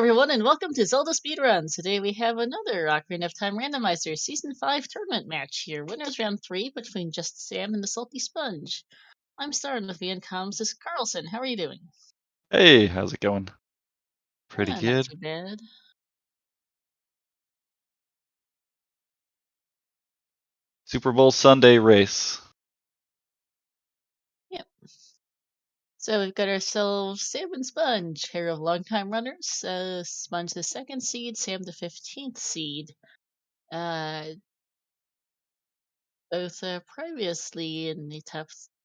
everyone, and welcome to ZeldaSpeedRuns. Today we have another Ocarina of Time Randomizer Season 5 tournament match here. Winners round 3 between JustSam and the Salty Sponge. I'm starting with the Incomms. This is Carlson. How are you doing? Hey, how's it going? Pretty Not good. too bad. Super Bowl Sunday race. Yep. So we've got ourselves Sam and Sponge, pair of longtime runners. Sponge the 2nd seed, Sam the 15th seed. Both previously in the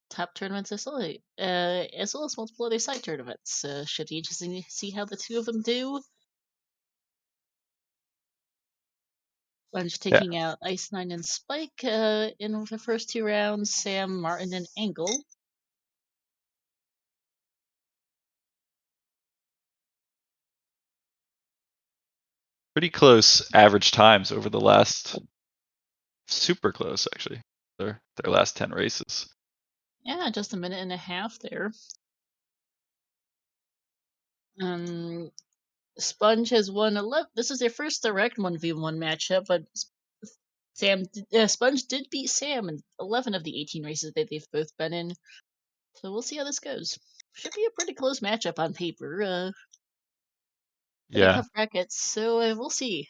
top tournaments as well as multiple other side tournaments. Should be interesting to see how the two of them do. Sponge taking out Ice Nine and Spike in the first 2 rounds. Sam, Martin, and Angle. Pretty close average times over the last. Super close, actually. Their last 10 races. Yeah, just a minute and a half there. Sponge has won 11. This is their first direct 1v1 matchup, but Sponge did beat Sam in 11 of the 18 races that they've both been in. So we'll see how this goes. Should be a pretty close matchup on paper. Pretty tough brackets, so we'll see.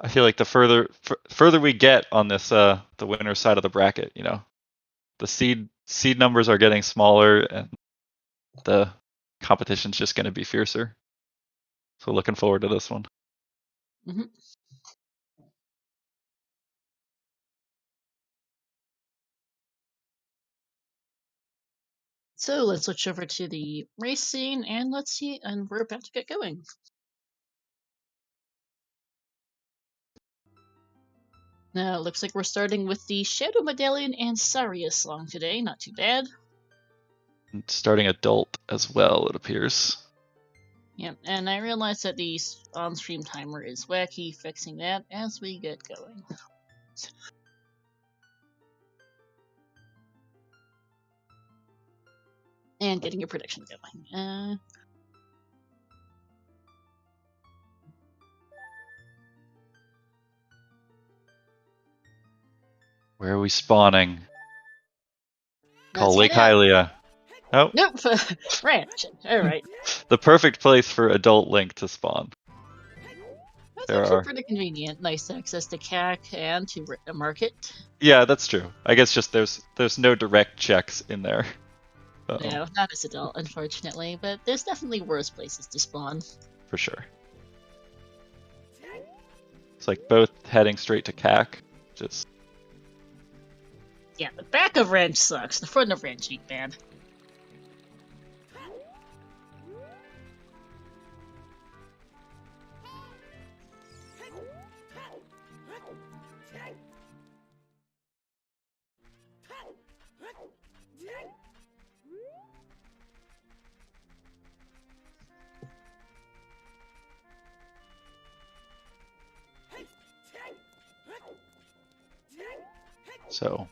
I feel like the further we get on this, the winner's side of the bracket, you know, the seed numbers are getting smaller, and the competition's just going to be fiercer. So looking forward to this one. Mm-hmm. So let's switch over to the race scene, and let's see, and we're about to get going. Now, it looks like we're starting with the Shadow Medallion and Saria song today. Not too bad. And starting adult as well, it appears. Yep, and I realize that the on-stream timer is wacky. Fixing that as we get going. And getting your prediction going. Where are we spawning? Call Let's Lake find out. Hylia. Oh. Nope. Ranch. Alright. The perfect place for adult Link to spawn. That's actually pretty convenient. Nice access to CAC and to a market. Yeah, that's true. I guess just there's no direct checks in there. No, not as adult, unfortunately, but there's definitely worse places to spawn. For sure. It's like both heading straight to CAC. Just. Yeah, the back of Ranch sucks. The front of Ranch ain't bad. So,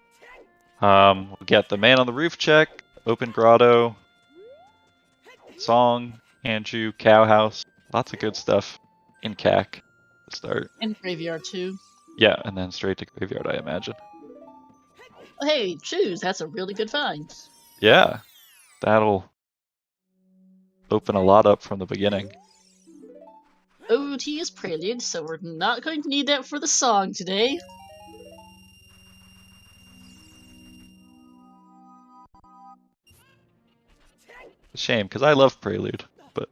we'll get the Man on the Roof check, Open Grotto, Song, Andrew, Cow House, lots of good stuff in CAC to start. And Graveyard too. Yeah, and then straight to Graveyard, I imagine. Hey, choose, that's a really good find. Yeah, that'll open a lot up from the beginning. OT is Prelude, so we're not going to need that for the song today. Shame, because I love Prelude, but.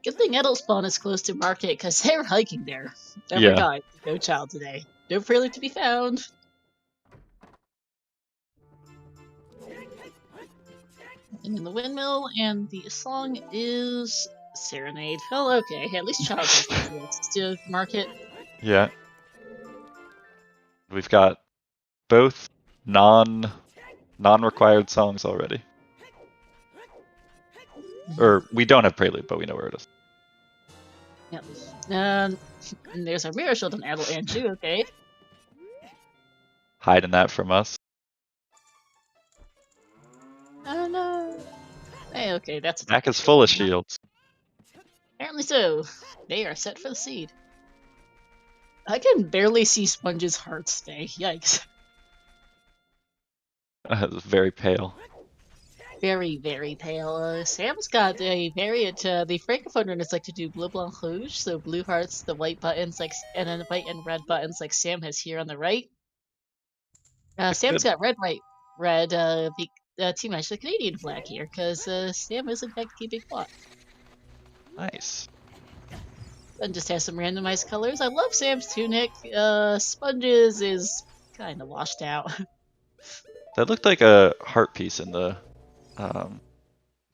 Good thing Adult Spawn is close to market, because they're hiking there. Yeah. Guy, no child today. No Prelude to be found. And in the windmill, and the song is Serenade. Oh, okay. At least child has to market. Yeah. We've got both non-required songs already. Or we don't have Prelude, but we know where it is. Yep. And there's our Mirror Shield on Adult and Jew, okay. Hiding that from us. Oh no. Hey, okay, that's Mac is full of shields. Apparently so. They are set for the seed. I can barely see Sponge's heart stay. Yikes. Very pale. Very, very pale. Sam's got a variant. The Francophone runners like to do bleu blanc rouge, so blue hearts, the white buttons, and then the white and red buttons, like Sam has here on the right. Sam's got red, white, red. To match the Canadian flag here, because Sam is in fact keeping what. Nice. And just has some randomized colors. I love Sam's tunic. Sponge's is kind of washed out. That looked like a heart piece in the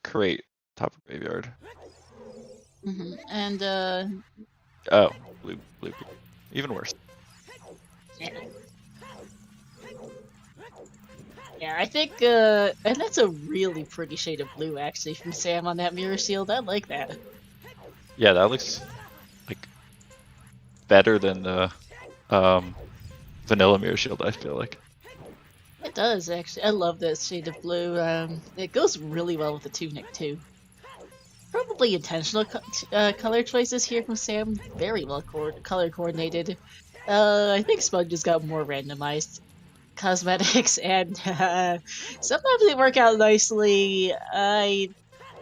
crate top of graveyard. And oh, blue. Even worse. Yeah, I think, and that's a really pretty shade of blue, actually, from Sam on that mirror shield. I like that. Yeah, that looks like better than the vanilla mirror shield, I feel like. It does, actually. I love that shade of blue. It goes really well with the tunic, too. Probably intentional color choices here from Sam. Very well color coordinated. I think Sponge has got more randomized cosmetics, and sometimes they work out nicely. I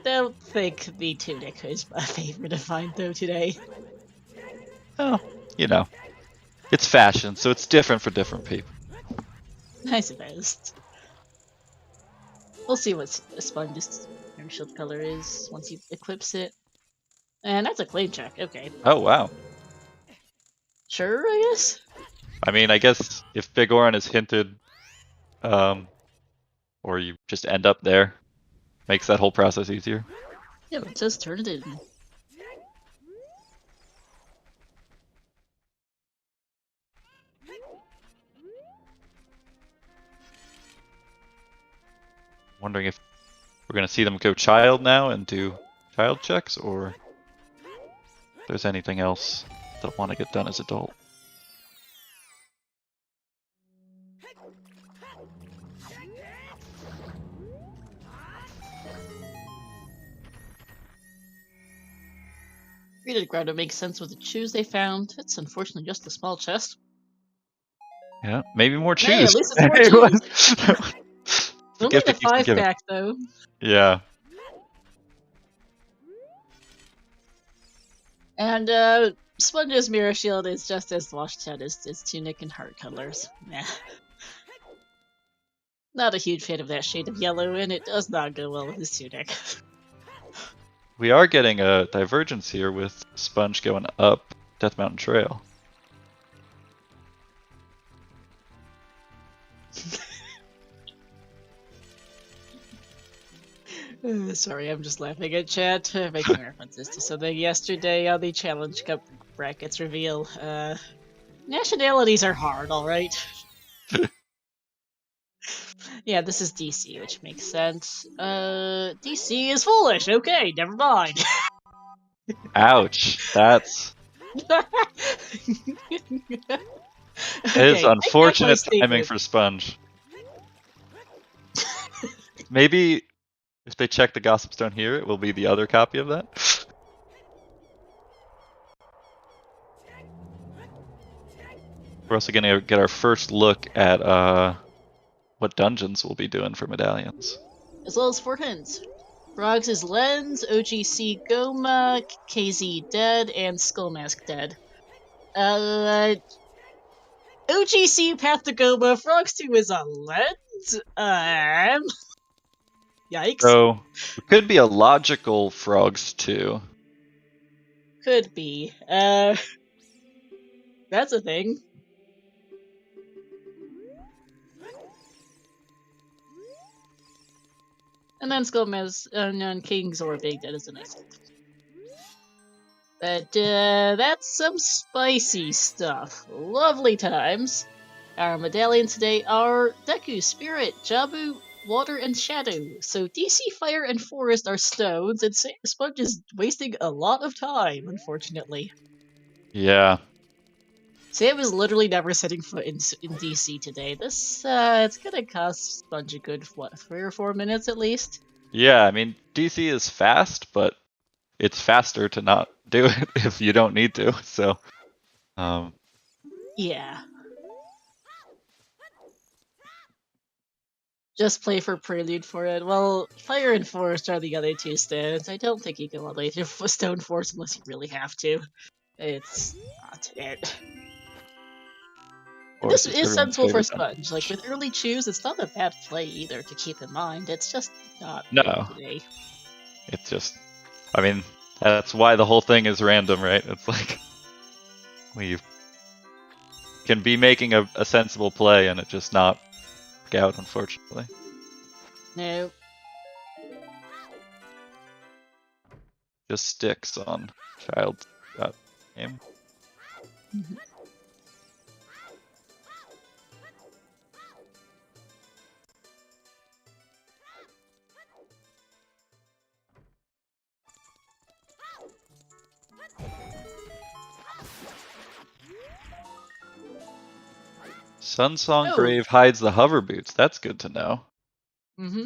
don't think the tunic is my favorite to find, though, today. Oh, you know. It's fashion, so it's different for different people. I suppose. We'll see what Sponge's shield color is once he equips it. And that's a claim check, okay. Oh, wow. Sure, I guess? I mean, I guess if Big Oran is hinted, or you just end up there, makes that whole process easier. Yeah, but just turn it in. Wondering if we're going to see them go child now and do child checks, or if there's anything else they'll want to get done as adult. Greeted Grotto makes sense with the shoes they found. It's unfortunately just a small chest. Yeah, maybe more Hey, shoes. at least it's more shoes. Only the 5-pack, though. Yeah. And Sponge's mirror shield is just as washed out as his tunic and heart colors. Nah. Not a huge fan of that shade of yellow, and it does not go well with his tunic. We are getting a divergence here with Sponge going up Death Mountain Trail. Sorry, I'm just laughing at chat, making references to something yesterday on the Challenge Cup brackets reveal. Nationalities are hard, alright? Yeah, this is DC, which makes sense. DC is foolish, okay, never mind. Ouch, that's... It is unfortunate timing for Sponge. Maybe if they check the Gossip Stone here, it will be the other copy of that. We're also going to get our first look at what dungeons we'll be doing for medallions. As well as 4 hints. Frogs' Lens, OGC Goma, KZ Dead, and Skullmask Dead. OGC Path to Goma, Frogs 2 is a lens? Yikes. So, it could be a logical Frogs 2. Could be. That's a thing. And then Skullmask, and King's or Big Dead is a nice hint. But, that's some spicy stuff. Lovely times. Our medallions today are Deku, Spirit, Jabu, Water, and Shadow. So DC, Fire, and Forest are stones, and Sponge is wasting a lot of time, unfortunately. Yeah. Sam is literally never setting foot in DC today. This, it's gonna cost Sponge a good, what, 3 or 4 minutes at least? Yeah, I mean, DC is fast, but it's faster to not do it if you don't need to. So, yeah. Just play for Prelude for it. Well, Fire and Forest are the other two stands. I don't think you can play Stone Force unless you really have to. It's not it. And this Force is is everyone's sensible for favorite gun. Sponge. Like, with early choose, it's not a bad play either to keep in mind. It's just not No. good today. It's just, I mean, that's why the whole thing is random, right? It's like, we can be making a sensible play and it just not work out, unfortunately. No. Just sticks on child's game. Mhm. Sunsong Oh. Grave hides the hover boots. That's good to know. Mm-hmm.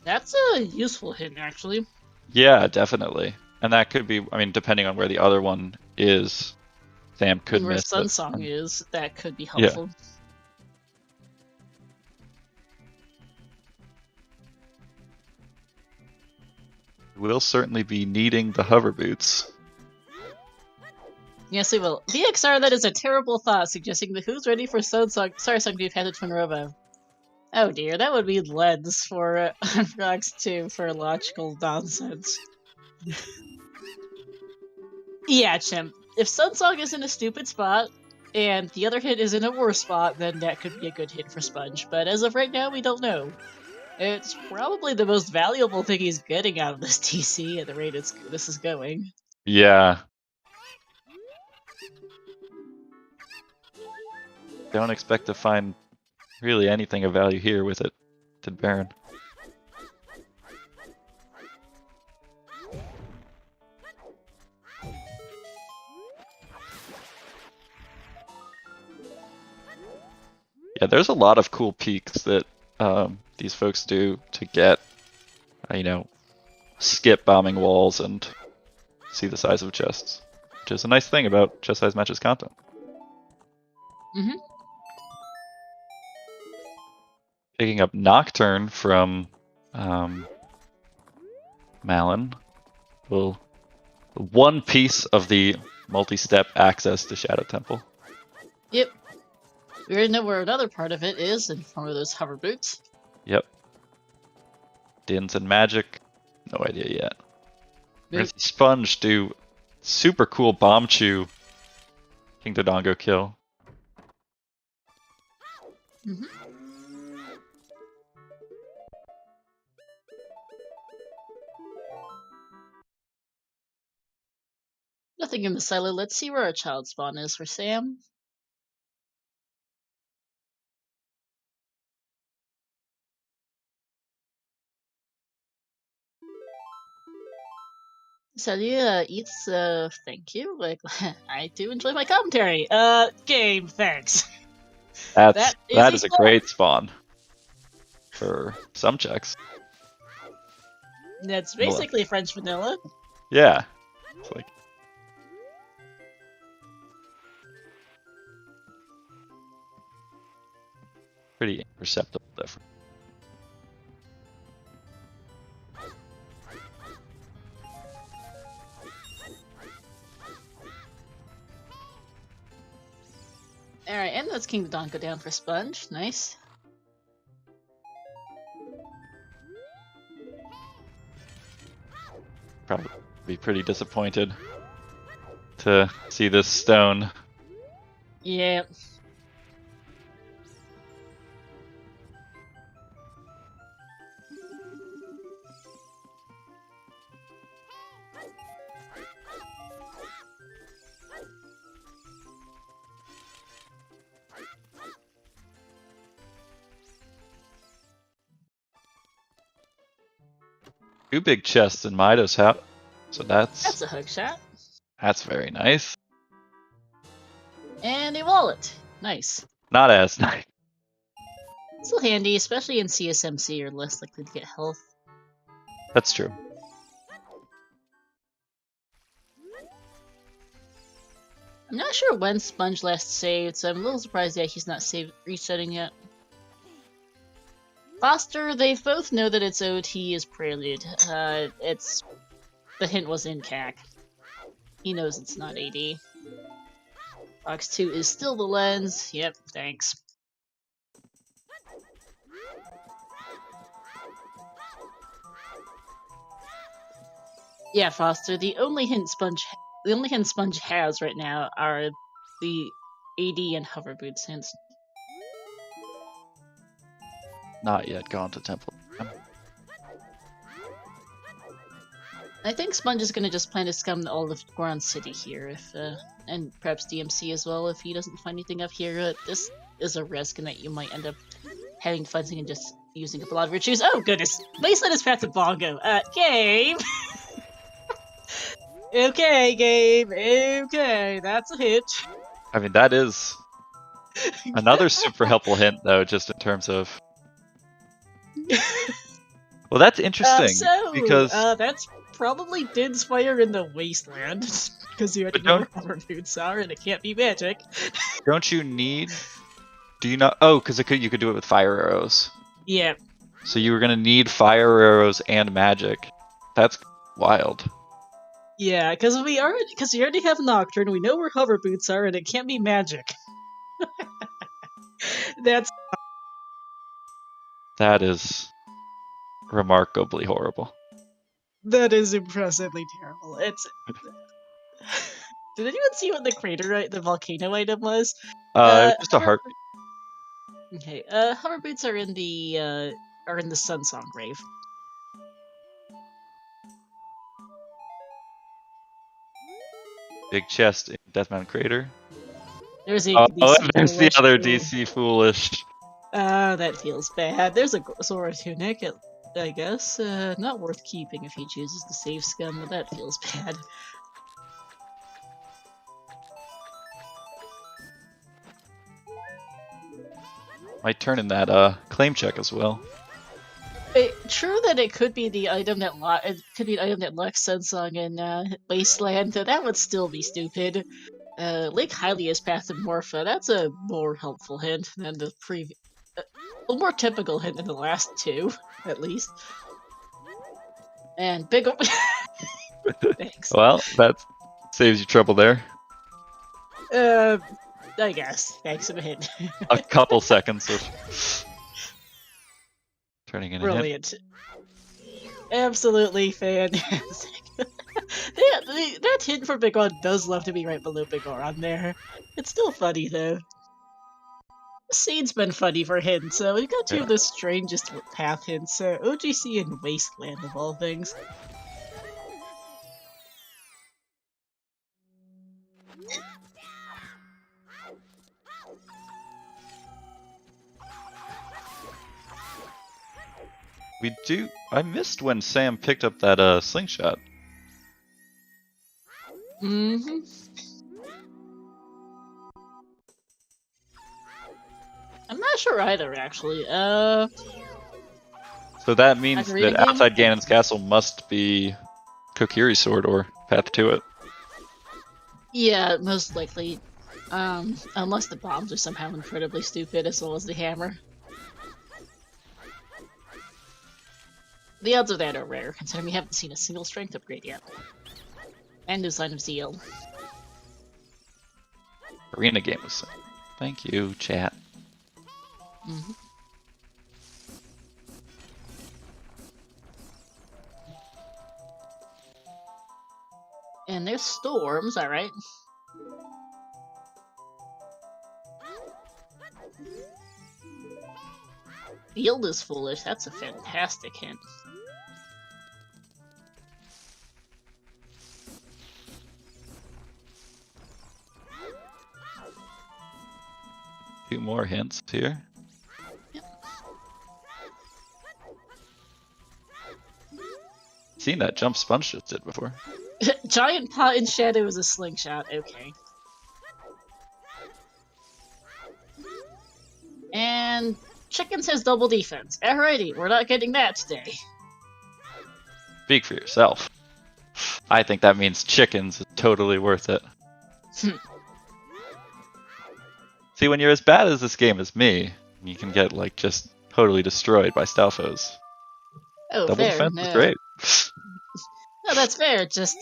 That's a useful hint, actually. Yeah, definitely. And that could be, I mean, depending on where the other one is, Sam could And where miss it. Sunsong is, that could be helpful. We'll certainly be needing the hover boots. Yes, we will. VXR, that is a terrible thought, suggesting that who's ready for Sunsong to be passed to Twinrova. Oh dear, that would be Lens for Frogs 2 for logical nonsense. Yeah, Chimp. If Sunsong is in a stupid spot, and the other hit is in a worse spot, then that could be a good hit for Sponge. But as of right now, we don't know. It's probably the most valuable thing he's getting out of this TC at the rate this is going. Yeah. Don't expect to find really anything of value here with it, to Baron. Yeah, there's a lot of cool peaks that these folks do to get, you know, skip bombing walls and see the size of chests, which is a nice thing about chest size matches content. Mm-hmm. Picking up Nocturne from Malin will one piece of the multi-step access to Shadow Temple. Yep. We already know where another part of it is in form of those hover boots. Yep. Dins and Magic, no idea yet. We're gonna see Sponge do super cool Bomb Chew King Dodongo kill. Mm-hmm. Nothing in the silo. Let's see where our child spawn is for Sam. Celia eats, thank you. Like, I do enjoy my commentary. Game, thanks. That is is a great spawn for some checks. That's basically French vanilla. Yeah. It's like pretty imperceptible difference. Alright, and that's King Dodongo down for Sponge. Nice. Probably be pretty disappointed to see this stone. Yeah. Two big chests in Mido's house, so That's a hook shot. that's very nice. And a wallet. Nice. Not as nice. Still handy, especially in CSMC, you're less likely to get health. That's true. I'm not sure when Sponge last saved, so I'm a little surprised that he's not resetting yet. Foster, they both know that it's OT is Prelude. The hint was in CAC. He knows it's not AD. Box 2 is still the lens. Yep, thanks. Yeah, Foster, the only hint Sponge has right now are the AD and hover boots hints. Not yet gone to Temple. I think Sponge is gonna just plan to scum all of Goron City here, and perhaps DMC as well if he doesn't find anything up here. This is a risk in that you might end up having fencing and just using up a lot of virtues. Oh goodness! Wasteland is path to Bongo. Game! Okay, Gabe. Okay, that's a hit. I mean, that is another super helpful hint, though, just in terms of... Well, that's interesting, because... that's probably Din's Fire in the Wasteland, because you already know where hover boots are, and it can't be magic. Don't you need... Do you not... Oh, because you could do it with fire arrows. Yeah. So you were going to need fire arrows and magic. That's wild. Yeah, because we already have Nocturne, we know where hover boots are, and it can't be magic. That is remarkably horrible. That is impressively terrible. Did anyone see what the volcano item was? Just a heartbeat. Okay, hover boots are in the Sun Song Grave. Big chest in Death Mountain Crater. There's the other DC Foolish. That feels bad. There's a Zora Tunic, I guess. Not worth keeping if he chooses to save scum, but that feels bad. Might turn in that claim check as well. True that it could be the item that Lex Sunsong in Wasteland, though that would still be stupid. Lake Hylia's Path to Morpha, that's a more helpful hint than the a more typical hint than the last two, at least. And big Thanks. Well, that saves you trouble there. I guess. Thanks for a hint. A couple seconds of turning in Brilliant. Absolutely fantastic. That hint for Big On does love to be right below Big R on there. It's still funny, though. Seed's been funny for hints, so we've got two of the strangest path hints. OGC and Wasteland, of all things. I missed when Sam picked up that slingshot. Mm-hmm. I'm not sure either, actually. So that means that outside Ganon's castle must be Kokiri's sword or path to it. Yeah, most likely. Unless the bombs are somehow incredibly stupid, as well as the hammer. The odds of that are rare, considering we haven't seen a single strength upgrade yet. And no sign of Zeal. Arena game was... Thank you, chat. Mm-hmm. And there's storms, alright. Field is foolish, that's a fantastic hint. Two more hints here. Yep. Seen that jump Sponge just did before. Giant pot in shadow is a slingshot, okay. And Chickens has double defense. Alrighty, we're not getting that today. Speak for yourself. I think that means chickens is totally worth it. See, when you're as bad as this game as me, you can get, like, just totally destroyed by Stalfos. Oh, Double fair. defense No. is great. No, that's fair. Just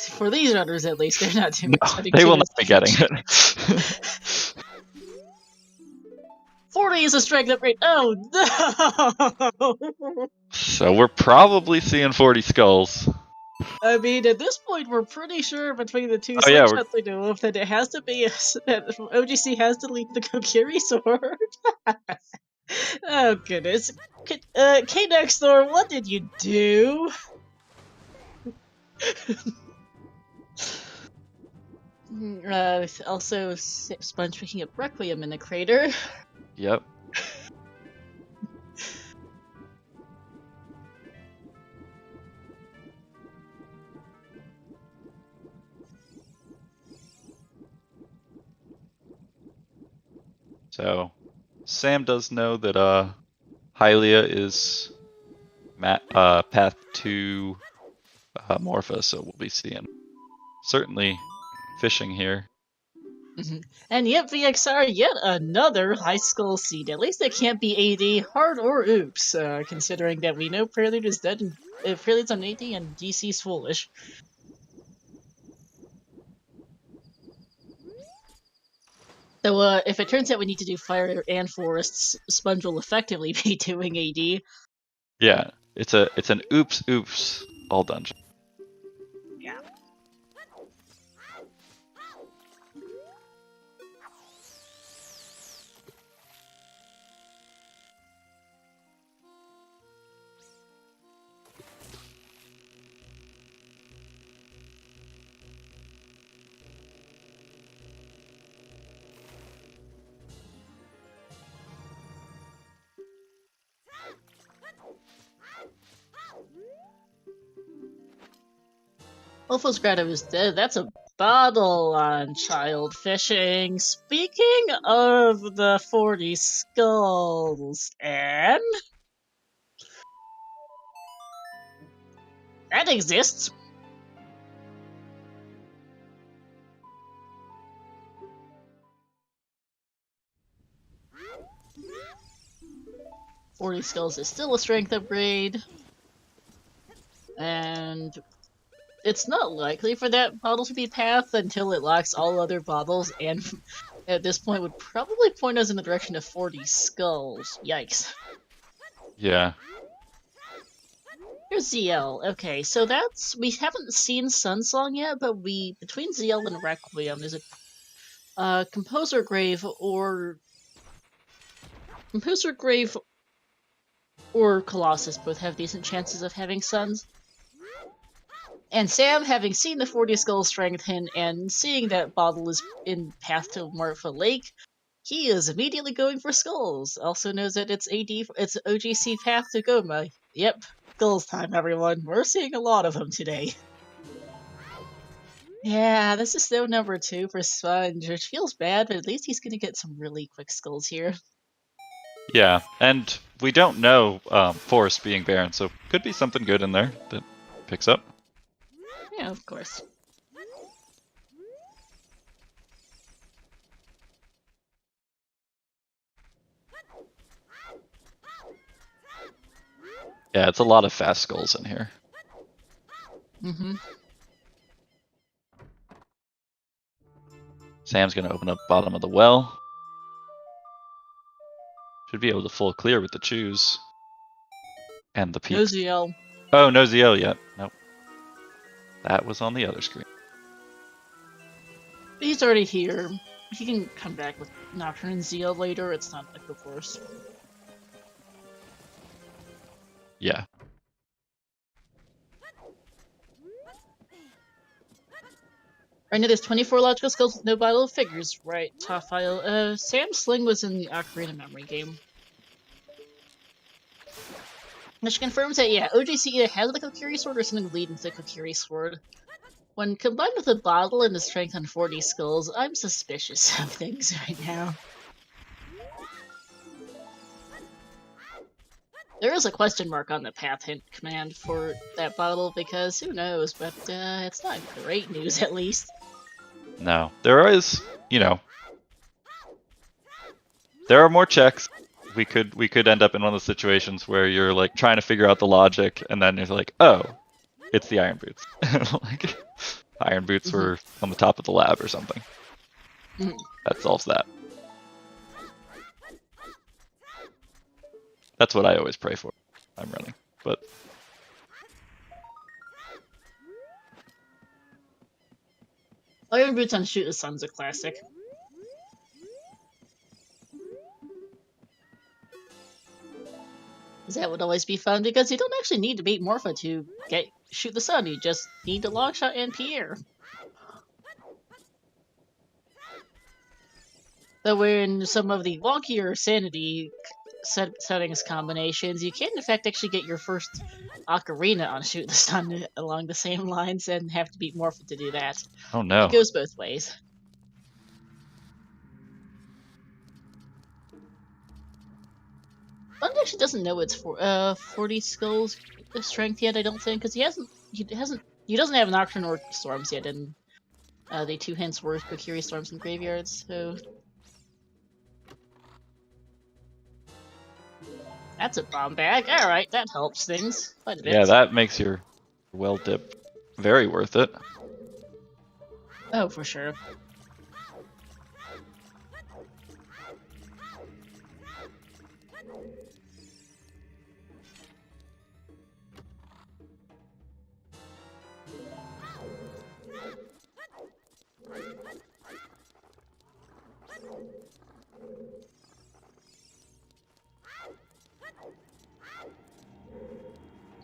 for these runners, at least, they're not too much. They will not be getting it. 40 is a strength upgrade. Oh no! So we're probably seeing 40 skulls. I mean, at this point, we're pretty sure between the two Oh, yeah, slingshots we know of that it has to be that OGC has to lead the Kokiri sword. Oh goodness, K next door, what did you do? Also, Sponge picking up Requiem in the crater. Yep. So, Sam does know that Hylia is path to Morpha, so we'll be seeing certainly fishing here. And yet, VXR, yet another high skull seed. At least it can't be AD, hard or oops, considering that we know Prelude is dead and Prelude's on AD and DC's foolish. So, if it turns out we need to do Fire and Forests, Sponge will effectively be doing AD. Yeah, it's an oops all dungeon. Yeah. Wolfo's Grotto is dead. That's a bottle on child fishing. Speaking of the 40 skulls, and that exists. $40 skulls is still a strength upgrade. And it's not likely for that bottle to be path until it locks all other bottles, and at this point would probably point us in the direction of 40 skulls. Yikes. Yeah. Here's ZL. Okay, so we haven't seen Sunsong yet, but between ZL and Requiem, there's a Composer Grave or Colossus both have decent chances of having suns. And Sam, having seen the 40 skull strength hint and seeing that bottle is in path to Morpha Lake, he is immediately going for skulls. Also knows that it's OGC path to Goma. Yep, skulls time, everyone. We're seeing a lot of them today. Yeah, this is still number 2 for Sponge, which feels bad, but at least he's gonna get some really quick skulls here. Yeah, and we don't know Forest being barren, so could be something good in there that picks up. Yeah, of course. Yeah, it's a lot of fast skulls in here. Sam's gonna open up bottom of the well. Should be able to full clear with the choose. And the peak. No ZL. Oh, no ZL yet. Nope. That was on the other screen. He's already here. He can come back with Nocturne and ZL later. It's not like the worst. Yeah. Right now there's 24 logical skulls with no bottle of figures. Right, top file. Sam's Sling was in the Ocarina Memory game. Which confirms that, yeah, OGC either has the Kokiri Sword or something leading to the Kokiri Sword. When combined with a bottle and the strength on 40 skulls, I'm suspicious of things right now. There is a question mark on the path hint command for that bottle because who knows, but it's not great news at least. No, there is, you know, there are more checks. We could end up in one of the situations where you're like trying to figure out the logic, and then you're like, oh, it's the iron boots. Like, iron boots were on the top of the lab or something. That solves that. That's what I always pray for. I'm running, but Iron Boots on Shoot the Sun's a classic. That would always be fun because you don't actually need to beat Morpha to shoot the sun. You just need to Longshot and Pierre. Though in some of the wonkier sanity settings combinations, you can in fact actually get your first Ocarina on Shoot the Sun along the same lines and have to beat Morpha to do that. oh no. It goes both ways. Bund actually doesn't know it's 40 skulls strength yet. I don't think because he doesn't have Nocturne or Storms yet, and the two hints were Kokiri Storms and Graveyards. So that's a bomb bag. All right, that helps things quite a bit. Yeah, that makes your well dip very worth it. Oh, for sure.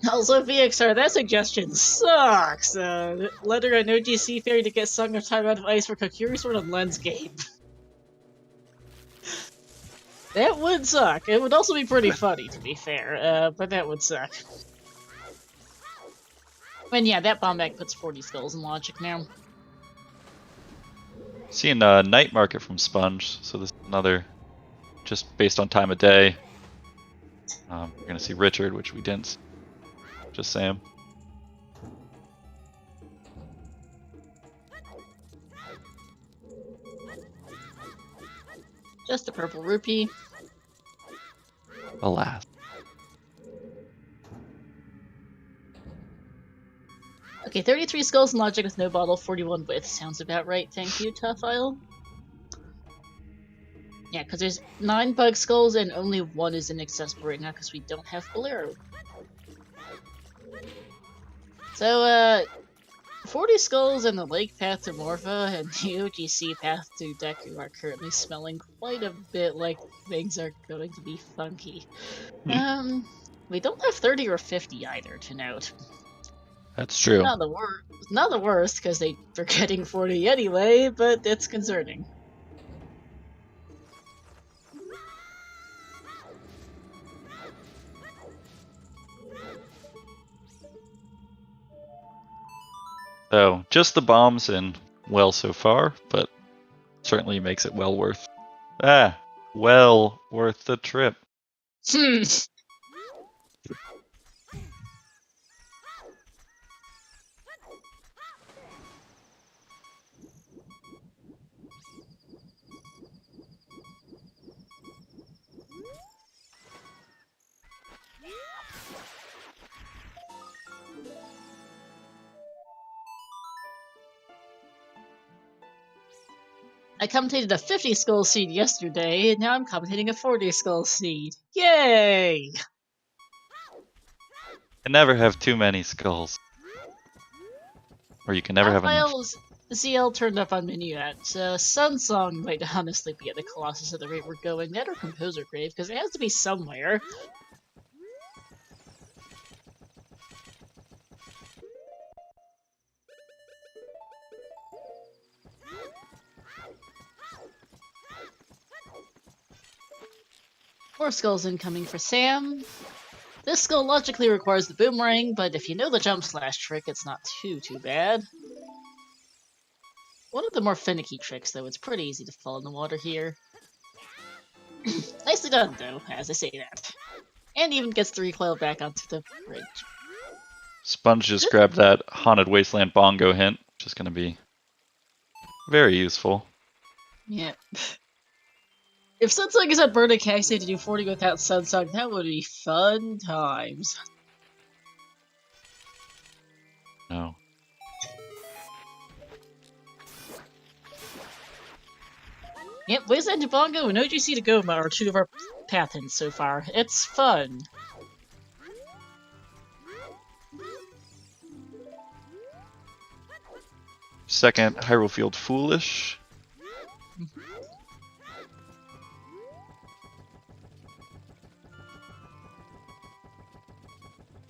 Also, VXR, that suggestion sucks! Letter an OGC fairy to get Song of Time out of Ice for Kokiri Sword on Lenscape. That would suck. It would also be pretty funny, to be fair, but that would suck. And yeah, that bomb bag puts 40 skulls in logic now. Seeing a night market from Sponge, so this is another, just based on time of day. We're gonna see Richard, which we didn't see. JustSam. Just a purple rupee. Alas. Okay, 33 skulls in logic with no bottle, 41 width. Sounds about right, thank you, Tough Isle. Yeah, because there's 9 bug skulls and only 1 is inaccessible right now because we don't have Bolero. So, 40 skulls and the lake path to Morpha and the OGC path to Deku are currently smelling quite a bit like things are going to be funky. We don't have 30 or 50 either, to note. That's true. Not the worst, because they're getting 40 anyway, but it's concerning. So, just the bombs and well so far, but certainly makes it well worth the trip. I commentated a 50 skull seed yesterday, and now I'm commentating a 40 skull seed. Yay! Can never have too many skulls. Or you can never have enough. Raphael's ZL turned up on Minuet. Sun Song might honestly be at the Colossus at the rate we're going. That or Composer Grave, because it has to be somewhere. Four skulls incoming for Sam. This skull logically requires the boomerang, but if you know the jump slash trick, it's not too bad. One of the more finicky tricks, though. It's pretty easy to fall in the water here. Nicely done, though, as I say that. And even gets the recoil back onto the bridge. Sponge just grabbed that Haunted Wasteland bongo hint, which is going to be very useful. Yeah. If Sunsong is at Burning Castle to do 40 without Sunsong, that would be fun times. No. Yep, Wasteland to Bongo and OGC to Goma are two of our path hints so far. It's fun. Second, Hyrule Field Foolish.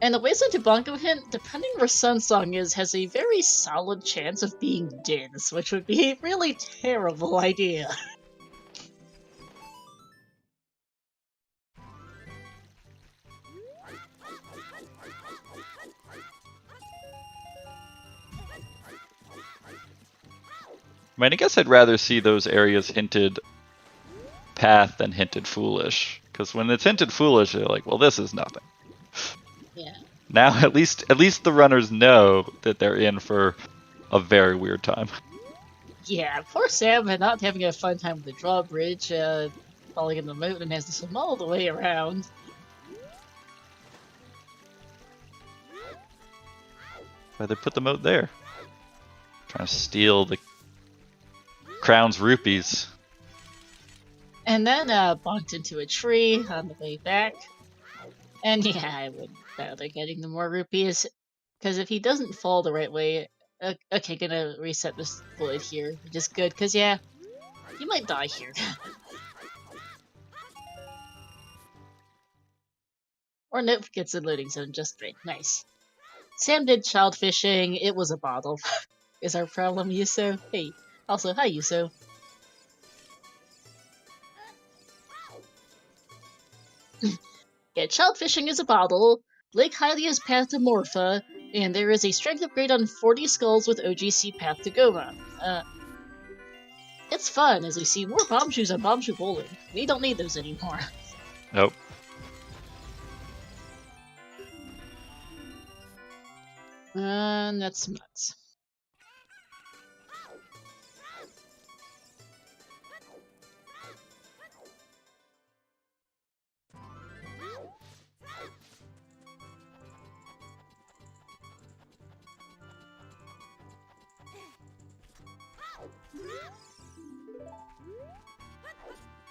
And the Wasteland to Bongo hint, depending where Sunsong is, has a very solid chance of being dense, which would be a really terrible idea. I mean, I guess I'd rather see those areas hinted path than hinted foolish. Because when it's hinted foolish, you're like, well, this is nothing. Yeah. Now, at least the runners know that they're in for a very weird time. Yeah, poor Sam not having a fun time with the drawbridge, falling in the moat and has to swim all the way around. Why they put the moat there? Trying to steal the crown's rupees. And then bonked into a tree on the way back. And yeah, I wouldn't bother getting the more rupees, because if he doesn't fall the right way, okay, gonna reset this void here, which is good, because yeah, he might die here. Or nope, gets a loading zone just right. Nice. Sam did child fishing, it was a bottle. Is our problem, Yuso? Hey, also, hi Yuso. Yeah, child fishing is a bottle, Lake Hylia's path to Morpha, and there is a strength upgrade on 40 skulls with OGC path to Goma. It's fun as we see more bomb shoes on bomb shoe bowling. We don't need those anymore. Nope. That's nuts.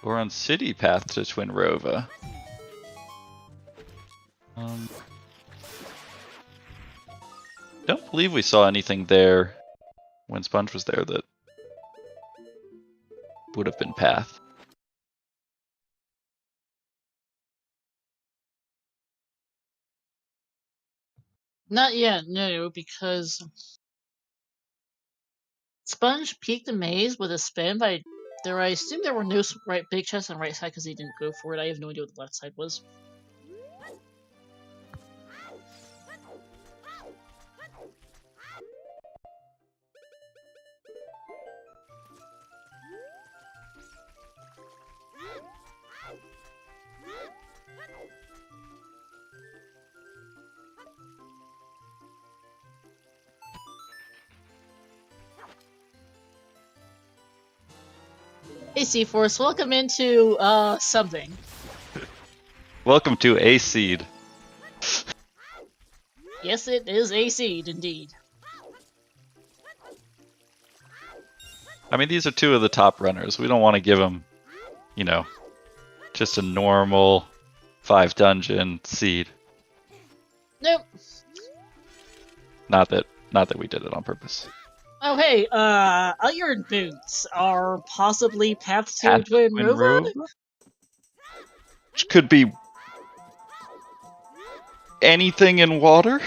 We're on City Path to Twin Rova. Don't believe we saw anything there when Sponge was there that would have been path. Not yet, no, because Sponge peeked the maze with a spin, but I assume there were no right big chests on the right side because he didn't go for it. I have no idea what the left side was. Hey C-Force, welcome into, something. Welcome to A Seed. Yes, it is a seed, indeed. I mean, these are two of the top runners. We don't want to give them, you know, just a normal 5 dungeon seed. Nope. Not that we did it on purpose. Oh hey, iron boots are possibly path to Twin Rova? Which could be anything in water.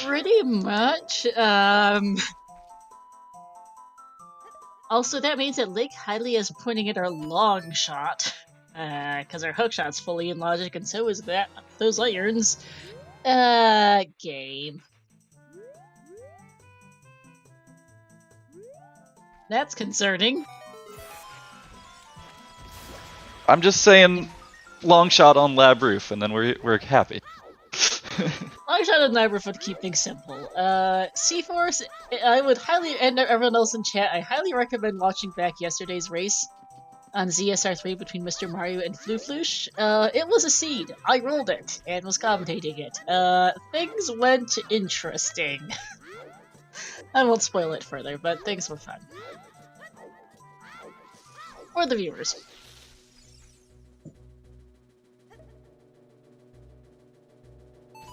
Pretty much. Also, that means that Lake Hylia is pointing at our long shot. Because our hook shot's fully in logic, and so is those irons. Game. That's concerning. I'm just saying, long shot on lab roof, and then we're happy. I shot a Nybruff would keep things simple. C-Force, I would highly, and everyone else in chat, I highly recommend watching back yesterday's race on ZSR3 between Mr. Mario and Fluflush. It was a seed. I rolled it and was commentating it. Things went interesting. I won't spoil it further, but things were fun. For the viewers.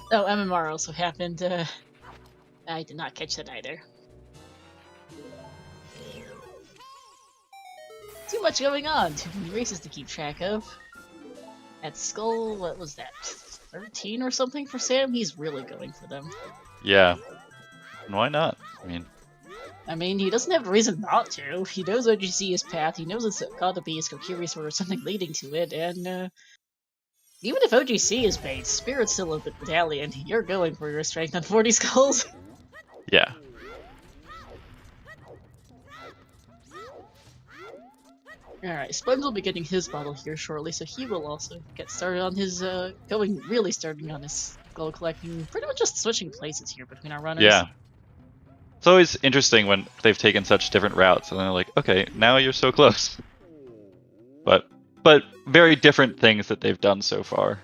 Oh, MMR also happened. I did not catch that either. Too much going on, too many races to keep track of. At Skull, what was that? 13 or something for Sam? He's really going for them. Yeah. And why not? I mean, he doesn't have a reason not to. He knows OGC his path, he knows it's gotta be his Kokiri Sword or something leading to it, and even if OGC is bait, Spirit's still a medallion. You're going for your strength on 40 skulls. Yeah. Alright, Sponge will be getting his bottle here shortly, so he will also get started on his, really starting on his skull collecting, pretty much just switching places here between our runners. Yeah. It's always interesting when they've taken such different routes, and they're like, okay, now you're so close. But very different things that they've done so far.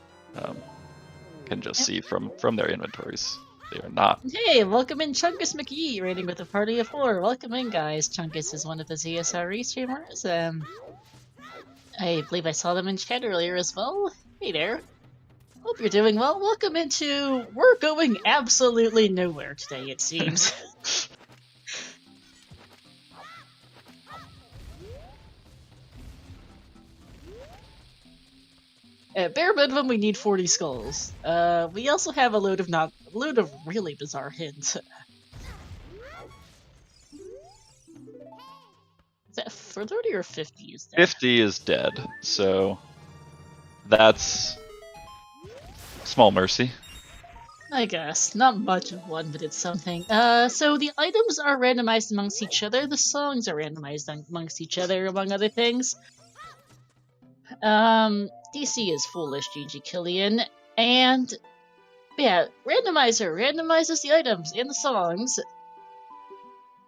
Can just see from their inventories. They are not. Hey, welcome in Chunkus McGee, raiding with a party of 4. Welcome in, guys. Chunkus is one of the ZSRE streamers. I believe I saw them in chat earlier as well. Hey there. Hope you're doing well. Welcome into... We're going absolutely nowhere today, it seems. At bare minimum, we need 40 skulls. We also have a load of really bizarre hints. Is that for 30 or 50 is dead? 50 is dead, so that's small mercy. I guess. Not much of one, but it's something. So the items are randomized amongst each other, the songs are randomized amongst each other, among other things. DC is foolish, GG Killian, and yeah, Randomizer randomizes the items and the songs.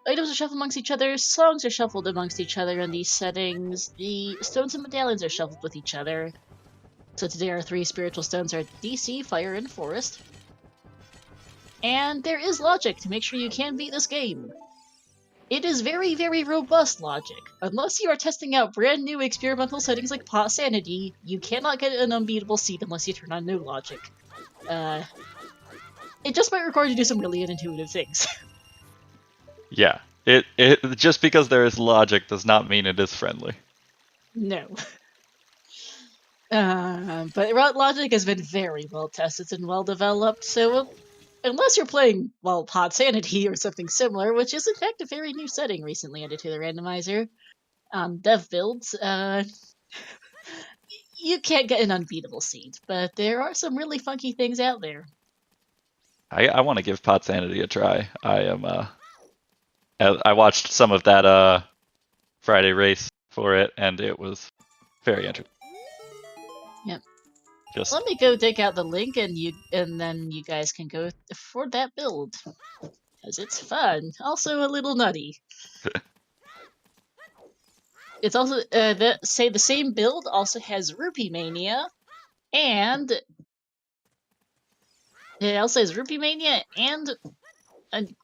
Items are shuffled amongst each other, songs are shuffled amongst each other in these settings, the stones and medallions are shuffled with each other. So today our 3 spiritual stones are DC, Fire, and Forest. And there is logic to make sure you can beat this game. It is very, very robust logic. Unless you are testing out brand new experimental settings like Pot Sanity, you cannot get an unbeatable seed unless you turn on no logic. It just might require you to do some really unintuitive things. Yeah. It just because there is logic does not mean it is friendly. No. But logic has been very well tested and well developed, so unless you're playing, well, Pod Sanity or something similar, which is in fact a very new setting recently added to the randomizer, dev builds, you can't get an unbeatable seed, but there are some really funky things out there. I want to give Pot Sanity a try. I watched some of that Friday race for it, and it was very interesting. Yep. Just let me go dig out the link, and then you guys can go for that build, because it's fun. Also a little nutty. It's also the same build also has Rupee Mania, and it also has Rupee Mania, and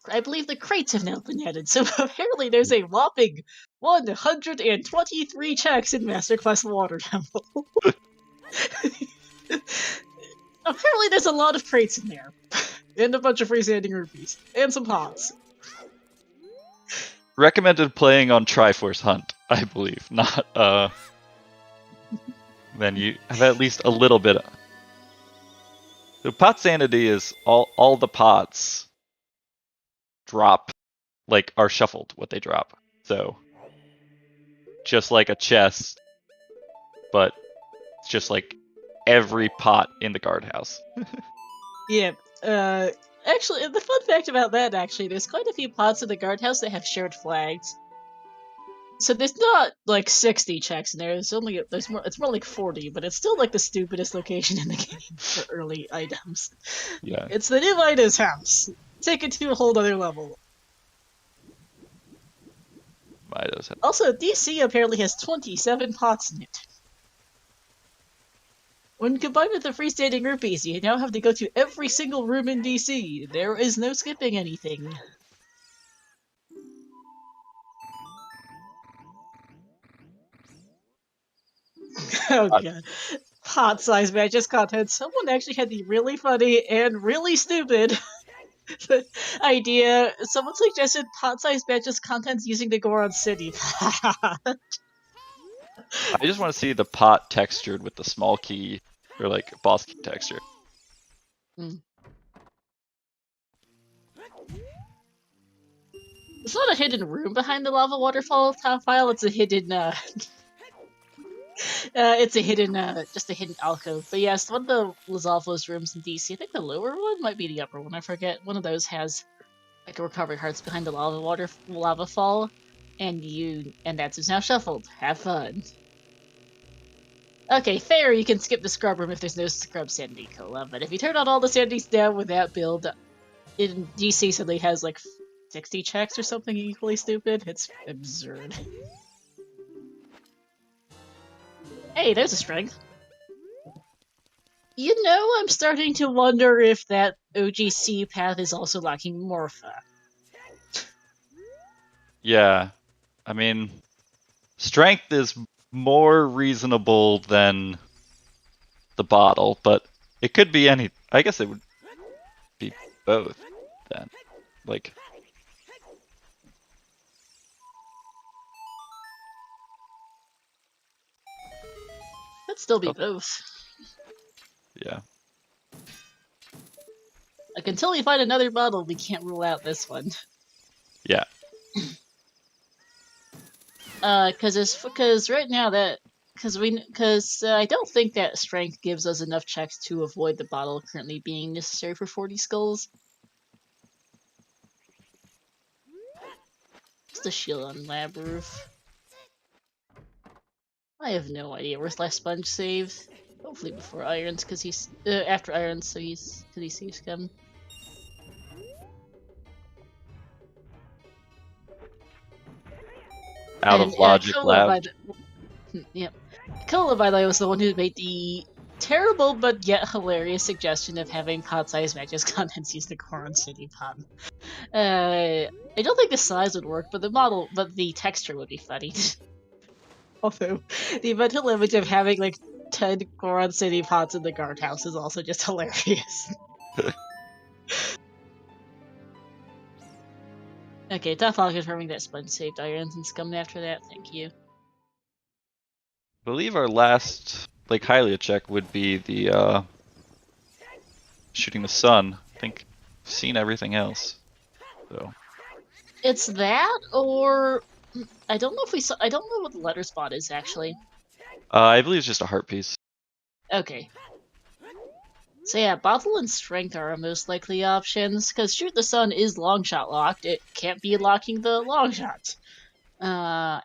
I believe the crates have now been added. So apparently there's a whopping 123 checks in Master Quest Water Temple. Apparently there's a lot of crates in there, and a bunch of freestanding rupees, and some pots. Recommended playing on Triforce Hunt, I believe, not then you have at least a little bit. So Pot Sanity is all the pots drop, like, are shuffled what they drop. So just like a chest, but it's just like every pot in the guardhouse. Yeah, actually, the fun fact about that, there's quite a few pots in the guardhouse that have shared flags. So there's not like 60 checks in there. There's more. It's more like 40, but it's still like the stupidest location in the game for early items. Yeah. It's the new Ida's house. Take it to a whole other level. Mido's house. Also, DC apparently has 27 pots in it. When combined with the freestanding rupees, you now have to go to every single room in DC. There is no skipping anything. Oh god. Pot size matches content. Someone actually had the really funny and really stupid idea. Someone suggested pot size matches contents using the Goron City. I just want to see the pot textured with the small key or like boss key texture. It's not a hidden room behind the lava waterfall top file. It's a hidden. It's a hidden, just a hidden alcove. But yes, one of the Lizalfo's rooms in DC. I think the lower one might be the upper one. I forget. One of those has like a recovery hearts behind the lava fall, and that's now shuffled. Have fun. Okay, fair. You can skip the scrub room if there's no scrub sandy cola. But if you turn on all the sandies down with that build, in DC suddenly has like 60 checks or something equally stupid. It's absurd. Hey, there's a strength. You know, I'm starting to wonder if that OGC path is also lacking Morpha. Yeah. I mean, strength is more reasonable than the bottle, but it could be any. I guess it would be both then. Like. Could still be both. Yeah. Like, until we find another bottle, we can't rule out this one. Yeah. Because right now I don't think that strength gives us enough checks to avoid the bottle currently being necessary for 40 skulls. Just a shield on lab roof. I have no idea where's last sponge saved. Hopefully before irons, because he's after irons, so he's scum. Out of logic lab. Yep. Kola, by the way, was the one who made the terrible but yet hilarious suggestion of having pot-sized matches contents use the Goron City pot. I don't think the size would work, but the texture would be funny. Although, the mental image of having like 10 Goron City pots in the guardhouse is also just hilarious. Okay, tough on confirming that Sponge saved irons and scum after that, thank you. I believe our last, like, Hylia check would be the, shooting the sun. I think I've seen everything else, so. It's that, or... I don't know what the letter spot is, actually. I believe it's just a heart piece. Okay. So yeah, bottle and strength are our most likely options, because shoot the sun is long shot locked. It can't be locking the long shot.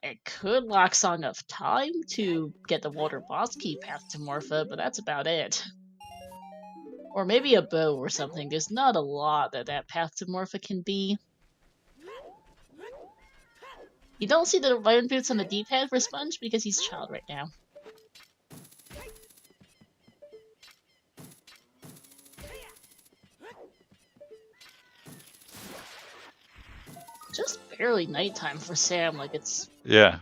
It could lock Song of Time to get the water boss key path to Morpha, but that's about it. Or maybe a bow or something. There's not a lot that path to Morpha can be. You don't see the iron boots on the D-pad for Sponge because he's child right now. Just barely nighttime for Sam, like it's... Yeah.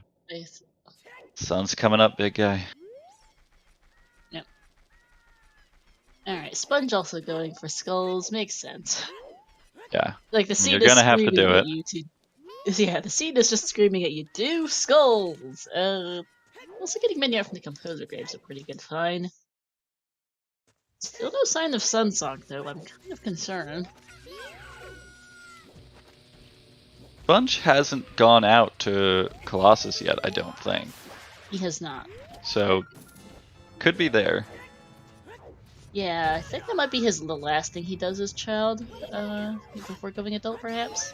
Sun's coming up, big guy. Yep. Alright, Sponge also going for skulls, makes sense. Yeah. Like the scene You're is gonna have to screaming do at it. you to... Yeah, the scene is just screaming at you, do skulls! Also getting many out from the composer graves a pretty good find. Still no sign of Sunsong though, I'm kind of concerned. Sponge hasn't gone out to Colossus yet, I don't think. He has not. So, could be there. Yeah, I think that might be the last thing he does as child, before going adult, perhaps.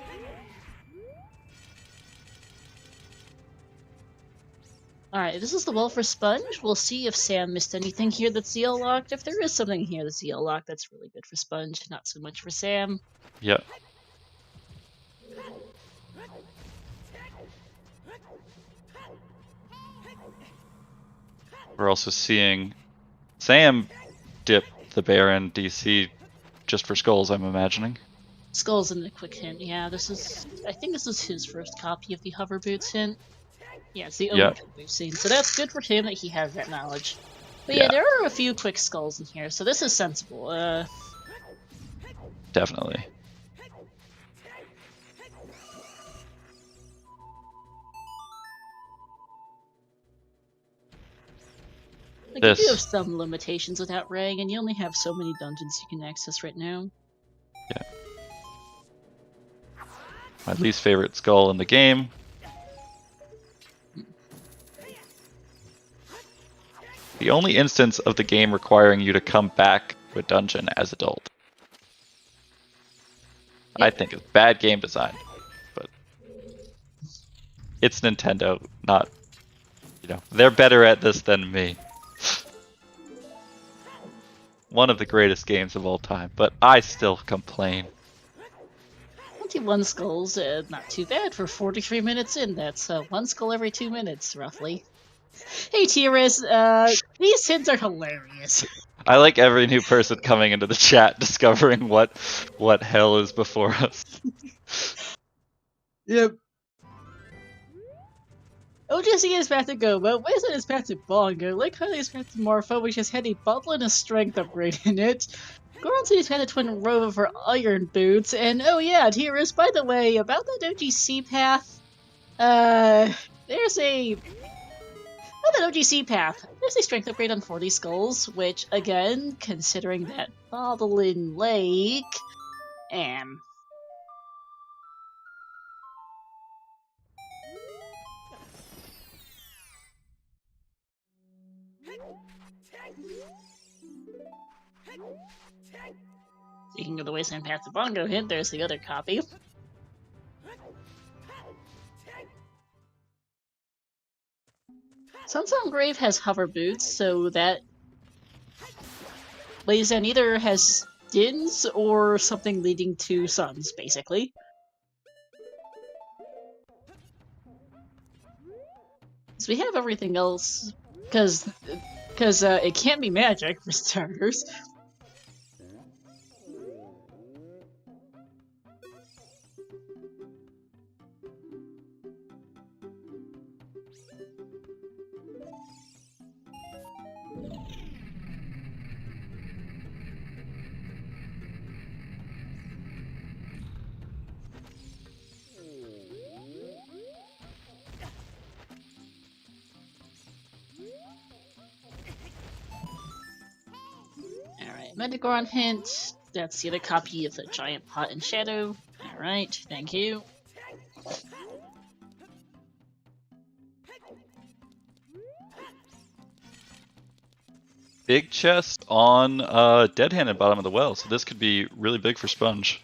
Alright, this is the well for Sponge. We'll see if Sam missed anything here that's ZL locked. If there is something here that's ZL locked, that's really good for Sponge, not so much for Sam. Yep. We're also seeing Sam dip the Baron DC just for skulls, I'm imagining. Skulls and a quick hint. Yeah, I think this is his first copy of the hover boots hint. Yeah, it's the only Yep. hint we've seen. So that's good for him that he has that knowledge. But Yeah. yeah, there are a few quick skulls in here, so this is sensible. Definitely. Like, you do have some limitations with Outrang, and you only have so many dungeons you can access right now. Yeah. My least favorite skull in the game. The only instance of the game requiring you to come back to a dungeon as adult. Yep. I think it's bad game design, but it's Nintendo, not, they're better at this than me. One of the greatest games of all time, but I still complain. 21 skulls, not too bad for 43 minutes in. That's one skull every 2 minutes, roughly. Hey, Tiras, these hints are hilarious. I like every new person coming into the chat discovering what hell is before us. Yep. OJC is back to Gobo, Winston is back to Bongo, Lake Honey is back to Morpho, which has had a bubble and a strength upgrade in it. Goron's is back to Twin Rover for Iron Boots, and oh yeah, Tiras, by the way, about that OGC path, there's a... With an OGC path, there's a strength upgrade on 40 skulls, which, again, considering that Bottlin Lake, Speaking of the Wasteland Path to Bongo hint, there's the other copy. Sunsound Grave has hover boots, so that Wasteland either has Dins or something leading to Suns, basically. So we have everything else, because it can't be magic, for starters. Alright, Metagoron hint. That's the other copy of the Giant Pot and Shadow. Alright, thank you. Big chest on Dead Hand at bottom of the well, so this could be really big for Sponge.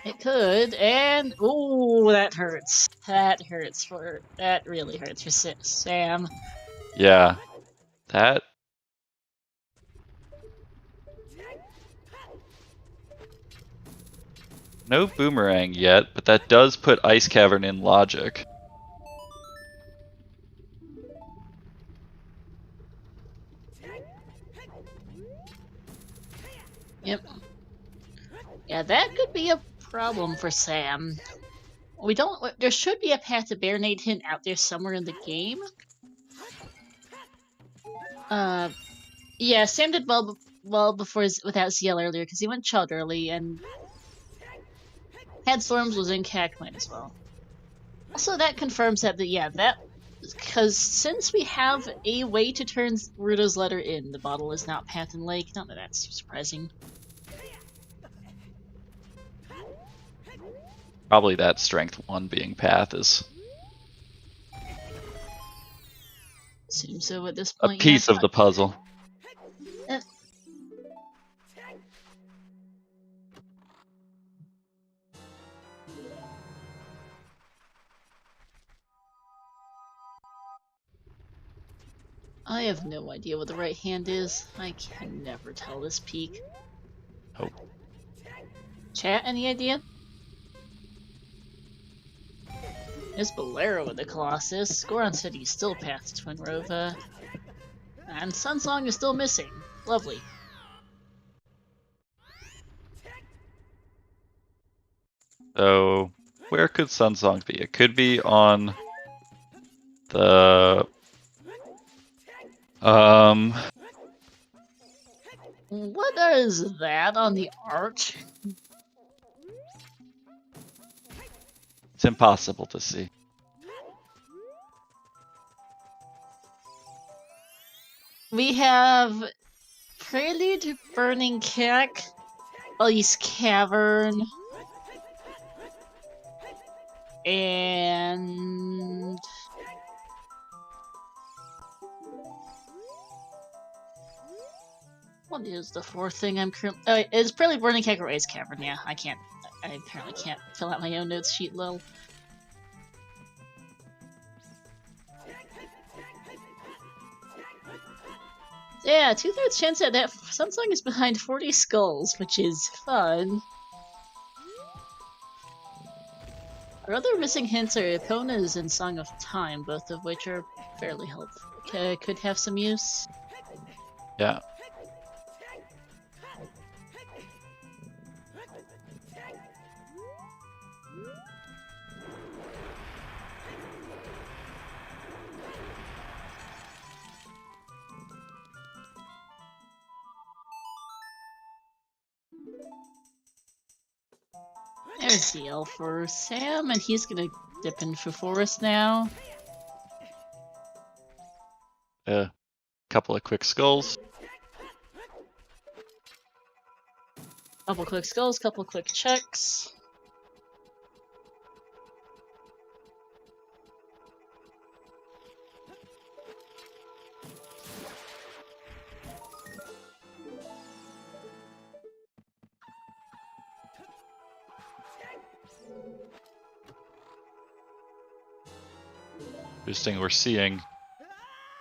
It could, and ooh, that hurts. That really hurts for Sam. Yeah, that. No boomerang yet, but that does put Ice Cavern in logic. Yep. Yeah, that could be a problem for Sam. There should be a Path to Baronade hint out there somewhere in the game. Yeah, Sam did well before without CL earlier because he went Chug early and had Storms was in Cacmine as well. Also, that confirms that because since we have a way to turn Ruto's letter in, the bottle is not Path and Lake. Not that that's too surprising. Probably that strength 1 being Path is Seems so at this a point. piece of the puzzle. I have no idea what the right hand is. I can never tell this peak. Oh. Chat, any idea? It's Bolero with the Colossus. Goron said he's still past Twin Rova. And Sunsong is still missing. Lovely. So, where could Sunsong be? It could be on the What is that on the arch? it's impossible to see. We have Prelude to Burning Cack, Ice Cavern, and what is the fourth thing I'm currently? It's Prelude, Burning Cack, or Ice Cavern. Yeah, I apparently can't fill out my own notes sheet, lol. Yeah, 2/3 chance that Sunsong is behind 40 skulls, which is fun. Our other missing hints are Epona's and Song of Time, both of which are fairly helpful. Could have some use. Yeah. There's the L for Sam, and he's gonna dip in for Forest now. A couple of quick skulls. Couple quick skulls, couple quick checks. Interesting, we're seeing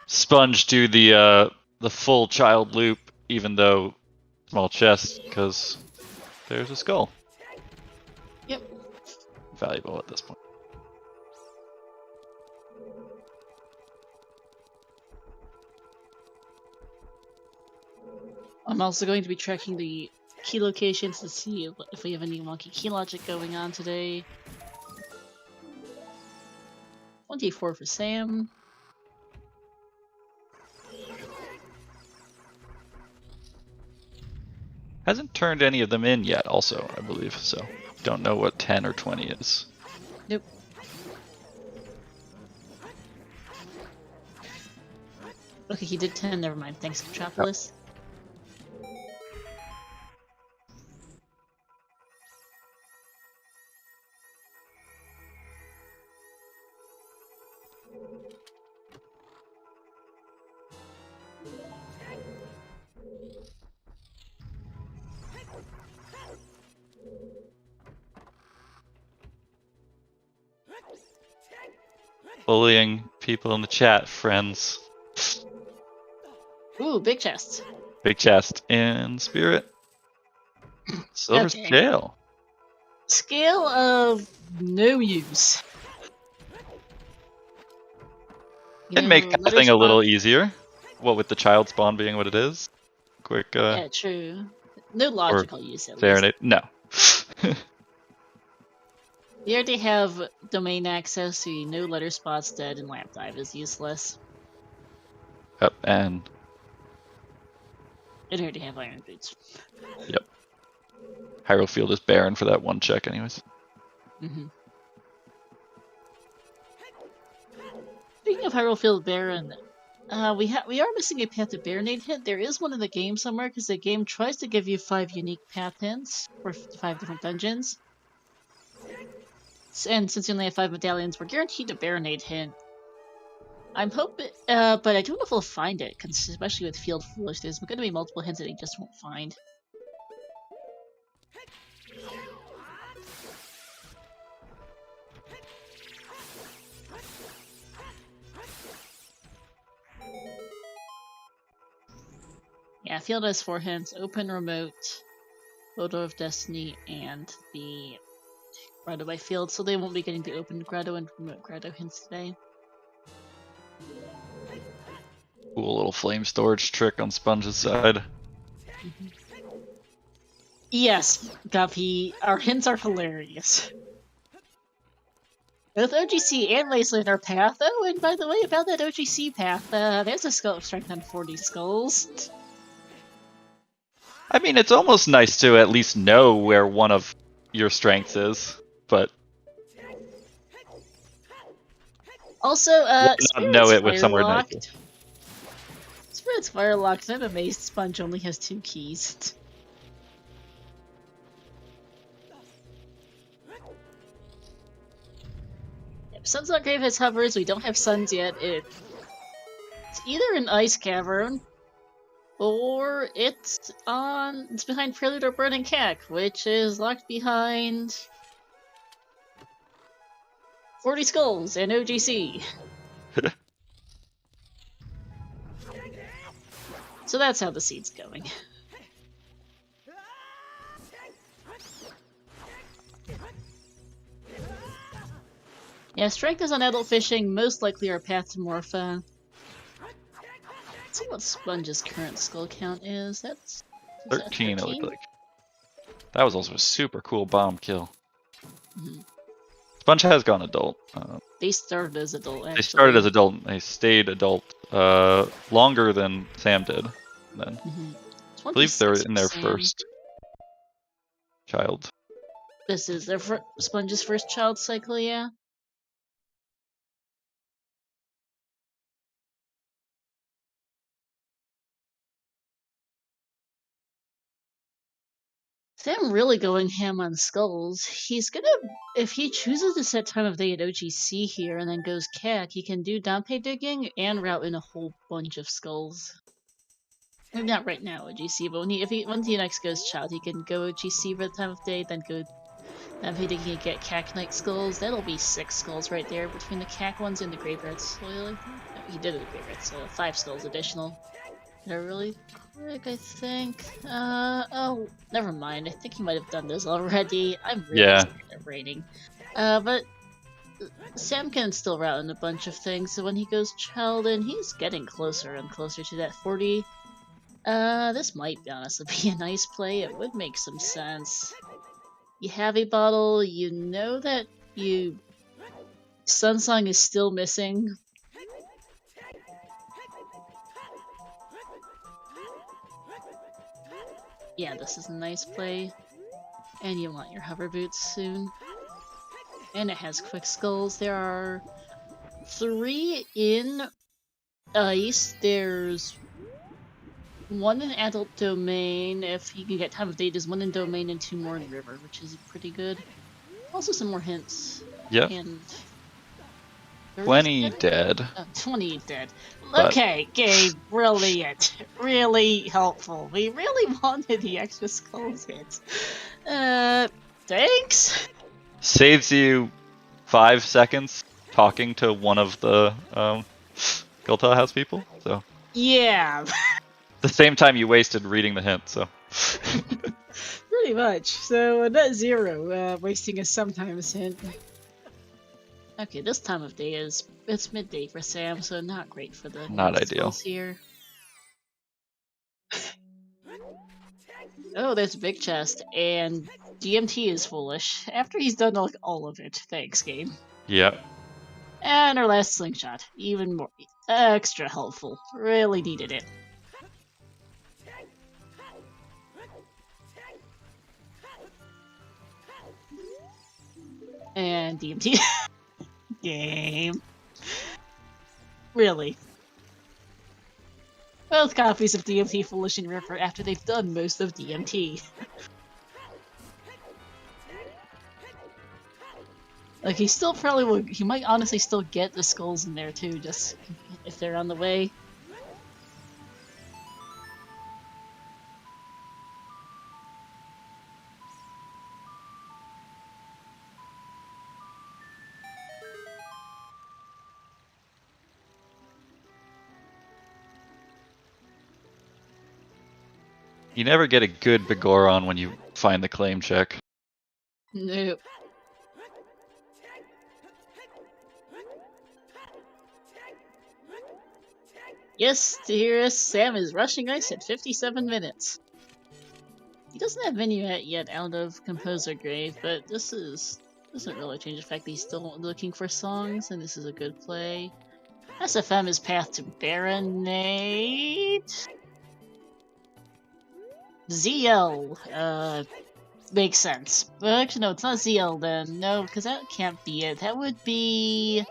Sponge do the full child loop, even though small chest, because there's a skull. Yep. Valuable at this point. I'm also going to be tracking the key locations to see if we have any wonky key logic going on today. 24 for Sam. Hasn't turned any of them in yet, also, I believe, so don't know what 10 or 20 is. Nope. Okay, he did 10, never mind. Thanks, Metropolis. Bullying people in the chat, friends. Ooh, big chest. Big chest in spirit. Silver Okay. scale. Scale of no use. It'd make pathing a little easier. What with the child spawn being what it is. Quick, yeah, true. No logical use at least. Serenade. No. We already have domain access, so you know letter spots dead and lamp dive is useless. Yep, and It already have iron boots. yep. Hyrule Field is barren for that one check anyways. Mm-hmm. Speaking of Hyrule Field barren, we are missing a path to Baronade hint. There is one in the game somewhere, because the game tries to give you 5 unique path hints for 5 different dungeons. And since you only have 5 medallions, we're guaranteed a Baronade hint. I'm hoping, but I don't know if we'll find it, especially with Field Foolish. There's going to be multiple hints that he just won't find. Yeah, field has 4 hints: open, remote, photo of destiny, and the grotto by field. So they won't be getting the open grotto and remote grotto hints today. Cool little flame storage trick on Sponge's side. Yes, Guppy, our hints are hilarious. Both OGC and Wasteland are path. Oh, and by the way, about that OGC path, there's a skull of strength on 40 skulls. I mean, it's almost nice to at least know where one of your strengths is, but Also, why not know Spirit's it with somewhere nicer? Firelocked. Spirit's Firelocked. I'm amazed Sponge only has 2 keys. Sun's on Grave has hovers. We don't have suns yet. It's either an ice cavern or it's behind Prelude or Burning Cack, which is locked behind 40 skulls and OGC. So that's how the seed's going. Yeah, strength is on adult fishing, most likely our path to Morpha. Let's see what Sponge's current skull count is. That's 13, it looked like. That was also a super cool bomb kill. Sponge has gone adult. They started as adult, actually. They started as adult, and they stayed adult longer than Sam did. Then. I believe they're in their first child. This is their Sponge's first child cycle, yeah? Sam really going ham on skulls. He's gonna, if he chooses to set time of day at OGC here and then goes CAC, he can do Dompe digging and route in a whole bunch of skulls. Maybe not right now OGC, but once he next goes child, he can go OGC for the time of day, then go Dompe digging and get CAC Knight skulls. That'll be 6 skulls right there between the CAC ones and the Graveyard Soil. No, he did it with Graveyard Soil. 5 skulls additional. They're really quick, I think. Oh, never mind. I think he might have done this already. I'm really scared of raiding. But Sam can still route in a bunch of things, so when he goes child in, he's getting closer and closer to that 40. This might honestly be a nice play. It would make some sense. You have a bottle, you know that Sunsong is still missing. Yeah, this is a nice play. And you want your hover boots soon. And it has quick skulls. There are 3 in ice. There's 1 in adult domain. If you can get time of day, there's 1 in domain and 2 more in river, which is pretty good. Also some more hints. Yep. And 20 dead. 20 dead. Okay, game, brilliant. Really helpful. We really wanted the extra skulls hit. Thanks? Saves you 5 seconds talking to one of the Gulta House people, so. Yeah. The same time you wasted reading the hint, so. Pretty much. So, net 0, wasting a sometimes hint. Okay, this time of day it's midday for Sam, so not great for the not ideal here. Oh, there's a big chest, and DMT is foolish. After he's done like all of it. Thanks, game. Yep. And our last slingshot, even more extra helpful. Really needed it. And DMT. Game. Really. Both copies of DMT Foolish in River after they've done most of DMT. Like, he still probably will. He might honestly still get the skulls in there too, just if they're on the way. You never get a good Begoron when you find the claim check. Nope. Yes, to hear us, Sam is rushing ice at 57 minutes. He doesn't have Minuet yet out of Composer Grave, but this doesn't really change the fact that he's still looking for songs, and this is a good play. SFM is path to Baronade. ZL, makes sense. But actually, no, it's not ZL then. No, because that can't be it. That would be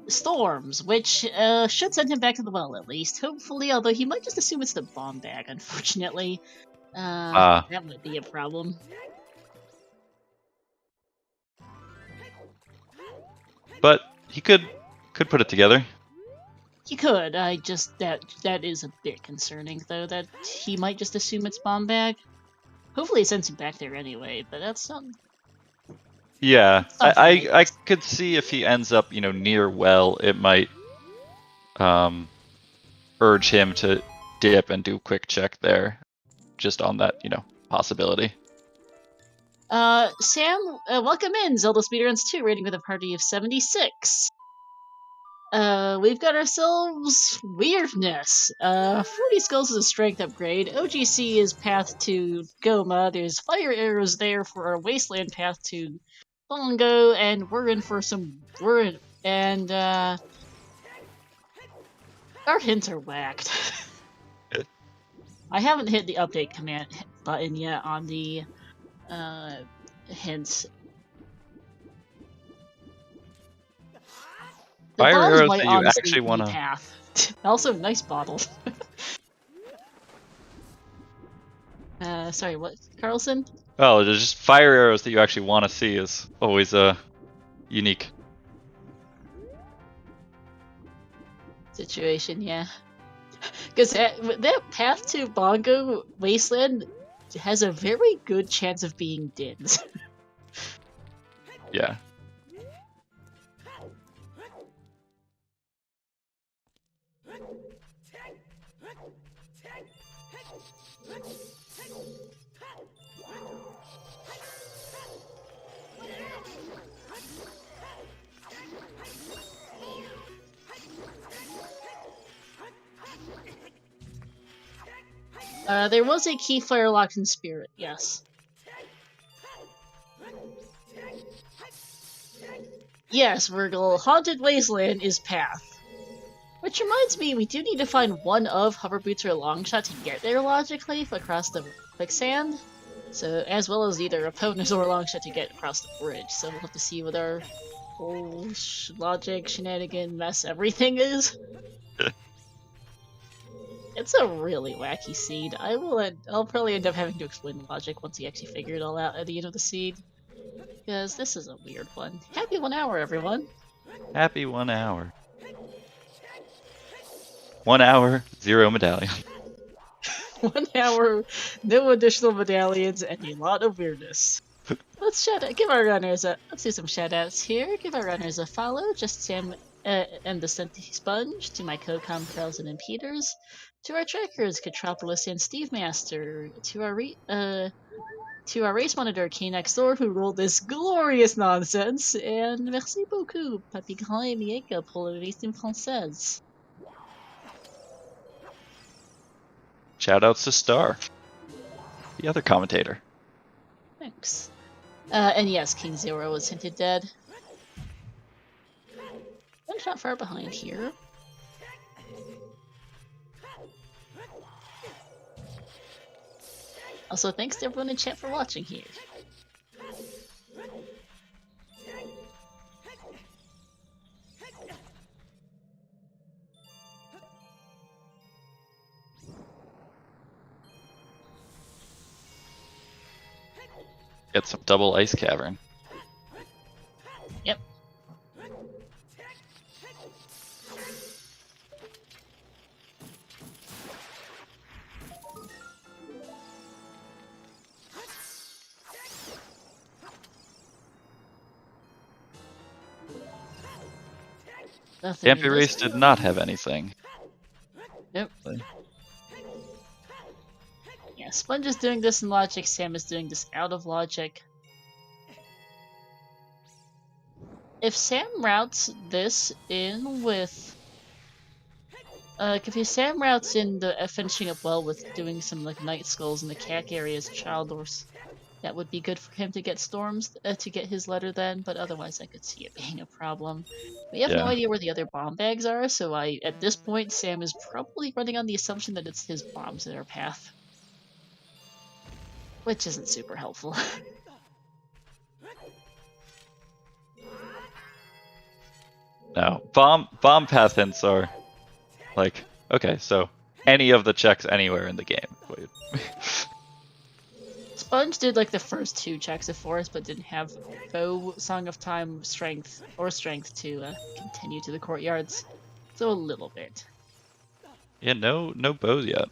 Storms, which should send him back to the well at least. Hopefully, although he might just assume it's the bomb bag, unfortunately. That might be a problem. But he could put it together. He could. I just that is a bit concerning though. That he might just assume it's bomb bag. Hopefully, it sends him back there anyway. But that's something. Yeah, I could see if he ends up near well, it might urge him to dip and do quick check there, just on that possibility. Sam, welcome in Zelda Speedruns 2, rating with a party of 76. We've got ourselves Weirdness. 40 skulls is a strength upgrade. OGC is path to Goma. There's fire arrows there for our wasteland path to Bongo, and we're in for some our hints are whacked. I haven't hit the update command button yet on the hints. The Fire bottles arrows might that you honestly actually be want to. path. Also, nice bottle. Sorry, what, Carlson? Well, there's just fire arrows that you actually want to see is always unique. Situation, yeah. Because that path to Bongo Wasteland has a very good chance of being Din's. Yeah. There was a key fire locked in Spirit, yes. Yes, Virgil, Haunted Wasteland is path. Which reminds me, we do need to find one of Hover Boots or a long shot to get there logically across the quicksand. So, as well as either a Potent or a long shot to get across the bridge. So we'll have to see what our whole logic, shenanigan, mess, everything is. It's a really wacky seed. I'll probably end up having to explain the logic once you actually figure it all out at the end of the seed. Because this is a weird one. Happy 1 hour, everyone! Happy 1 hour. 1 hour, 0 medallion. 1 hour, no additional medallions, and a lot of weirdness. Let's give our runners let's do some shoutouts here. Give our runners a follow, JustSam and the Scenty Sponge, to my co-com Carlson and Peters, to our trackers, Katropolis and Steve Master, to our race monitor, K Next Door, who rolled this glorious nonsense, and merci beaucoup, Papy Grand et Mieka, pour le racing française. Shoutouts to Star, the other commentator. Thanks. And yes, King Zero was hinted dead. One's not far behind here. Also, thanks to everyone in chat for watching here. Get some double ice cavern. Yep. Campy Race did not have anything. Nope. Yeah, Yeah, Sponge is doing this in logic, Sam is doing this out of logic. If Sam routes this in with... if Sam routes in the finishing up well with doing some like Night Skulls in the CAC areas, Childorse, that would be good for him to get Storms, to get his letter then, but otherwise I could see it being a problem. We have no idea where the other bomb bags are, so at this point, Sam is probably running on the assumption that it's his bombs in our path. Which isn't super helpful. No, bomb path hints are like, okay, so any of the checks anywhere in the game. Sponge did like the first 2 checks of Forest, but didn't have Bow, Song of Time, Strength to continue to the courtyards. So a little bit. Yeah, no bows yet.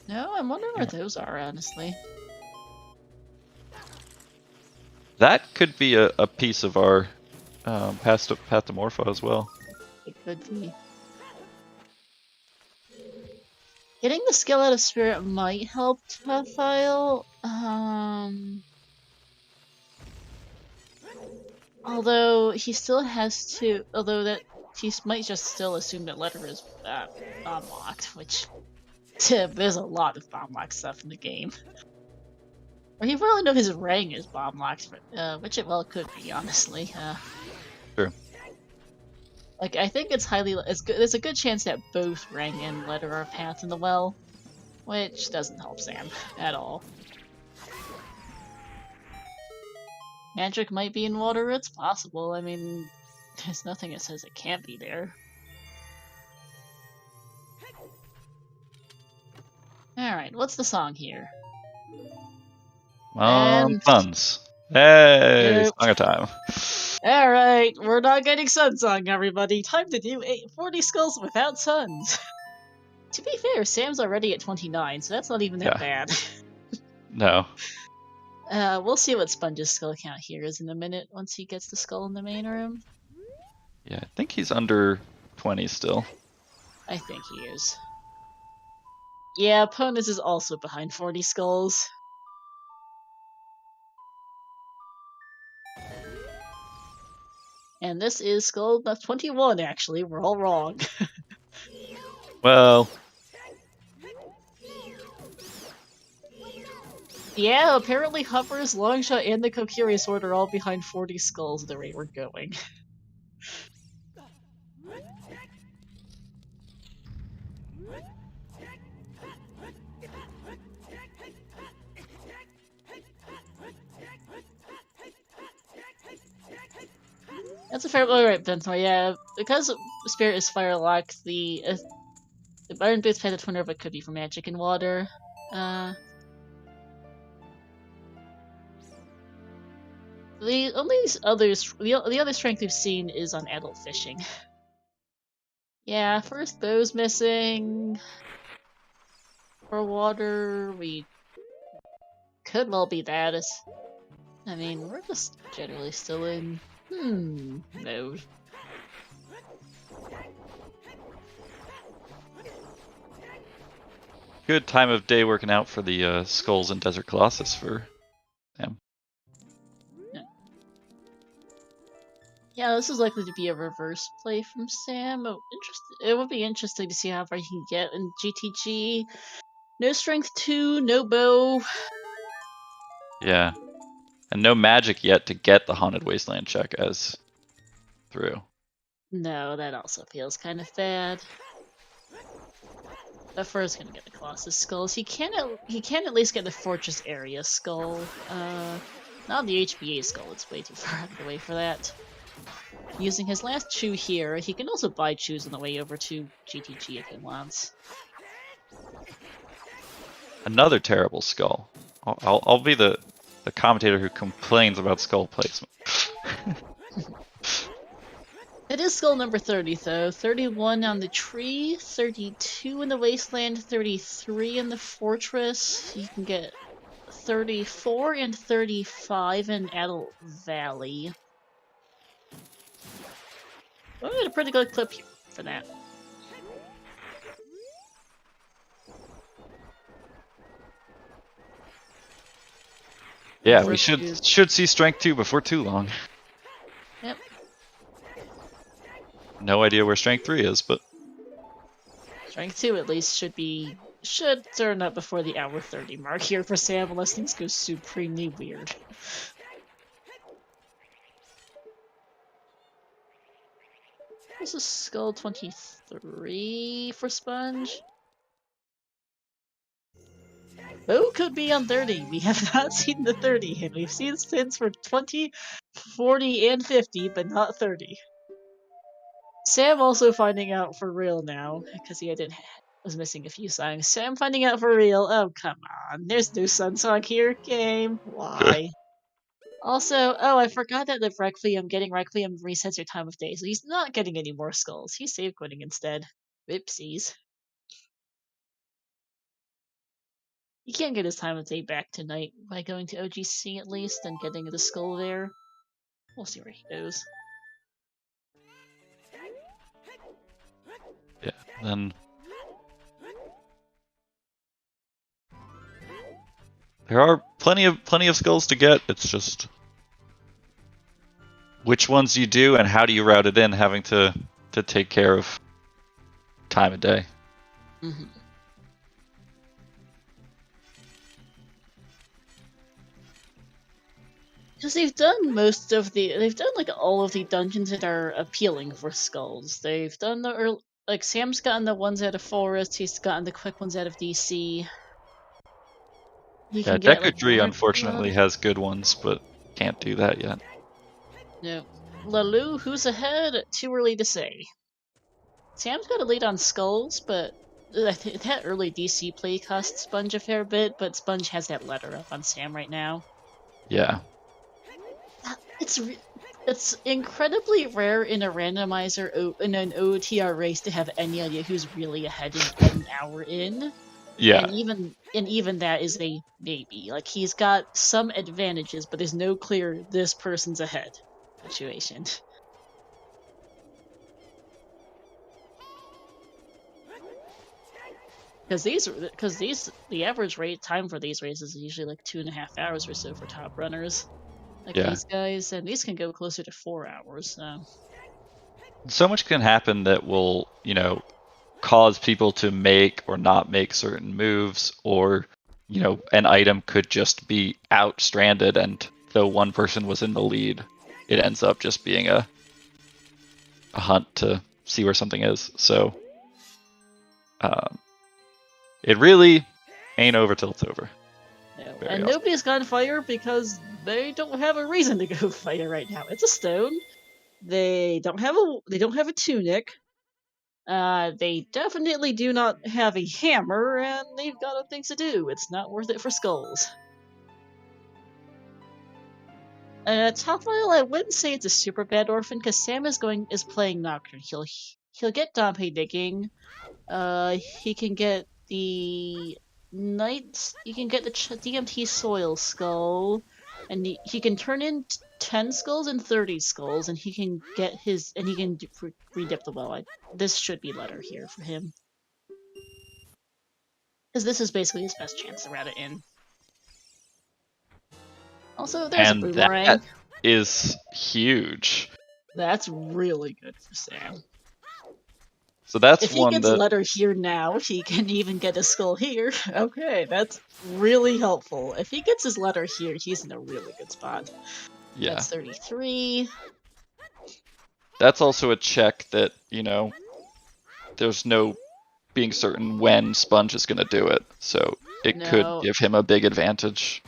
No, I'm wondering where those are, honestly. That could be a piece of our path to Morpho as well. It could be. Getting the skill out of Spirit might help File. Although he still has to, he might just still assume that Letter is bomb locked, which there's a lot of bomb locked stuff in the game. Or he probably know his Rang is bomb locked, which it well could be, honestly. True. Like, I think it's there's a good chance that both Rang and Letter are paths in the well, which doesn't help Sam at all. Magic might be in water, it's possible. I mean, there's nothing that says it can't be there. Alright, what's the song here? Suns. Hey, Yep. Song of Time. Alright, we're not getting Sun Song, everybody. Time to do 40 skulls without suns. To be fair, Sam's already at 29, so that's not even that bad. No. We'll see what Sponge's skull count here is in a minute once he gets the skull in the main room. Yeah, I think he's under 20 still. I think he is. Yeah, Ponus is also behind 40 skulls. And this is skull 21, actually. We're all wrong. Well... Yeah, apparently Hovers, Longshot, and the Kokiri Sword are all behind 40 skulls the rate we're going. That's a fair... Alright, Benthor, yeah. Because Spirit is Fire Locked, the Iron Boots Path to Twinnerva could be for Magic and Water. The other strength we've seen is on Adult Fishing. Yeah, first Bow's missing. For water, we could well be that. I mean, we're just generally still in mode. Good time of day working out for the Skulls and Desert Colossus for Sam. Yeah, this is likely to be a reverse play from Sam. It would be interesting to see how far he can get in GTG. No strength 2, no bow. Yeah. And no magic yet to get the Haunted Wasteland check as through. No, that also feels kind of bad. But first gonna get the Colossus skulls. He can at least get the Fortress area skull. Not the HBA skull, it's way too far out of the way for that. Using his last chew here, he can also buy chews on the way over to GTG if he wants. Another terrible skull. I'll be the commentator who complains about skull placement. It is skull number 30 though. 31 on the tree, 32 in the wasteland, 33 in the fortress. You can get 34 and 35 in Adult Valley. Oh, we had a pretty good clip for that. Yeah, Before we two. should see Strength 2 before too long. Yep. No idea where Strength 3 is, but Strength 2 at least should turn up before the hour 30 mark here for Sam, unless things go supremely weird. This is Skull 23 for Sponge. Who could be on 30? We have not seen the 30 hit. We've seen spins for 20, 40, and 50, but not 30. Sam also finding out for real now, because he was missing a few songs. Sam finding out for real. Oh, come on. There's no Sun Song here. Game. Why? Also, oh, I forgot that the getting Requiem resets your time of day, so he's not getting any more skulls. He's save quitting instead. Whoopsies. He can't get his time of day back tonight by going to OGC at least and getting the skull there. We'll see where he goes. yeah, then there are plenty of skulls to get. It's just which ones you do and how do you route it in, having to take care of time of day. Mm-hmm. Because they've done like all of the dungeons that are appealing for skulls. They've done like Sam's gotten the ones out of Forest, he's gotten the quick ones out of DC. He Yeah, can get like Decadry Winter unfortunately Blood. has good ones, but can't do that yet. No. Lalu, who's ahead? Too early to say. Sam's got a lead on skulls, but that early DC play cost Sponge a fair bit, but Sponge has that letter up on Sam right now. Yeah. It's incredibly rare in a randomizer in an OoTR race to have any idea who's really ahead an hour in. Yeah. And even that is a maybe. Like he's got some advantages, but there's no clear this person's ahead situation. Because the average time for these races is usually like 2.5 hours or so for top runners, like Yeah. these guys, and these can go closer to 4 hours. So much can happen that will, cause people to make or not make certain moves, or, an item could just be out stranded, and though one person was in the lead, it ends up just being a hunt to see where something is. So it really ain't over till it's over. No. And nobody's gone fire because they don't have a reason to go fire right now. It's a stone. They don't have a tunic. They definitely do not have a hammer, and they've got other things to do. It's not worth it for skulls. Topfile, I wouldn't say it's a super bad orphan because Sam is playing Nocturne. He'll get Dompe digging. He can get the Knights. You can get the DMT Soil Skull, and he can turn in 10 skulls and 30 skulls, and he can redip the well. This should be letter here for him, because this is basically his best chance to route it in. Also, there's a boomerang. That is huge. That's really good for Sam. So that's if he gets a letter here now, he can even get a skull here. Okay, that's really helpful. If he gets his letter here, he's in a really good spot. Yeah. That's 33. That's also a check that, there's no being certain when Sponge is going to do it. So it could give him a big advantage.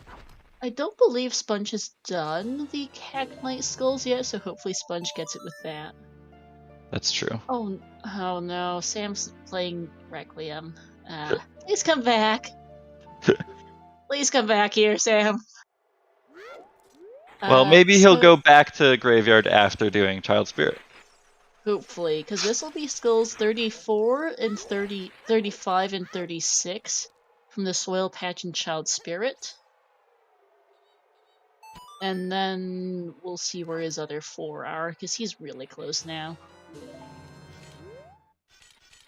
I don't believe Sponge has done the Hacknight skulls yet, so hopefully Sponge gets it with that. That's true. Oh no, Sam's playing Requiem. Please come back. Please come back here, Sam. Well, maybe he'll go back to Graveyard after doing Child Spirit. Hopefully, because this will be skulls 34 and 35 and 36 from the Soil Patch and Child Spirit. And then we'll see where his other 4 are, because he's really close now.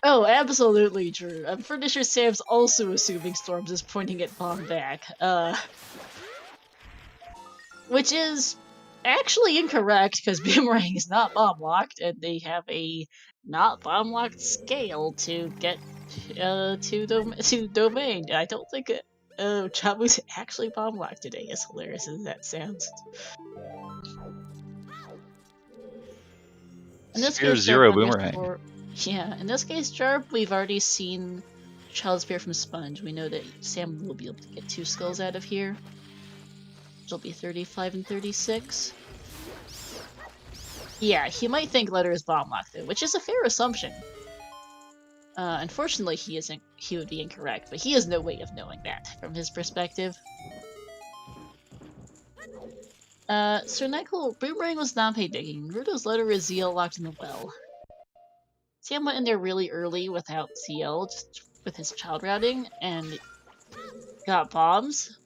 Oh, absolutely true. I'm pretty sure Sam's also assuming Storms is pointing at Bomb back. Which is actually incorrect because Boomerang is not bomb locked, and they have a not bomb locked scale to get to domain. I don't think Jabu's actually bomb locked today, as hilarious as that sounds. In this Spear case, Jarb zero boomerang. Yeah, in this case, Jarb, we've already seen Child Spear from Sponge. We know that Sam will be able to get 2 skulls out of here. It'll be 35 and 36. Yeah, he might think Letter is bomb locked though, which is a fair assumption. Unfortunately, he would be incorrect, but he has no way of knowing that from his perspective. Sir Nyquil, Boomerang was not pay digging. Ruto's Letter is ZL locked in the well. Sam went in there really early without CL, just with his child routing, and got bombs.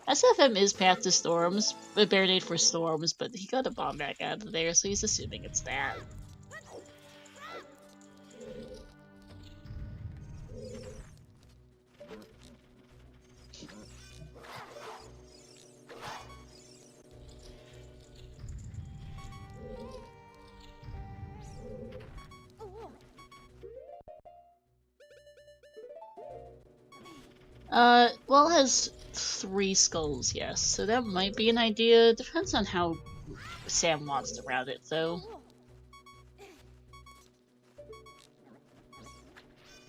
SFM is Path to Storms, a Baronade for Storms, but he got a bomb back out of there, so he's assuming it's that. Well, it has 3 skulls, yes, so that might be an idea. Depends on how Sam wants to route it, though.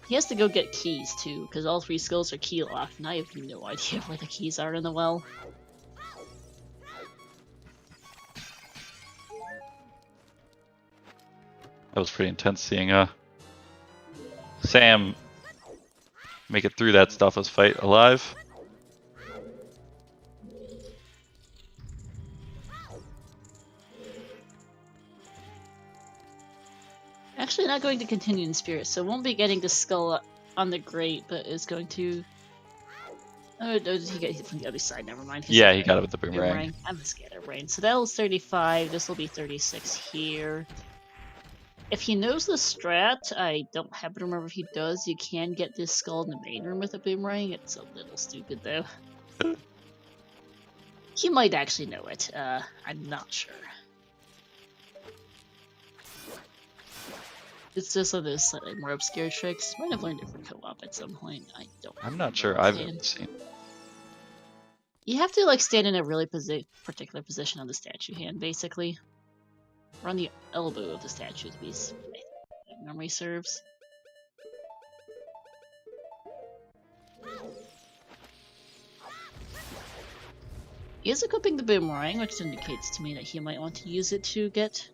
He has to go get keys, too, because all 3 skulls are key locked, and I have no idea where the keys are in the well. That was pretty intense seeing Sam make it through that Stuffus fight alive. Actually not going to continue in Spirit, so won't be getting the skull on the grate, but is going to... Oh, no, did he get hit from the other side? Never mind. Yeah, he got it with the boomerang. I'm a scatterbrain. So that was 35, this will be 36 here. If he knows the strat, I don't happen to remember if he does, you can get this skull in the main room with a boomerang. It's a little stupid, though. He might actually know it. I'm not sure. It's just one of those slightly more obscure tricks. Might have learned it for co-op at some point. I'm not sure I've ever seen. You have to like stand in a really particular position on the statue hand, basically. Or on the elbow of the statue, to be if memory serves. He is equipping the boomerang, which indicates to me that he might want to use it to get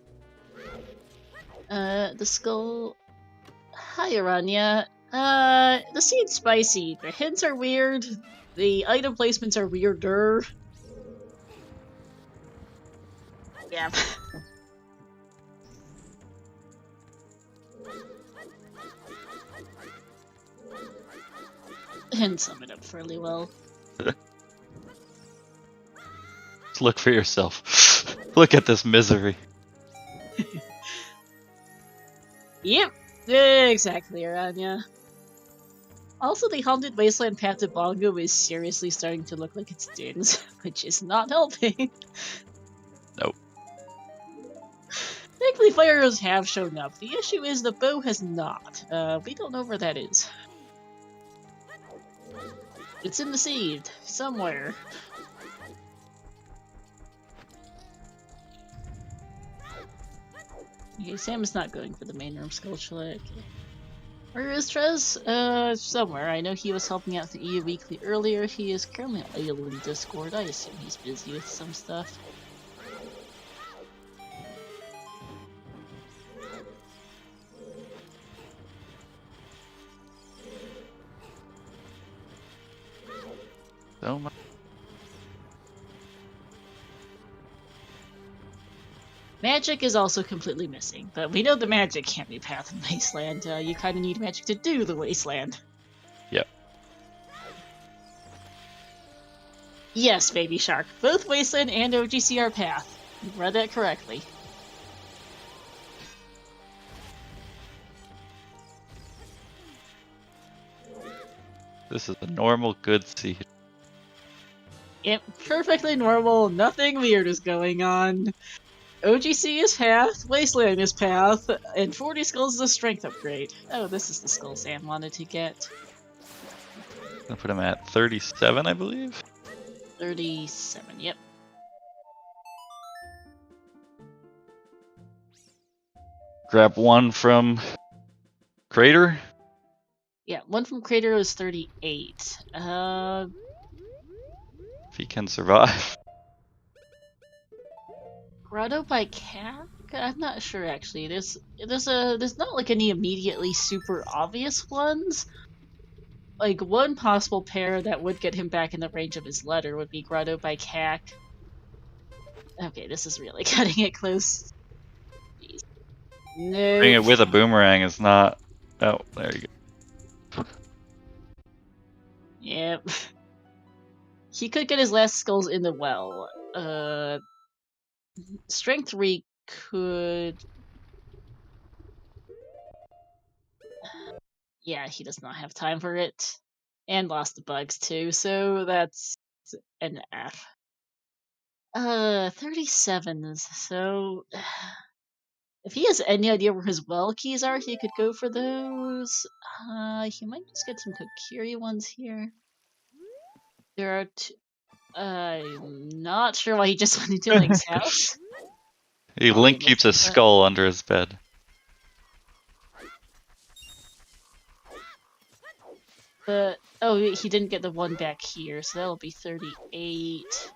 the skull. Hi, Aranya. The seed's spicy. The hints are weird. The item placements are weirder. Yep. And sum it up fairly well. Look for yourself. Look at this misery. Yep, exactly, Aranya. Also, the Haunted Wasteland Path to Bongo is seriously starting to look like it's dings, which is not helping. Nope. Thankfully, fire arrows have shown up. The issue is the bow has not. We don't know where that is. It's in the seed, somewhere. Okay, Sam is not going for the main room sculpture. Where is Trez? Somewhere. I know he was helping out the EU Weekly earlier. He is currently idle in Discord. I assume he's busy with some stuff. Oh my. Magic is also completely missing, but we know the magic can't be Path and Wasteland. You kind of need magic to do the Wasteland. Yep. Yes, Baby Shark. Both Wasteland and OGC are Path. You read that correctly. This is a normal good seed. Yep, perfectly normal, nothing weird is going on. OGC is path, Wasteland is path, and 40 skulls is a strength upgrade. Oh, this is the skull Sam wanted to get. I'll put him at 37, I believe. 37, yep. Grab one from Crater. Yeah, one from Crater is 38. If he can survive. Grotto by Cac? I'm not sure actually. There's not like any immediately super obvious ones. Like one possible pair that would get him back in the range of his letter would be Grotto by Cac. Okay, this is really cutting it close. Jeez. No. Doing it with a boomerang is not. Oh, there you go. Yep. He could get his last skulls in the well. Strength 3 could. Yeah, he does not have time for it. And lost the bugs too, so that's an F. 37. So if he has any idea where his well keys are, he could go for those. He might just get some Kokiri ones here. There are I'm not sure why he just went into Link's house. Link keeps a skull under his bed. Oh, he didn't get the one back here, so that'll be 38.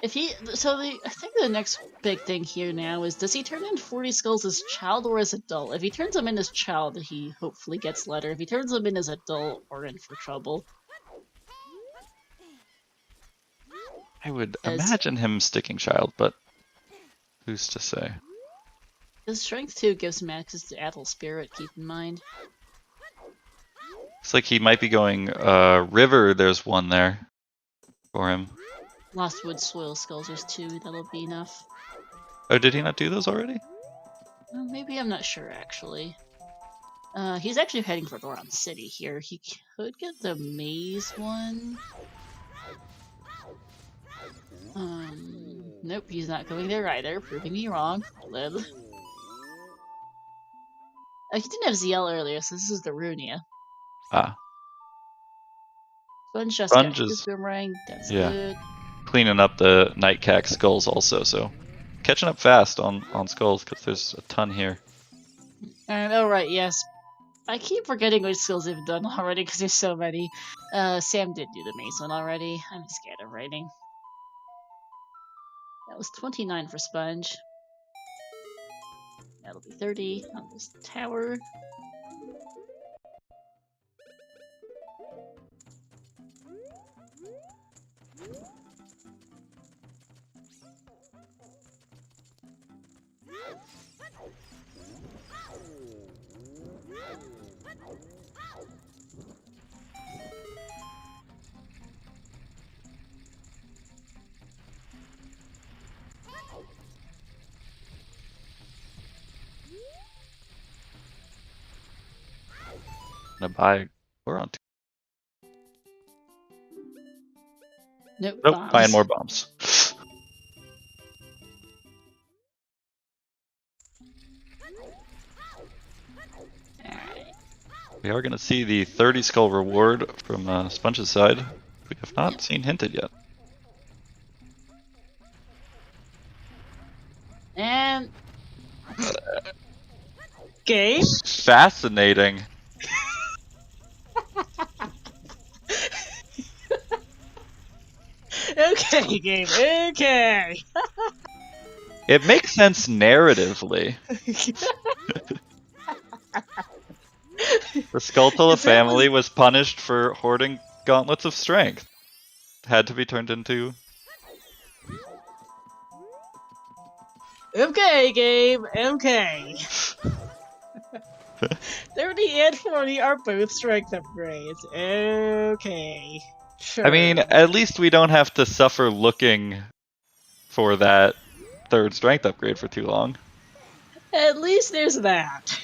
I think the next big thing here now is, does he turn in 40 skulls as child or as adult? If he turns them in as child, he hopefully gets letter. If he turns them in as adult, we're in for trouble. I would imagine him sticking child, but who's to say? His strength 2 gives him access to Athel Spirit, keep in mind. Looks like he might be going river. There's one there for him. Lost Wood Soil Skulls, there's 2, that'll be enough. Oh, did he not do those already? Well, maybe, I'm not sure actually. He's actually heading for Thoron City here. He could get the maze one. Nope, he's not going there either, proving me wrong. He didn't have ZL earlier, so this is the Runia. Ah. Sponge just got his boomerang, that's good. Cleaning up the Nightcack skulls also, so catching up fast on skulls because there's a ton here. Oh right, yes. I keep forgetting which skills they've done already because there's so many. Sam did do the maze one already. I'm scared of writing. That was 29 for Sponge. That'll be 30 on this tower. Gonna buy. We're on. Nope, buying more bombs. Alright. We are gonna see the 30 skull reward from Sponge's side. We have not seen hinted yet. And game? Fascinating. Okay, game. Okay. It makes sense narratively. The Skulltula family was punished for hoarding gauntlets of strength. Had to be turned into. Okay, game. Okay. 30 and 40 are both strength upgrades. Okay. Sure. I mean, at least we don't have to suffer looking for that third strength upgrade for too long. At least there's that.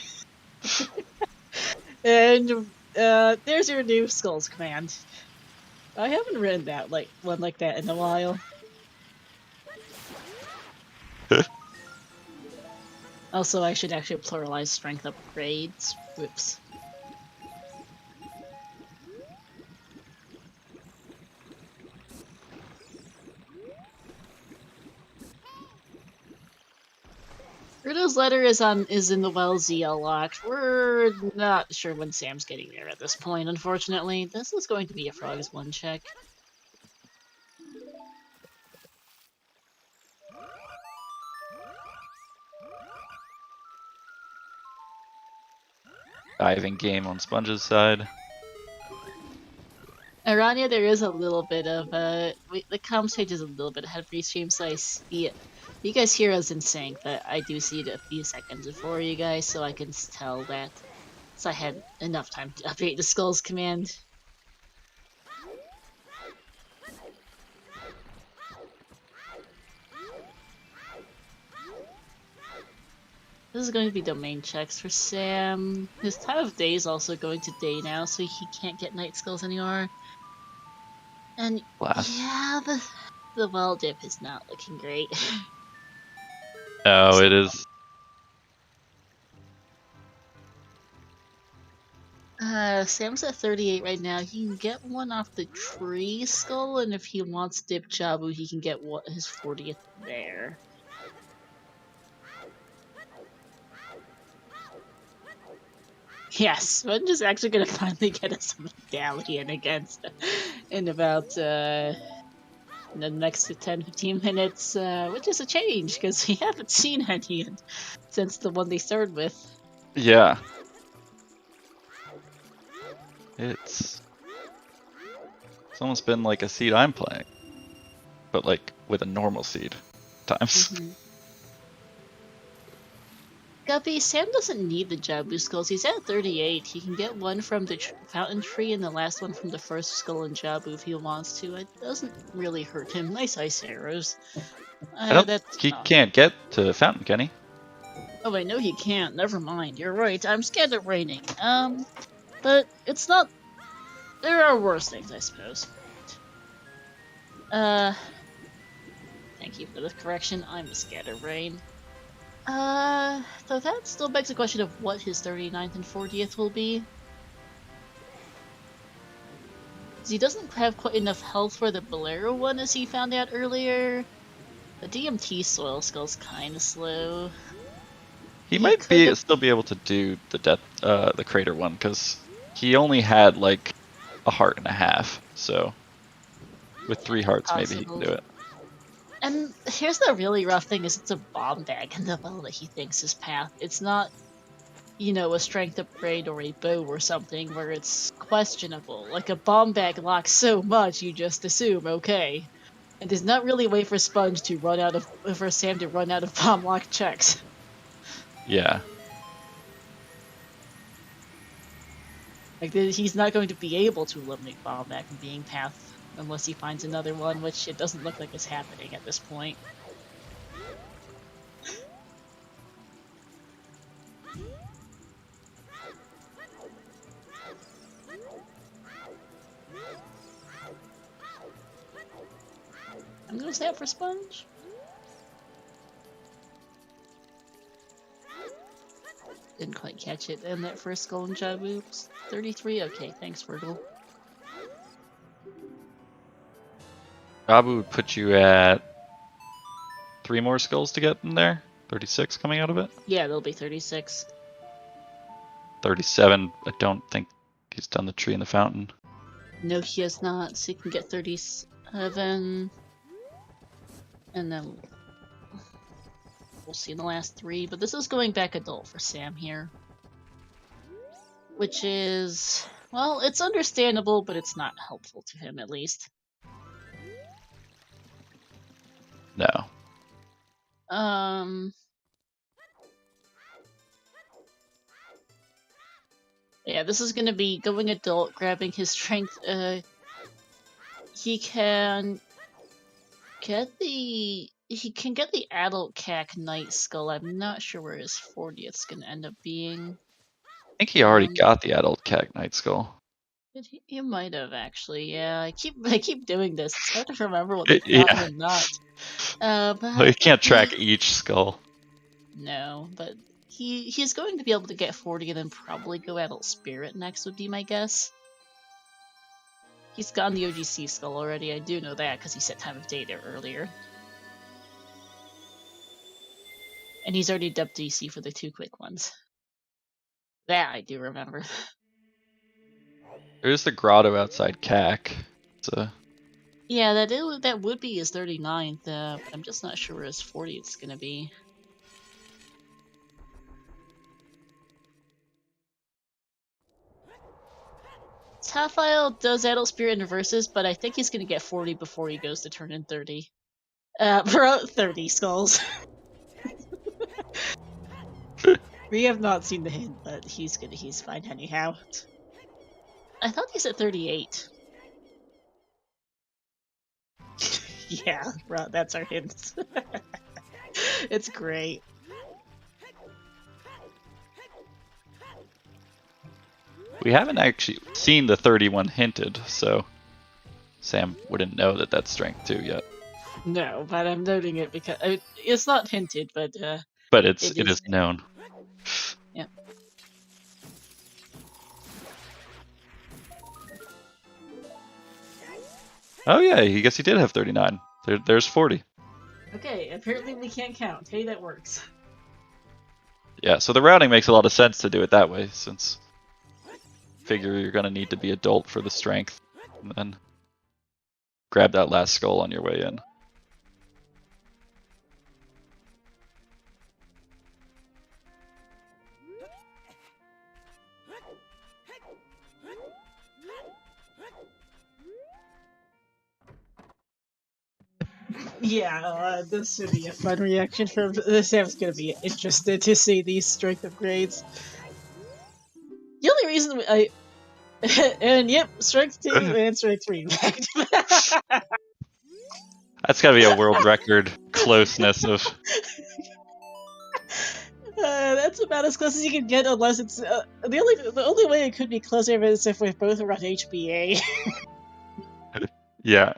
And there's your new skulls command. I haven't written that one like that in a while. Also, I should actually pluralize strength upgrades. Whoops. Rudo's letter is in the well ZL locked. We're not sure when Sam's getting there at this point, unfortunately. This is going to be a Frogs 1 check. Diving game on Sponge's side. Aranya, there is a little bit of the comm stage is a little bit ahead of restream, so I see it. You guys hear us in sync, but I do see it a few seconds before you guys, so I can tell that. So I had enough time to update the skulls command. This is going to be domain checks for Sam. His time of day is also going to day now, so he can't get night skulls anymore. And Blast. yeah, the well dip is not looking great. No, it is. Sam's at 38 right now. He can get one off the tree skull, and if he wants dip Jabu, he can get his 40th there. Yes, Sponge is actually gonna finally get us a medallion against in about in the next 10-15 minutes, which is a change because we haven't seen any since the one they started with. Yeah. It's almost been like a seed I'm playing, but like with a normal seed times. Guppy, Sam doesn't need the Jabu skulls. He's at 38. He can get one from the fountain tree and the last one from the first skull in Jabu if he wants to. It doesn't really hurt him. Nice ice arrows. He can't get to fountain, can he? Oh wait, no he can't. Never mind. You're right. I'm scared of raining. But it's not... There are worse things, I suppose. Thank you for the correction. I'm scared of rain. So that still begs the question of what his 39th and 40th will be. He doesn't have quite enough health for the Bolero one, as he found out earlier. The DMT soil skull's kinda slow. He might still be able to do the crater one, because he only had like a heart and a half, so with 3 hearts maybe he can do it. And here's the really rough thing, is it's a bomb bag in the well that he thinks is path. It's not, you know, a strength upgrade or a bow or something where it's questionable. Like a bomb bag locks so much you just assume, okay. And there's not really a way for Sponge to for Sam to run out of bomb lock checks. Yeah. Like, he's not going to be able to eliminate bomb bag from being path unless he finds another one, which it doesn't look like is happening at this point. I'm gonna stay up for Sponge. Didn't quite catch it. And that first skull and Jabu, 33? Okay, thanks, Virgil. Jabu would put you at 3 more skulls to get in there? 36 coming out of it? Yeah, there'll be 36. 37, I don't think he's done the tree in the fountain. No, he has not, so he can get 37. And then we'll see in the last 3, but this is going back adult for Sam here. Which is, well, it's understandable, but it's not helpful to him, at least. No. Yeah, this is gonna be going adult, grabbing his strength. He can get the adult CAC Knight Skull. I'm not sure where his 40th's gonna end up being. I think he already got the adult cat Night Skull. You might have actually. Yeah, I keep doing this. It's hard to remember what they've Yeah. gotten and not. Well, But you can't track each skull. no, but he's going to be able to get 40 and then probably go Adult Spirit next would be my guess. He's gotten the OGC skull already. I do know that because he set time of day there earlier. And he's already dubbed DC for the 2 quick ones. That I do remember. There's the grotto outside CAC. So Yeah, that would be his 39th, but I'm just not sure where his 40th is gonna be. Taphile does Adult Spirit in reverses, but I think he's gonna get 40 before he goes to turn in 30. For 30 skulls. We have not seen the hint, but he's fine anyhow. I thought he's at 38. Yeah, right, that's our hint. It's great. we haven't actually seen the 31 hinted, so Sam wouldn't know that that's strength 2 yet. No, but I'm noting it because it's not hinted, but it is known. Yep. Oh yeah, I guess he did have 39. There's 40. Okay, apparently we can't count. Hey, that works. Yeah, so the routing makes a lot of sense to do it that way, since figure you're gonna need to be adult for the strength, and then grab that last skull on your way in. Yeah, this should be a fun reaction from Sam's gonna be interested to see these strength upgrades. The only reason I and yep, strength 2 and strength 3 in fact. That's gotta be a world record closeness of. That's about as close as you can get, unless it's the only way it could be closer is if we both run HBA. Yeah.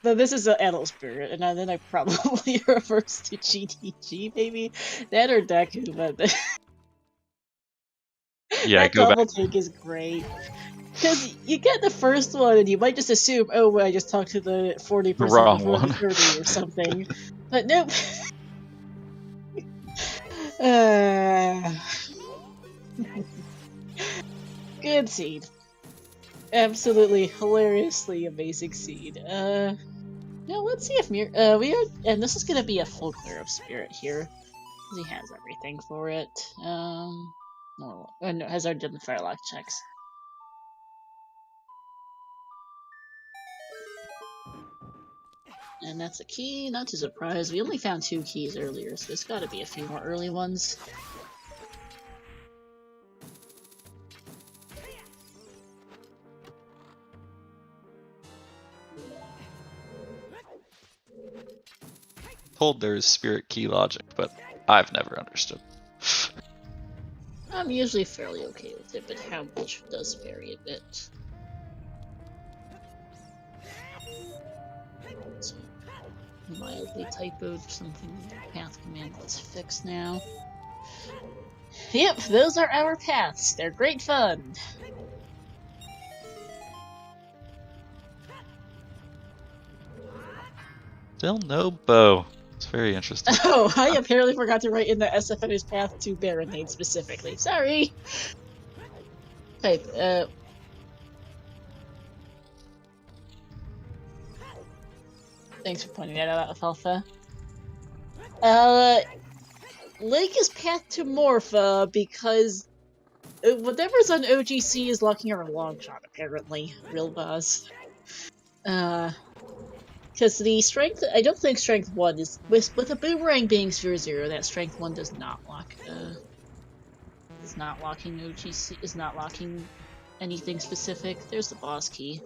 Though this is an Adult Spirit, and then I probably reverse to GDG, maybe that or Deku, but Yeah, that go double back. take is great. Because you get the first one, and you might just assume, oh, well, I just talked to the 40% Wrong before one. the 30 or something. But nope. Good seed. Absolutely hilariously amazing seed. Now let's see if we are, and this is gonna be a full clear of spirit here. He has everything for it. No, has already done the firelock checks. And that's a key, not too surprised. We only found 2 keys earlier, so there's gotta be a few more early ones. Told there's spirit key logic, but I've never understood. I'm usually fairly okay with it, but how much does vary a bit. So, mildly typoed something in the path command that's fixed now. Yep, those are our paths. They're great fun. Still no bow. It's very interesting. Oh, I apparently forgot to write in the SFN's path to Baronade specifically. Sorry! Type, thanks for pointing that out, Alfalfa. Lake is path to Morpha because whatever's on OGC is locking her a long shot, apparently. Real boss. Because the strength, I don't think strength 1 is, with a boomerang being 0-0, that strength 1 does not lock, is not locking OGC, is not locking anything specific. There's the boss key.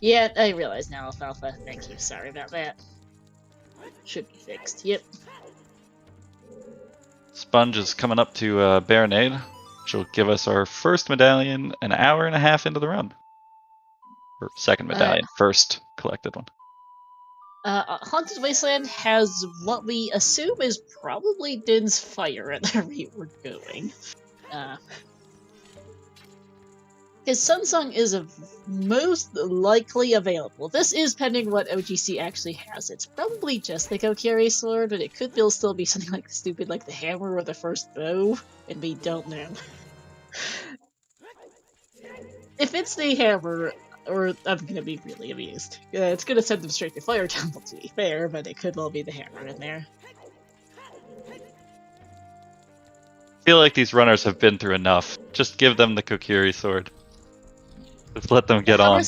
Yeah, I realize now, Alfalfa. Thank you. Sorry about that. Should be fixed. Yep. Sponge is coming up to Baronade, which will give us our first medallion an hour and a half into the run. Or second medallion, first collected one. Haunted Wasteland has what we assume is probably Din's Fire at the rate we're going. His Sunsong is most likely available. This is pending what OGC actually has. It's probably just the Kokiri Sword, but it could still be something like stupid like the Hammer or the First Bow, and we don't know. If it's the Hammer, or I'm gonna be really amused. It's gonna send them straight to Fire Temple, to be fair, but it could well be the Hammer in there. I feel like these runners have been through enough. Just give them the Kokiri Sword. Just let them get on.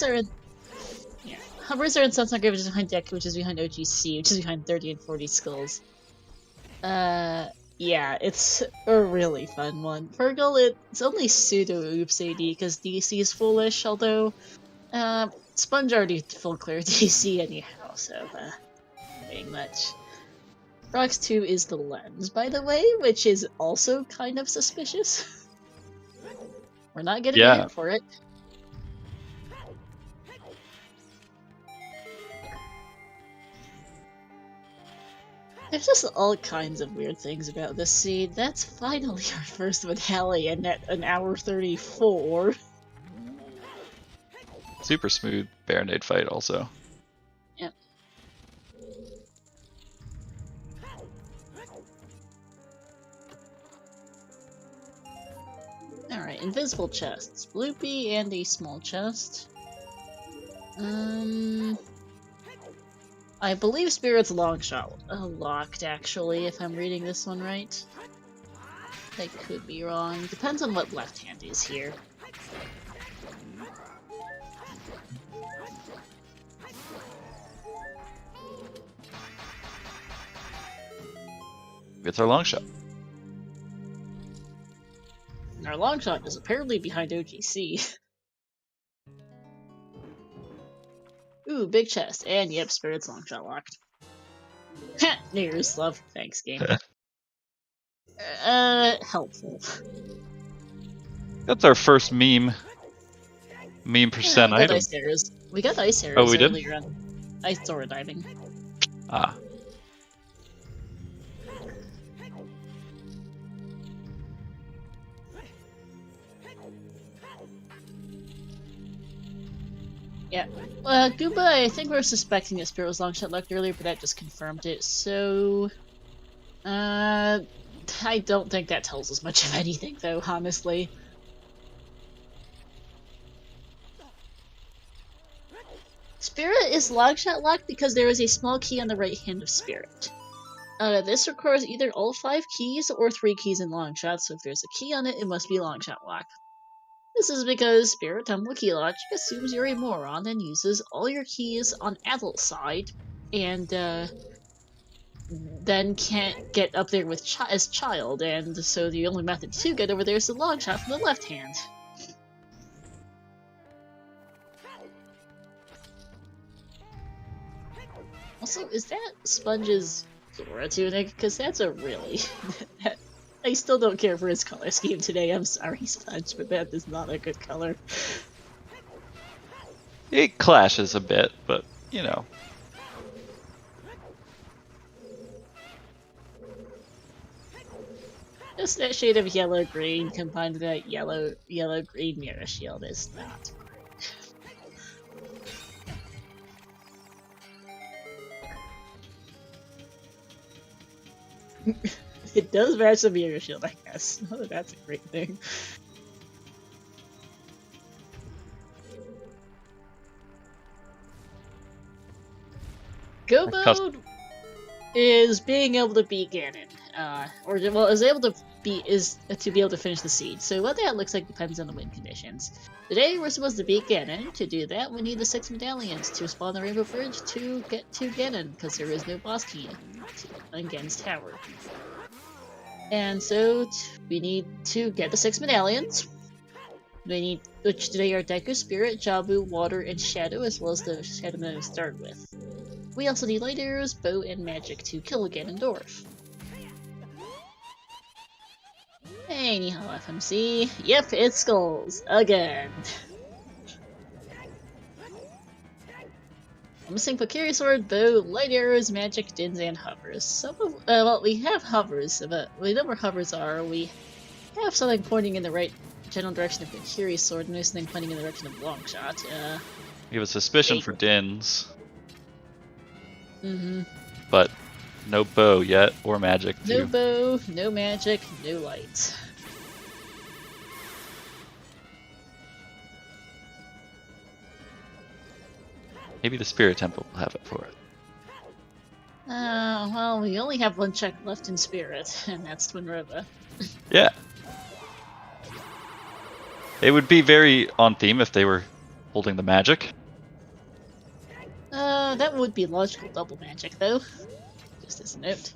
Hovers are in Sunsong Grave, which is behind Deck, which is behind OGC, which is behind 30 and 40 skulls. Yeah, it's a really fun one. Fergal, it's only pseudo-oops AD, because DC is foolish, although, Sponge already full clear DC anyhow, so, saying much. Rox 2 is the lens, by the way, which is also kind of suspicious. We're not getting a hit for it. There's just all kinds of weird things about this seed. That's finally our first medallion at an hour 34. Super smooth Baronade fight also. Yep. Alright, invisible chests. Bloopy and a small chest. I believe Spirit's Longshot locked, actually, if I'm reading this one right. I could be wrong. Depends on what left hand is here. It's our long shot. And our long shot is apparently behind OGC. Ooh, big chest. And yep, Spirit's long shot locked. Ha! New Year's love. Thanks, game. Helpful. That's our first meme percent item. Ice arrows. We got ice arrows we did? earlier on ice door diving. Ah. Yeah. Goomba, I think we were suspecting that Spirit was long shot locked earlier, but that just confirmed it, so... I don't think that tells us much of anything, though, honestly. Spirit is longshot locked because there is a small key on the right hand of Spirit. This requires either all 5 keys or 3 keys in longshot, so if there's a key on it, it must be longshot lock. This is because Spirit Temple Key Logic assumes you're a moron and uses all your keys on adult side, and then can't get up there with as child, and so the only method to get over there is the long shot from the left hand. Also, is that Sponge's Zora tunic? Because that's a really... I still don't care for his color scheme today, I'm sorry, Sponge, but that is not a good color. It clashes a bit, but, you know. Just that shade of yellow-green combined with that yellow-green mirror shield is not right. It does match the mirror shield, I guess. Oh, that's a great thing. Go mode is being able to beat Ganon, is able to finish the siege. So what that looks like depends on the win conditions. Today we're supposed to beat Ganon. To do that, we need the 6 medallions to spawn the Rainbow Bridge to get to Ganon, because there is no boss key in Ganon's tower. And so we need to get the 6 medallions. which today are Deku Spirit, Jabu, Water, and Shadow, as well as the Shadow that we start with. We also need light arrows, bow, and magic to kill Ganondorf. Anyhow, FMC. Yep, it's Skulls. Again. I'm missing Kokiri Sword, bow, light arrows, magic, dins, and hovers. Some of, well, we have hovers, but we know where hovers are. We have something pointing in the right general direction of Kokiri Sword, and there's something pointing in the direction of Longshot. We have a suspicion for Dins. Mm-hmm. But no bow yet, or magic too. No bow, no magic, no light. Maybe the Spirit Temple will have it for it. Well, we only have one check left in Spirit, and that's Twin River. Yeah. It would be very on theme if they were holding the magic. That would be logical double magic, though. Just as a note.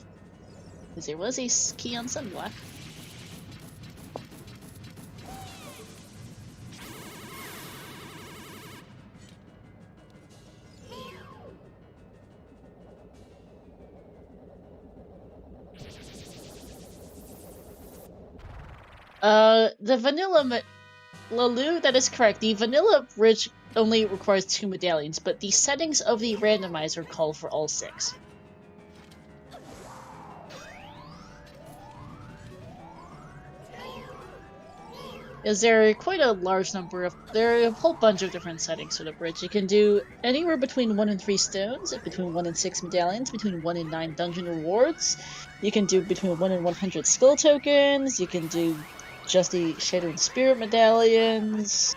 Because there was a key on Sunblock. The vanilla Lalu, that is correct. The vanilla bridge only requires 2 medallions, but the settings of the randomizer call for all 6. Is there quite a large number of... There are a whole bunch of different settings for the bridge. You can do anywhere between 1 and 3 stones, between 1 and 6 medallions, between 1 and 9 dungeon rewards. You can do between 1 and 100 skill tokens. You can do just the Shadow and Spirit medallions.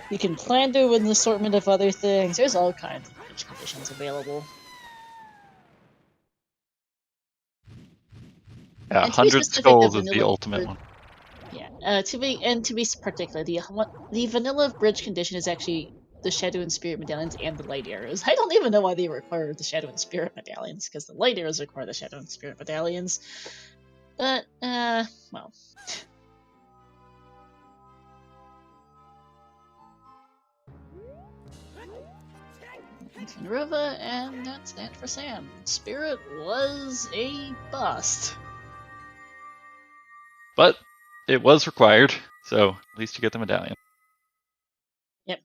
You can plan to with an assortment of other things. There's all kinds of bridge conditions available. Yeah, 100 skulls is the ultimate one. Yeah, to be particular, the vanilla bridge condition is actually the Shadow and Spirit medallions and the light arrows. I don't even know why they require the Shadow and Spirit medallions, because the light arrows require the Shadow and Spirit medallions. But, well. Ruva, and that's that for Sam. Spirit was a bust. But it was required, so at least you get the medallion. Yep.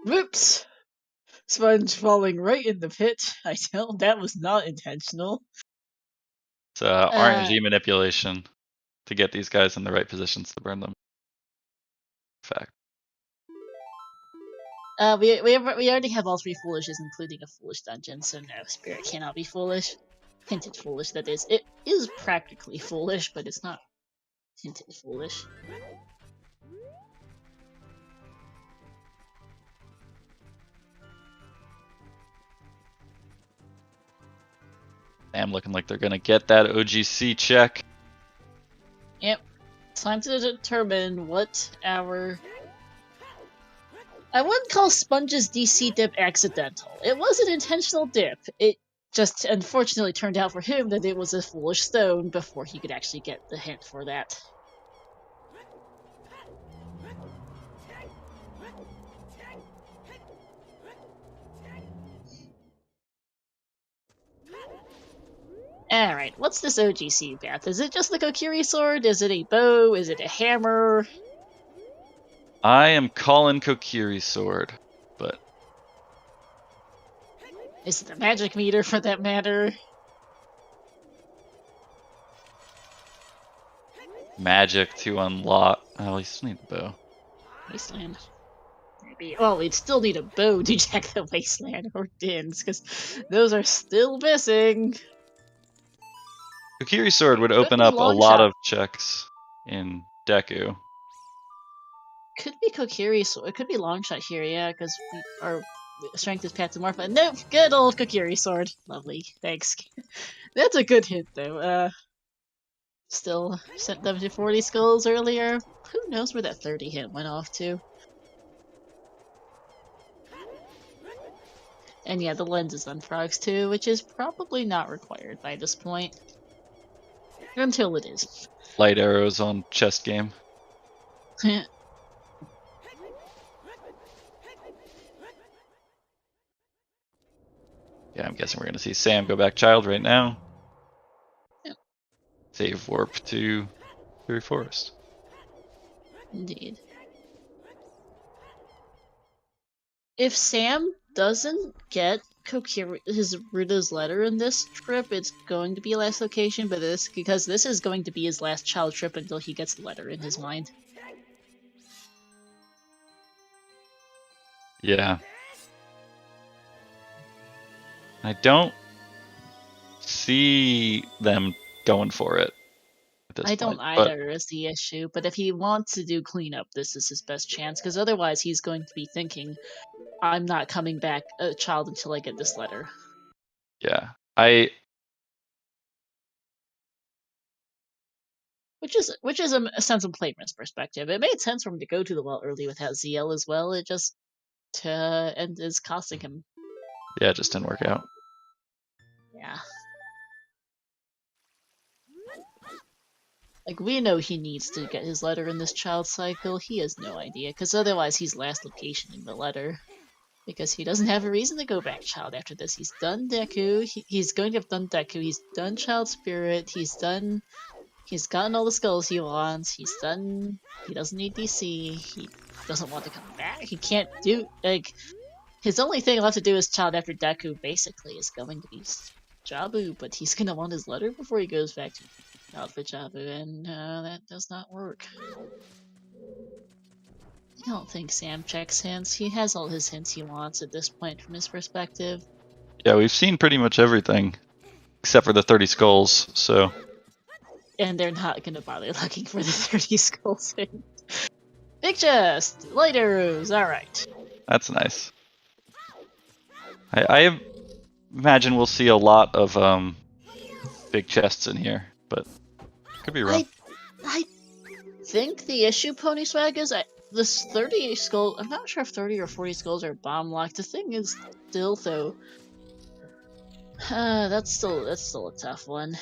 Whoops! Sponge falling right in the pit. I tell that was not intentional. It's RNG manipulation to get these guys in the right positions to burn them. Fact. We already have all 3 foolishes, including a foolish dungeon, so no, Spirit cannot be foolish. Hinted foolish, that is. It is practically foolish, but it's not hinted foolish. Damn, looking like they're gonna get that OGC check. Yep. Time to determine what our... I wouldn't call Sponge's DC dip accidental. It was an intentional dip. It just unfortunately turned out for him that it was a foolish stone before he could actually get the hint for that. Alright, what's this OGC path? Is it just the Kokiri sword? Is it a bow? Is it a hammer? I am calling Kokiri sword, but... Is it the magic meter for that matter? Magic to unlock... Oh, we still need the bow. Wasteland. Maybe. Well, we'd still need a bow to check the Wasteland or Dins, because those are still missing. Kokiri sword would open up a lot of checks in Deku. Could be Kokiri sword. It could be Longshot here, yeah, because our strength is Patamorpha. Nope, good old Kokiri sword. Lovely, thanks. That's a good hint, though. Still sent them to 40 skulls earlier. Who knows where that 30 hit went off to? And yeah, the lens is on frogs too, which is probably not required by this point. Until it is. Light arrows on chest game. Yeah, Yeah, I'm guessing we're gonna see Sam go back child right now. Yep. Save warp to Fairy Forest. indeed. If Sam doesn't get his Ruta's letter in this trip, it's going to be last location, but because this is going to be his last child trip until he gets the letter in his mind. Yeah. I don't see them going for it at this I point. don't either is the issue, but if he wants to do cleanup, this is his best chance, because otherwise he's going to be thinking, I'm not coming back a child until I get this letter. Yeah. Which is a sense of player's perspective. It made sense for him to go to the well early without ZL as well. It just and is costing him. Yeah, it just didn't work out. Yeah. Like, we know he needs to get his letter in this child cycle. He has no idea, because otherwise he's last location in the letter. Because he doesn't have a reason to go back child after this. He's done Deku. He's going to have done Deku. He's done Child Spirit. He's gotten all the skulls he wants. He doesn't need DC. He doesn't want to come back. He can't do, like, his only thing left to do is child after Deku, basically, is going to be Jabu, but he's gonna want his letter before he goes back to child for Jabu, and that does not work. I don't think Sam checks hints. He has all his hints he wants at this point from his perspective. Yeah, we've seen pretty much everything except for the 30 skulls, so. And they're not gonna bother looking for the 30 skulls. Big chest! Light arrows! Alright. That's nice. I imagine we'll see a lot of big chests in here, but could be wrong. I think the issue, Pony Swag, is this 30 skull. I'm not sure if 30 or 40 skulls are bomb locked. The thing is still, though. That's still a tough one.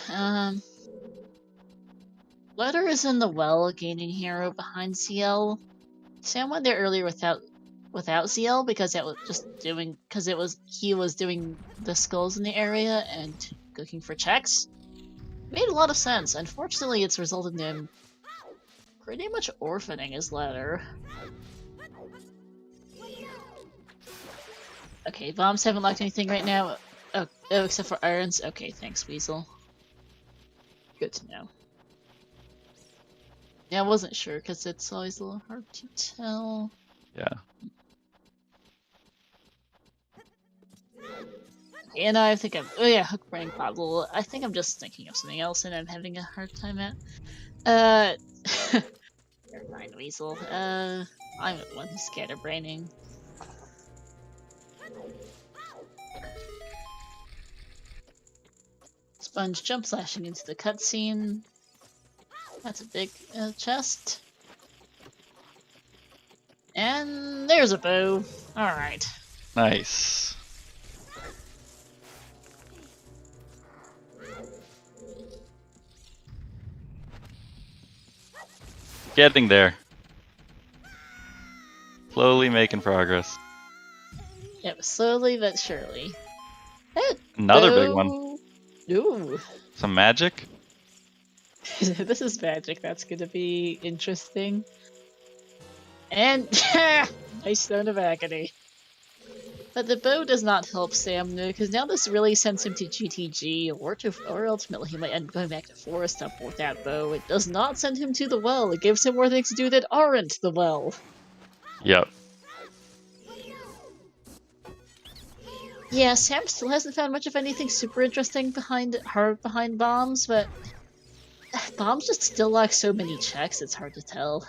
Letter is in the well, gaining hero behind CL. Sam went there earlier without ZL because he was doing the skulls in the area and looking for checks. Made a lot of sense. Unfortunately, it's resulted in him pretty much orphaning his letter. Okay, bombs haven't locked anything right now. Oh, except for irons. Okay, thanks, Weasel. Good to know. Yeah, I wasn't sure because it's always a little hard to tell. Yeah. And I think oh yeah, hook brain puzzle. I think I'm just thinking of something else and I'm having a hard time at. Never mind, Weasel. I'm the one who's scatterbraining. Sponge jump slashing into the cutscene. That's a big chest. And there's a bow. Alright. Nice. Getting there. Slowly making progress. Yep, slowly but surely. Another big one. Ooh. Some magic? This is magic. That's gonna be interesting. And nice Stone of Agony. But the bow does not help Sam because now this really sends him to GTG, or ultimately he might end up going back to Forest Temple with that bow. It does not send him to the well. It gives him more things to do that aren't the well. Yep. Yeah, Sam still hasn't found much of anything super interesting behind bombs, but bombs just still lack so many checks, it's hard to tell.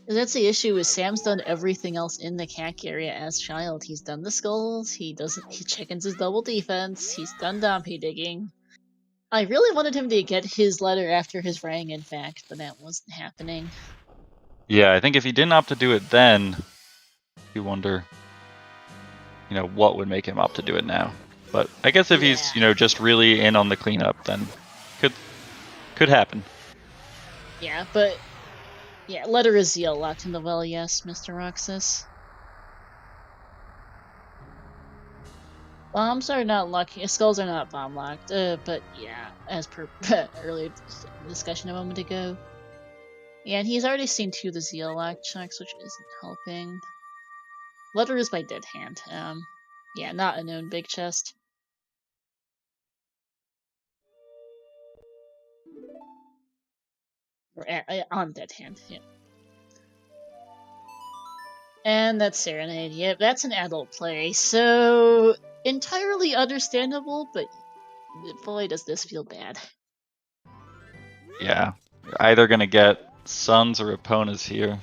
That's the issue, is Sam's done everything else in the CAC area as child. He's done the skulls, he chickens his double defense, he's done Dompe digging. I really wanted him to get his letter after his rang, in fact, but that wasn't happening. Yeah, I think if he didn't opt to do it then, you wonder, what would make him opt to do it now. But I guess if he's, just really in on the cleanup, then could happen. Yeah, but yeah, letter is Zeal locked in the well, yes, Mr. Roxas. Bombs are not lucky. Skulls are not bomb locked. But yeah, as per earlier discussion a moment ago. Yeah, and he's already seen 2 of the Zeal lock checks, which isn't helping. Letter is by dead hand. Yeah, not a known big chest. Or on dead hand. Yeah. And that's Serenade. Yep, that's an adult play. So entirely understandable, but boy, does this feel bad. Yeah, you're either gonna get Sons or Eponas here.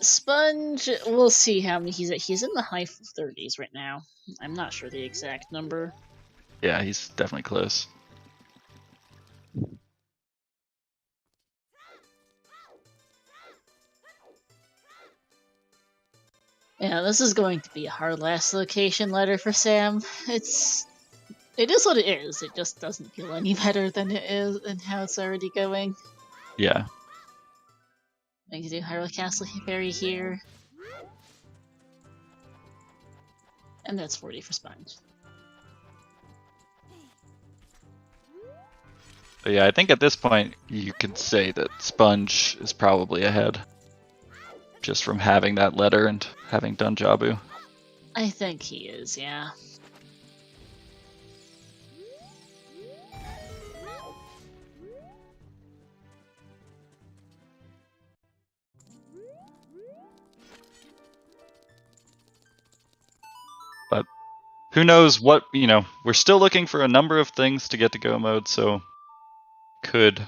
Sponge, we'll see how many he's in the high 30s right now. I'm not sure the exact number. Yeah, he's definitely close. Yeah, this is going to be a hard last location letter for Sam. It is what it is. It just doesn't feel any better than it is and how it's already going. Yeah. I can do Hyrule Castle Fairy here. And that's 40 for Sponge. But yeah, I think at this point you could say that Sponge is probably ahead. Just from having that letter and having done Jabu. I think he is, yeah. But who knows what, we're still looking for a number of things to get to go mode, so could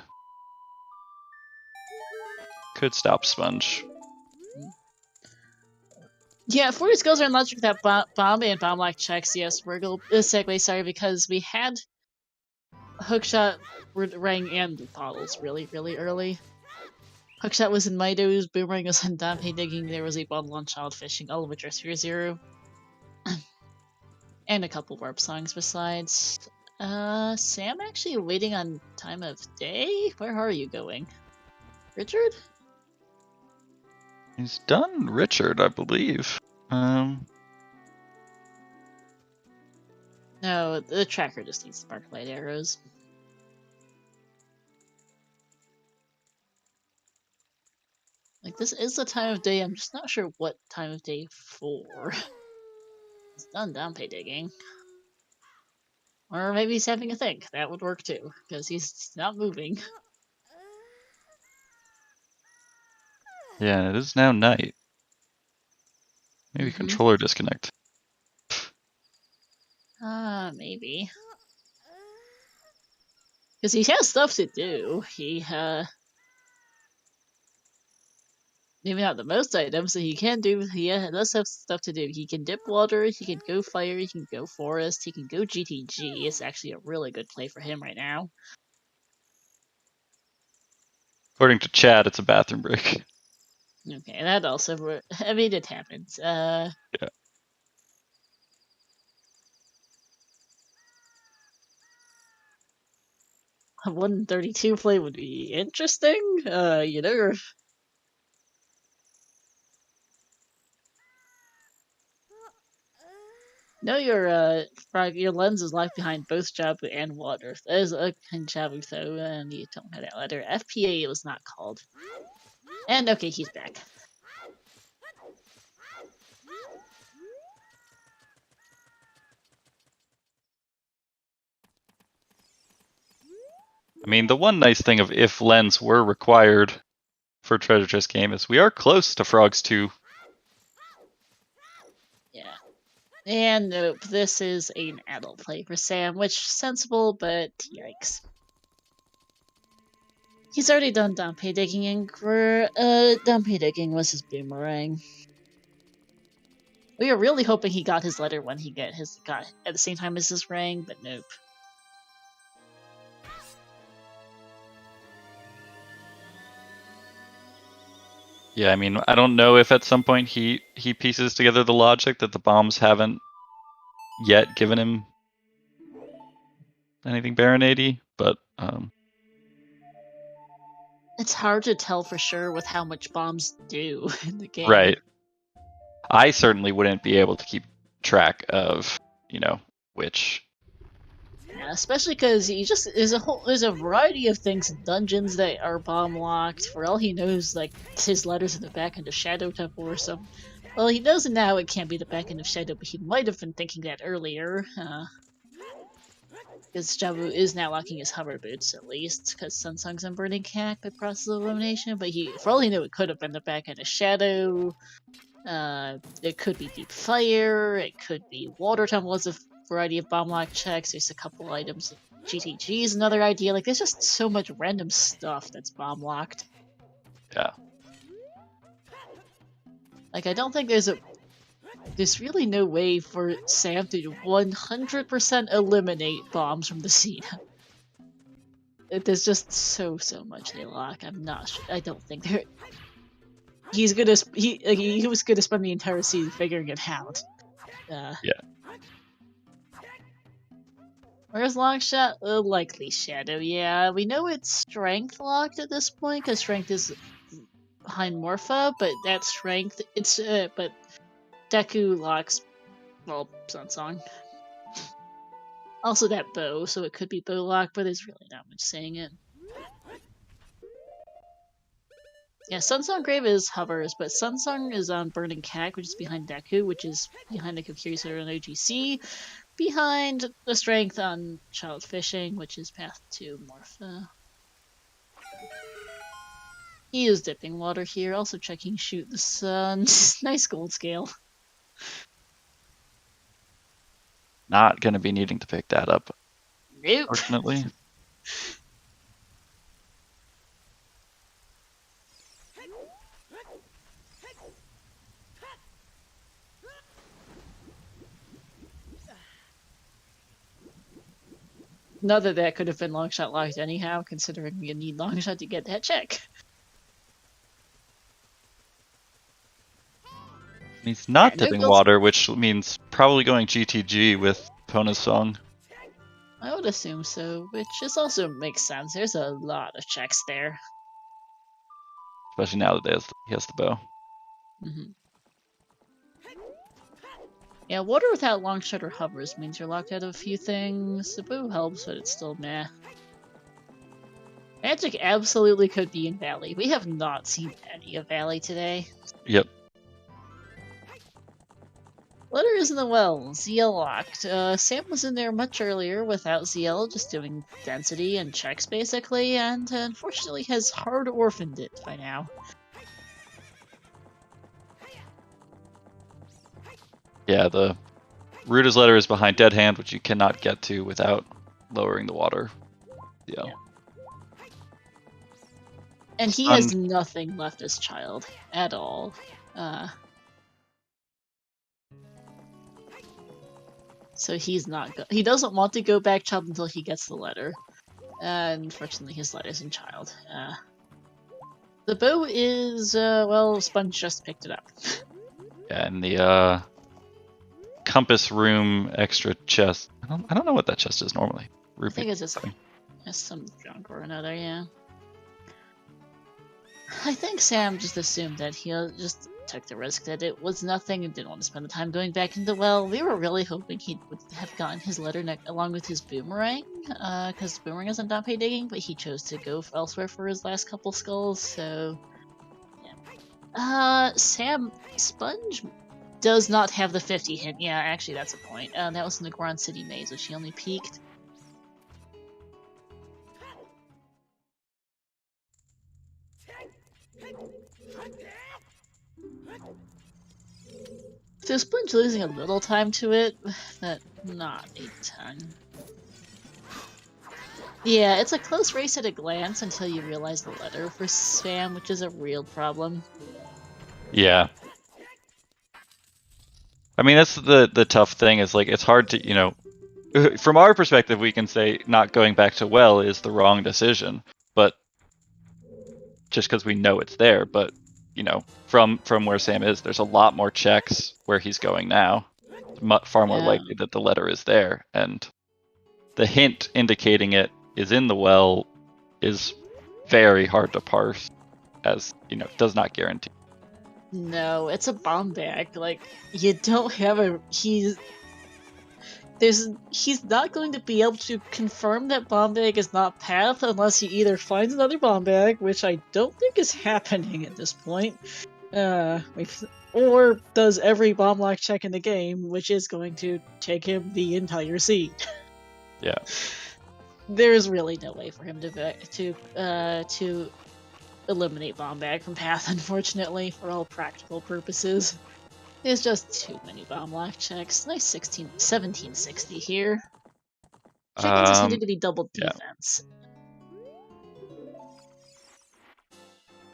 stop Sponge. Yeah, 40 skills are unlocked with that bomb and bomb lock checks. Yes, Wurgle segue, sorry, because we had Hookshot, Rang, and bottles really, really early. Hookshot was in Mido's, Boomerang was in Dante Digging, there was a bottle on Child Fishing, all of which are Sphere 0. And a couple warp songs besides. Sam actually waiting on time of day? Where are you going? Richard? He's done Richard, I believe. No, the tracker just needs sparklight arrows. Like, this is the time of day, I'm just not sure what time of day for. He's done Dante digging. Or maybe he's having a think. That would work too, because he's not moving. Yeah, it is now night. Maybe controller disconnect. Maybe. Because he has stuff to do. Maybe not the most items that he can do. He does have stuff to do. He can dip water, he can go fire, he can go forest, he can go GTG. It's actually a really good play for him right now. According to Chad, it's a bathroom break. Okay, that also, I mean, it happens. Yeah. A 132 play would be interesting. No, your lens is locked behind both Jabu and water. That is behind Jabu though, and you don't have that letter. FPA was not called. And okay, he's back. I mean, the one nice thing of if lens were required for Treasure Chest game is we are close to Frogs 2. Yeah. And nope, this is an adult play for Sam, which sensible, but yikes. He's already done Dompe digging, and Dompe digging was his boomerang. We were really hoping he got his letter when he got at the same time as his ring, but nope. Yeah, I mean, I don't know if at some point he pieces together the logic that the bombs haven't yet given him anything Baronade-y, but It's hard to tell for sure with how much bombs do in the game. right. I certainly wouldn't be able to keep track of, which. Yeah, especially because there's a variety of things in dungeons that are bomb locked. For all he knows, like his letters in the back end of Shadow Temple or some. Well, he knows now it can't be the back end of Shadow, but he might have been thinking that earlier. Because Jabu is now locking his hover boots, at least, because Sunsong's on Burning Cat by process of elimination, but for all he knew, it could have been the back end of Shadow. It could be Deep Fire, it could be Water Temple as a variety of bomb lock checks, there's a couple items. GTG is another idea, like there's just so much random stuff that's bomb locked. Yeah. Like I don't think there's really no way for Sam to 100% eliminate bombs from the scene. There's just so much they lock. I'm not sure. I don't think there. He was gonna spend the entire season figuring it out. Yeah. Where's Longshot? Likely Shadow. Yeah, we know it's Strength locked at this point because Strength is behind Morpha, but that Strength but Deku locks Sunsong. Also that Bow, so it could be Bow lock, but there's really not much saying it. Yeah, Sunsong Grave is hovers, but Sunsong is on Burning Cat, which is behind Deku, which is behind the Kokiri on OGC, behind the Strength on Child Fishing, which is Path to Morpha. He is dipping water here, also checking Shoot the Sun. Nice gold scale. Not going to be needing to pick that up. Nope. Unfortunately. Not that could have been Longshot locked anyhow, considering you need Longshot to get that check. He's not dipping water, which means probably going GTG with Pona's song. I would assume so, which just also makes sense. There's a lot of checks there. Especially now that he has the bow. Mm-hmm. Yeah, water without Longshot or hovers means you're locked out of a few things. The bow helps, but it's still meh. Magic absolutely could be in Valley. We have not seen any of Valley today. Yep. Letter is in the well. ZL locked. Sam was in there much earlier without ZL, just doing density and checks basically, and unfortunately has hard orphaned it by now. Yeah, the Ruda's letter is behind Dead Hand, which you cannot get to without lowering the water. Yeah. And he has nothing left as child at all. So he's not. He doesn't want to go back child until he gets the letter. Unfortunately, his letter's in child. The bow is well, Sponge just picked it up. Yeah, and the compass room extra chest. I don't know what that chest is normally. I think it's some junk or another. Yeah. I think Sam just assumed that he just took the risk that it was nothing and didn't want to spend the time going back into the well. We were really hoping he would have gotten his letter along with his boomerang, because boomerang isn't Dompe digging, but he chose to go elsewhere for his last couple skulls, so yeah. Sam Sponge does not have the 50 hit. Yeah, actually that's a point. That was in the Grand City Maze, which he only peaked. So Sponge losing a little time to it, but not a ton. Yeah, it's a close race at a glance until you realize the letter for Sam, which is a real problem. Yeah. I mean, that's the tough thing is, like, it's hard to, you know, from our perspective, we can say not going back to well is the wrong decision, but just because we know it's there. But, you know, from where Sam is, there's a lot more checks where he's going now. Far more Yeah. likely that the letter is there, and the hint indicating it is in the well is very hard to parse, as, you know, does not guarantee. No, it's a bomb bag. Like, you don't have a he's not going to be able to confirm that bomb bag is not path unless he either finds another bomb bag, which I don't think is happening at this point, or does every bomb lock check in the game, which is going to take him the entire seed. Yeah. There's really no way for him to eliminate bomb bag from path, unfortunately, for all practical purposes. There's just too many bomb lock checks. Nice 1760 here. Chickens is needed to be double defense.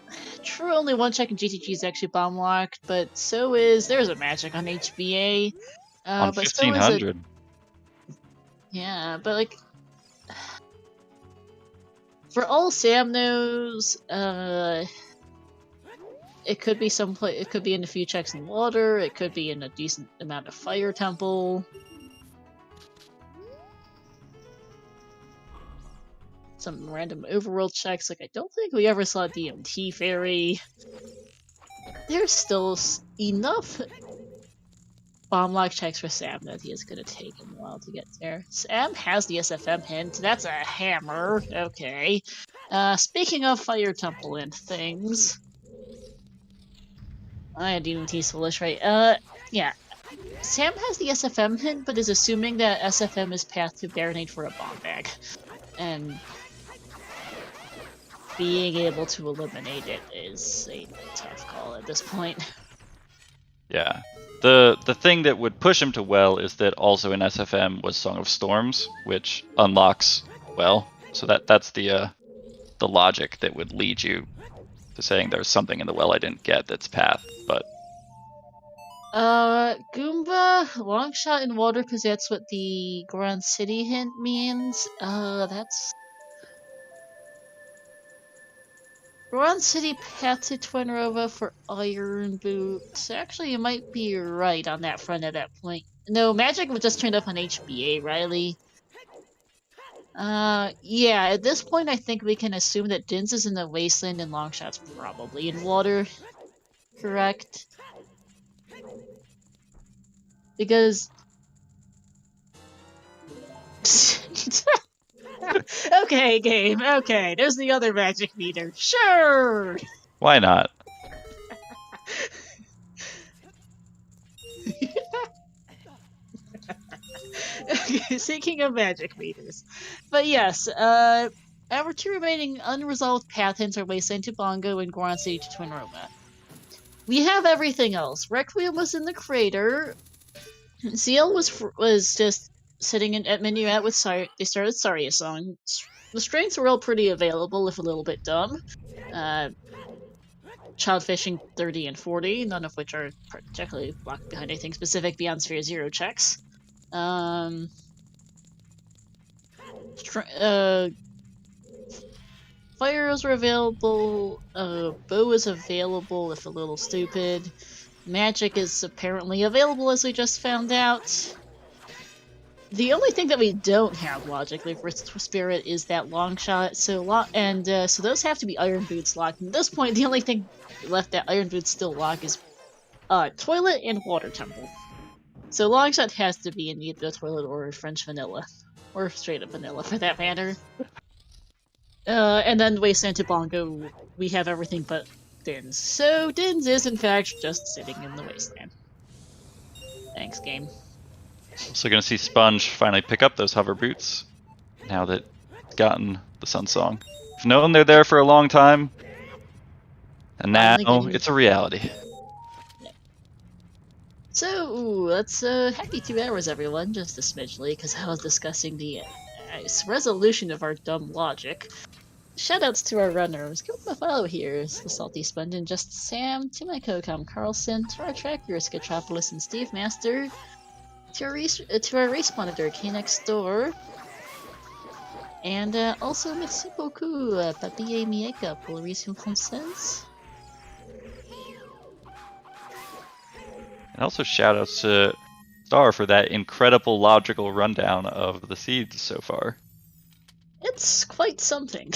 Yeah. True, only one check in GTG is actually bomb locked, but so is there's a magic on HBA. On but still 1500. Yeah, but like for all Sam knows, it could be someplace. It could be in a few checks in water. It could be in a decent amount of fire temple. Some random overworld checks. Like I don't think we ever saw DMT fairy. There's still enough bomb lock checks for Sam that he is going to take him a while to get there. Sam has the SFM hint. That's a hammer. Okay. Speaking of fire temple and things. DMT's foolish, right? Yeah. Sam has the SFM hint, but is assuming that SFM is path to Baronade for a bomb bag. And being able to eliminate it is a tough call at this point. Yeah. The thing that would push him to well is that also in SFM was Song of Storms, which unlocks well. So that's the logic that would lead you to saying there's something in the well I didn't get that's path, but Goomba, long shot in water because that's what the Grand City hint means. That's Grand City path to Twin Rova for Iron Boots. Actually, you might be right on that front at that point. No, magic was just turned up on HBA, Riley. Yeah, at this point I think we can assume that Dins is in the wasteland and Longshot's probably in water. Correct? Because... Okay, game, okay, there's the other magic meter. Sure! why not? Speaking of magic meters. But yes, our two remaining unresolved path hints are Wasteland to Bongo and Goron City to Twin Roma. We have everything else. Requiem was in the crater. Seal was just sitting at Minuet with they started Saria song. The strengths were all pretty available, if a little bit dumb. Child fishing 30 and 40, none of which are particularly blocked behind anything specific beyond Sphere 0 checks. Fires were available. Bow is available, if a little stupid. Magic is apparently available, as we just found out. The only thing that we don't have logically for Spirit is that long shot. So those have to be Iron Boots locked. At this point, the only thing left that Iron Boots still lock is toilet and water temple. So long shot has to be in either the toilet or French vanilla, or straight up vanilla for that matter. And then Wasteland to Bongo, we have everything but Dins. So Dins is in fact just sitting in the Wasteland. Thanks, game. Also gonna see Sponge finally pick up those hover boots now that it's gotten the Sun Song. I've known they're there for a long time, and now it's a reality. Yeah. So, that's happy 2 hours, everyone, just a smidgely, because I was discussing the Nice. Resolution of our dumb logic. Shoutouts to our runners. Give them a follow here. It's the Salty Sponge and JustSam, to my co-com Carlson, to our trackers Skatropolis and Steve Master, to our race monitor K next door, and also merci beaucoup, Papier Mieka pour l'émission française. And also shoutouts to Star for that incredible logical rundown of the seeds so far. It's quite something.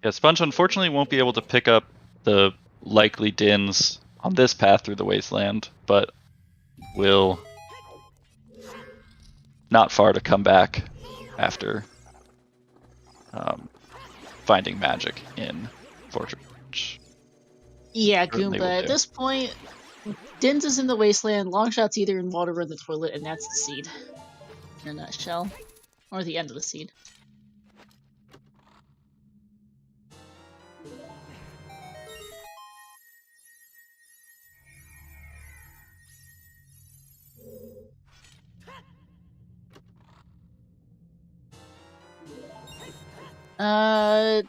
Yeah, Sponge unfortunately won't be able to pick up the likely dins on this path through the wasteland, but will not far to come back after finding magic in Fortress. Yeah, Goomba, at this point, Dins is in the wasteland, Longshot's either in water or in the toilet, and that's the seed. In a nutshell. Or the end of the seed.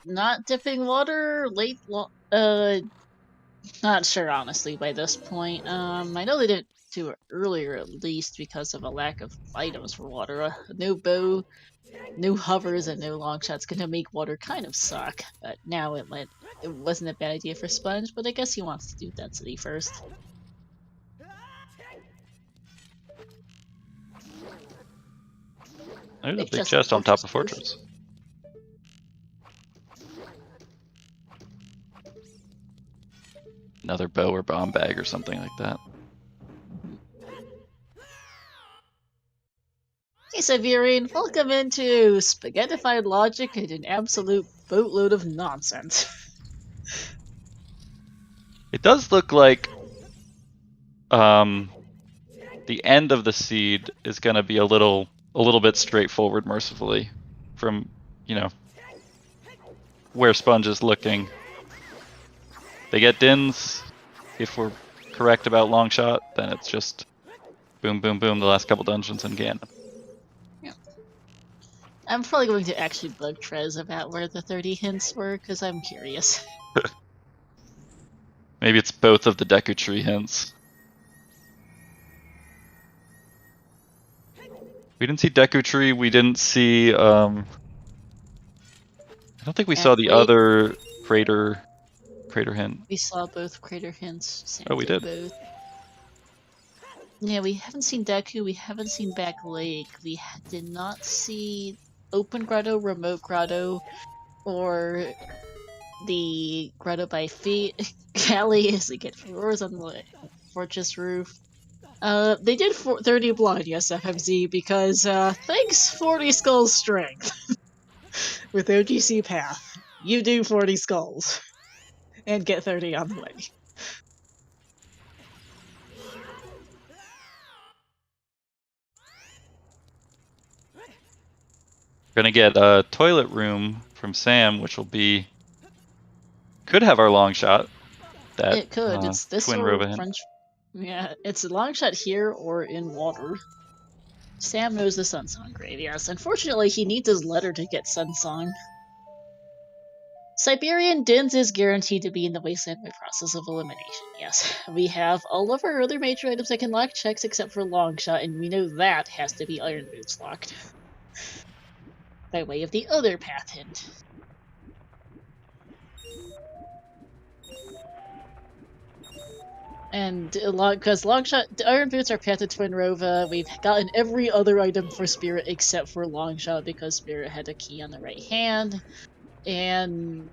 Not dipping water, not sure honestly by this point. I know they didn't do it earlier at least because of a lack of items for water. No bow, no hovers, and no long shots gonna make water kind of suck. But now it wasn't a bad idea for Sponge, but I guess he wants to do density first. There's a big chest on top of Fortress. Another bow or bomb bag or something like that. Hey Siberian, welcome into Spaghettified Logic and an absolute boatload of nonsense. It does look like the end of the seed is going to be a little bit straightforward, mercifully, from, you know, where Sponge is looking. They get dins. If we're correct about Longshot, then it's just boom, boom, boom, the last couple dungeons in Ganon. Yeah. I'm probably going to actually bug Trez about where the 30 hints were, because I'm curious. Maybe it's both of the Deku Tree hints. We didn't see Deku Tree, we didn't see, I don't think we saw the other crater hint. We saw both crater hints. Sam we did. Both. Yeah, we haven't seen Deku, we haven't seen Back Lake, we did not see Open Grotto, Remote Grotto, or the Grotto by Feet. Callie as they get floors on the fortress roof. They did 30 blind, yes, FMZ, because, thanks 40 Skulls strength. With OGC Path, you do 40 Skulls. And get 30 on the way. We're gonna get a toilet room from Sam, which will be... could have our long shot. That, it could. It's this twin or Roba French. Yeah, it's a long shot here or in water. Sam knows the Sunsong grave, yes. Unfortunately, he needs his letter to get Sunsong. Siberian Dins is guaranteed to be in the wasteland by process of elimination, yes. We have all of our other major items that can lock checks except for Longshot, and we know that has to be Iron Boots locked. By way of the other path hint. And because Longshot, Iron Boots are path to Twin Rova, we've gotten every other item for Spirit except for Longshot because Spirit had a key on the right hand. And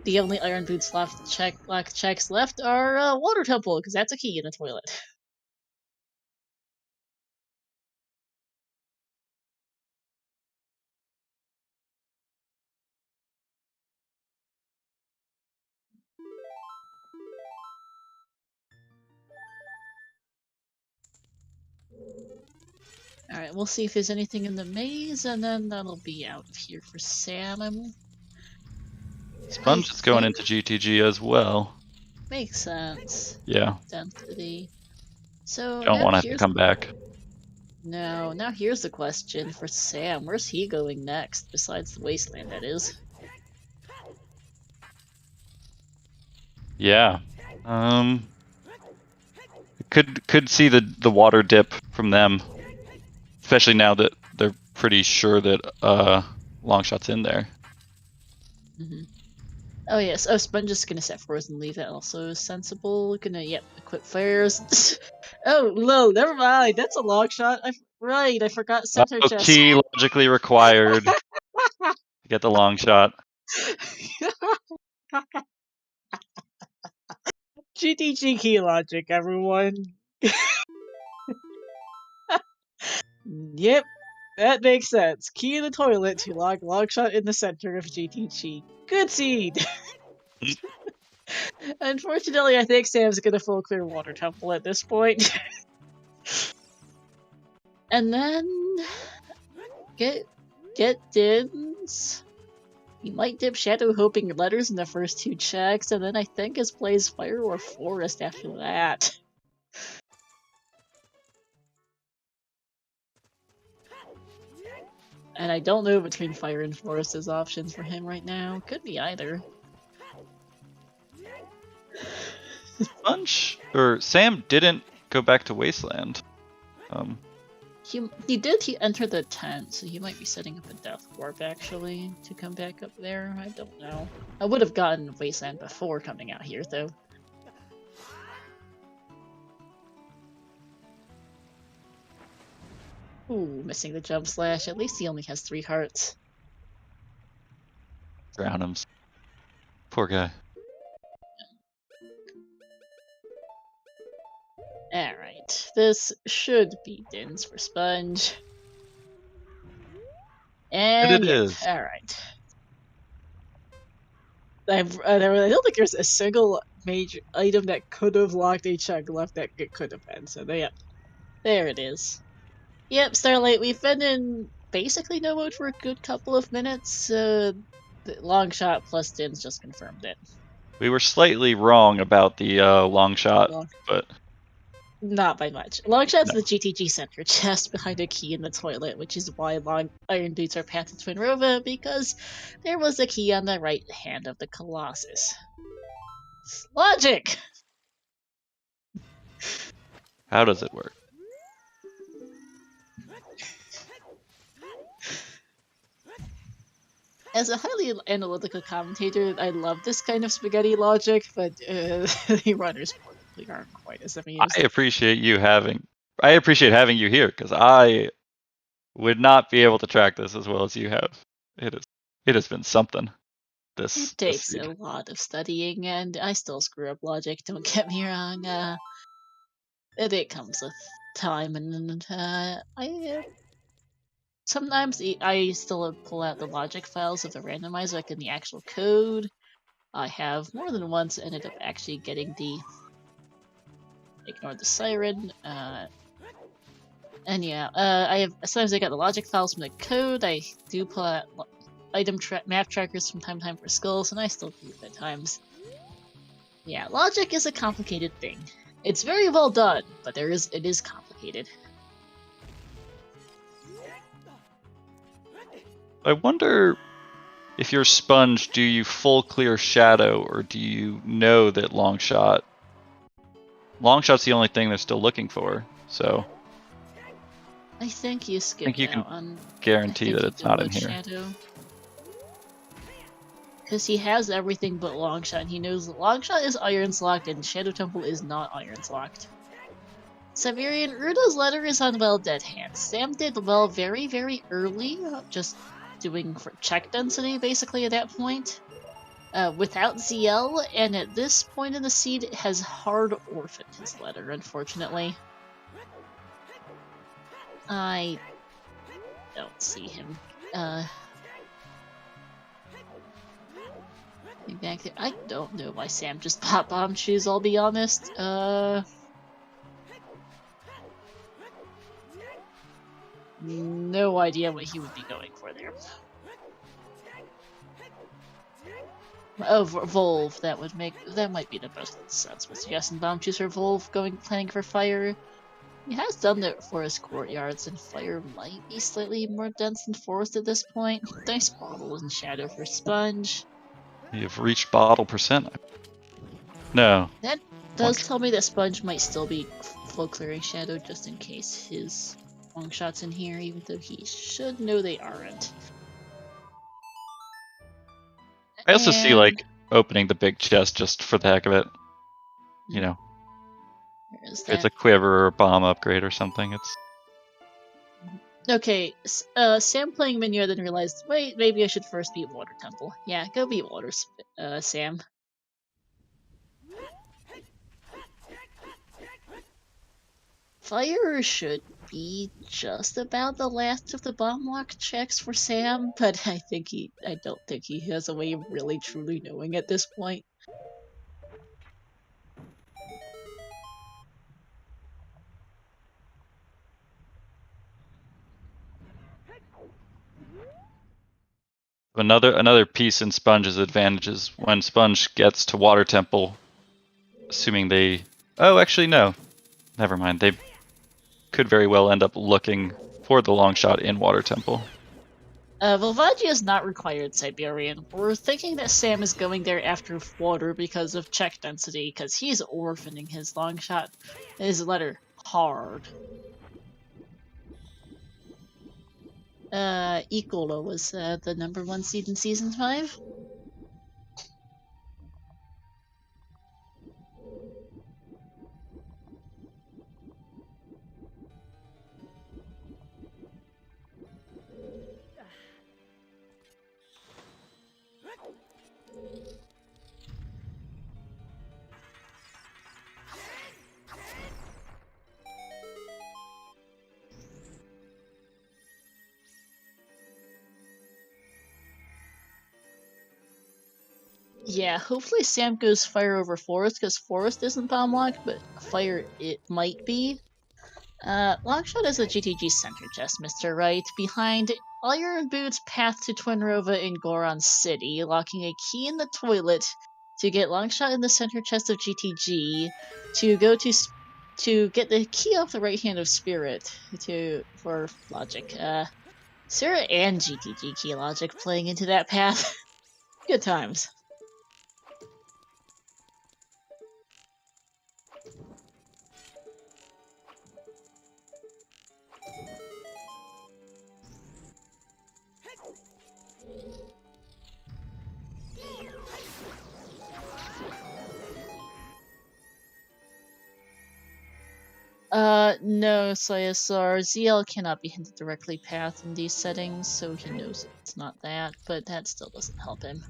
the only Iron Boots lock checks left are Water Temple, because that's a key in the toilet. Alright, we'll see if there's anything in the maze, and then that'll be out of here for Sam. Sponge is going into GTG as well. Makes sense. Yeah. Density. So Don't now want to have to here's come back. now here's the question for Sam. Where's he going next? Besides the wasteland, that is. Yeah. Could see the water dip from them, especially now that they're pretty sure that Longshot's in there. Oh yes. Oh, Sponge is gonna set forth and leave. That also is sensible. Gonna equip flares. Oh no, never mind. That's a long shot. Right, I forgot center chest. Key logically required to get the long shot. GTG key logic, everyone. Yep, that makes sense. Key in the toilet to log longshot in the center of GTG. Good seed! Unfortunately, I think Sam's gonna full clear water temple at this point. And then get Dibs. He might dip Shadow hoping letters in the first 2 checks, and then I think his plays Fire or Forest after that. And I don't know between Fire and Forest as options for him right now. Could be either. Sponge or Sam didn't go back to Wasteland. He did enter the tent, so he might be setting up a death warp actually to come back up there. I don't know. I would have gotten Wasteland before coming out here though. Ooh, missing the jump slash. At least he only has 3 hearts. Drown him. Poor guy. Alright, this should be Dins for Sponge. And it is. Alright. I don't think there's a single major item that could have locked a chug left that it could have been, so there it is. Yep, Starlight, we've been in basically no mode for a good couple of minutes. The long shot plus Dins just confirmed it. We were slightly wrong about the long shot, but not by much. Long shot's the GTG center chest behind a key in the toilet, which is why long iron boots are path to Twinrova, because there was a key on the right hand of the Colossus. Logic! How does it work? As a highly analytical commentator, I love this kind of spaghetti logic, but the runners probably aren't quite as amused. I appreciate having you here, because I would not be able to track this as well as you have. It has been something. It takes a lot of studying, and I still screw up logic, don't get me wrong. It comes with time, and sometimes I still pull out the logic files of the randomizer, like in the actual code. I have more than once ended up actually getting the ignore the siren. And yeah, sometimes I got the logic files from the code. I do pull out map trackers from time to time for skulls, and I still do it at times. Yeah, logic is a complicated thing. It's very well done, but it is complicated. I wonder if you're Sponge, do you full clear Shadow, or do you know that Longshot's the only thing they're still looking for, so I think you skip I think you can on guarantee that it's not in here. Shadow. Because he has everything but Longshot, and he knows that Longshot is Irons Locked, and Shadow Temple is not Irons Locked. Severian, Rudo's letter is on well dead hands. Sam did well very, very early, just doing for check density, basically, at that point. Without ZL, and at this point in the seed, it has hard orphaned his letter, unfortunately. I don't see him. Back there. I don't know why Sam just popped bomb shoes, I'll be honest. No idea what he would be going for there. Oh, Volve. That might be the most sense. But suggesting bomb chooser Volve planning for fire. He has done it for his courtyards, and fire might be slightly more dense than forest at this point. Nice bottle and shadow for sponge. You've reached bottle percent. No. That does tell me that sponge might still be full clearing shadow just in case his long shots in here, even though he should know they aren't. I also see like opening the big chest just for the heck of it. You know, if it's a quiver or a bomb upgrade or something. It's okay. Sam playing Minior then realized, wait, maybe I should first beat Water Temple. Yeah, go beat Water, Sam. Fire should be just about the last of the bomb lock checks for Sam, but I don't think he has a way of really truly knowing at this point. another piece in Sponge's advantages when Sponge gets to Water Temple, assuming they. Oh, actually no, never mind. They could very well end up looking for the long shot in Water Temple. Volvagia is not required Siberian. We're thinking that Sam is going there after water because of check density, because he's orphaning his long shot, his letter hard. Ecola was the #1 seed in Season 5. Yeah, hopefully Sam goes fire over forest, because forest isn't bomb locked, but fire it might be. Longshot is a GTG center chest, Mr. Right, behind Iron Boots' path to Twinrova in Goron City, locking a key in the toilet to get Longshot in the center chest of GTG, to get the key off the right hand of Spirit for logic. Sarah and GTG key logic playing into that path. Good times. No, Sayasar. ZL cannot be hinted directly path in these settings, so he knows it's not that, but that still doesn't help him.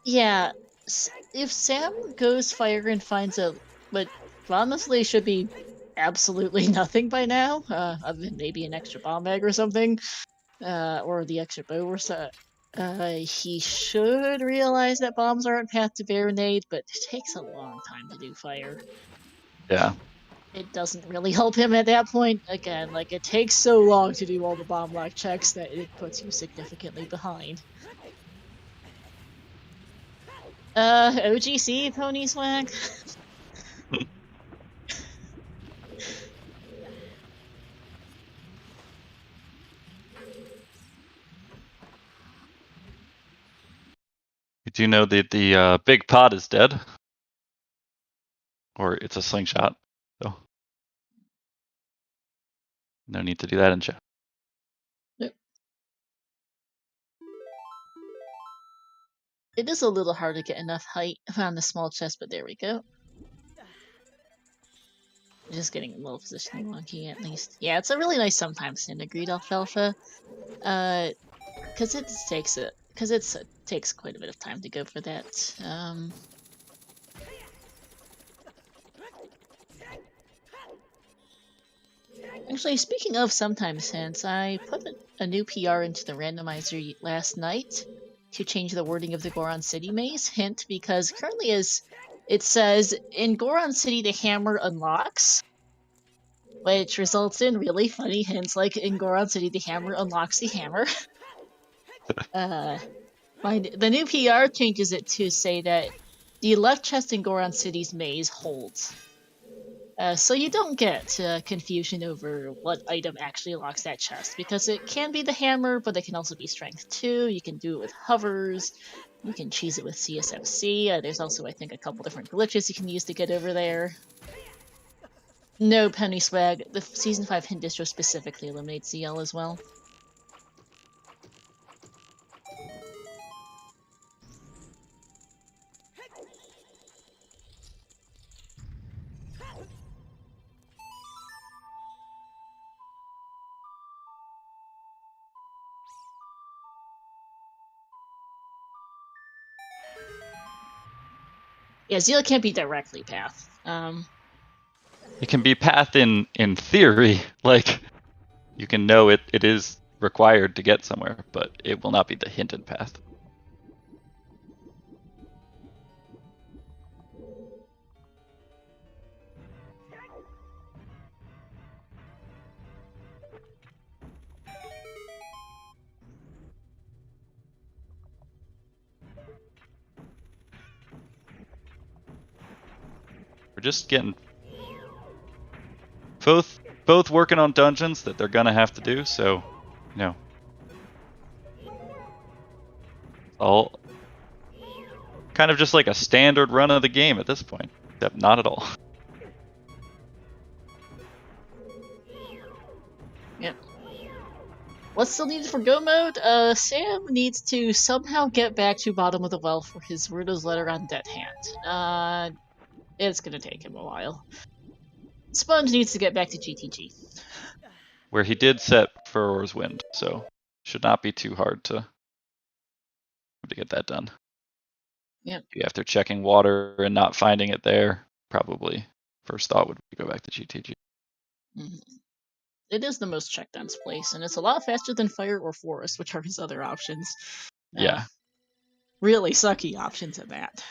Yeah, if Sam goes fire and finds a, but honestly should be absolutely nothing by now, other than maybe an extra bomb bag or something, or the extra bow or so. He should realize that bombs aren't path to Baronade, but it takes a long time to do fire. Yeah. It doesn't really help him at that point. Again, like, it takes so long to do all the bomb lock checks that it puts you significantly behind. OGC, Pony Swag? You do know that the big pot is dead, or it's a slingshot. So no need to do that in chat. Yep. It is a little hard to get enough height on the small chest, but there we go. Just getting a little positioning wonky at least. Yeah, it's a really nice sometimes stand agreed alfalfa. Because it takes quite a bit of time to go for that. Actually, speaking of sometimes hints, I put a new PR into the randomizer last night to change the wording of the Goron City maze hint, because currently it says, in Goron City the hammer unlocks, which results in really funny hints like, in Goron City the hammer unlocks the hammer. The new PR changes it to say that the left chest in Goron City's maze holds. So you don't get confusion over what item actually locks that chest, because it can be the hammer, but it can also be strength 2. You can do it with hovers. You can cheese it with CSFC. There's also, I think, a couple different glitches you can use to get over there. No penny swag. The Season 5 hint distro specifically eliminates CL as well. Yeah, Zeal can't be directly path. It can be path in theory, like you can know it is required to get somewhere, but it will not be the hinted path. We're just getting both working on dungeons that they're gonna have to do, so you know, all kind of just like a standard run of the game at this point, except not at all. Yep. What's still needed for go mode? Sam needs to somehow get back to bottom of the well for his Rudo's letter on Dead Hand. It's gonna take him a while. Sponge needs to get back to GTG. Where he did set Furor's Wind, so should not be too hard to get that done. Yep. After checking water and not finding it there, probably first thought would be go back to GTG. It is the most check dense place, and it's a lot faster than Fire or Forest, which are his other options. Yeah. Really sucky options at that.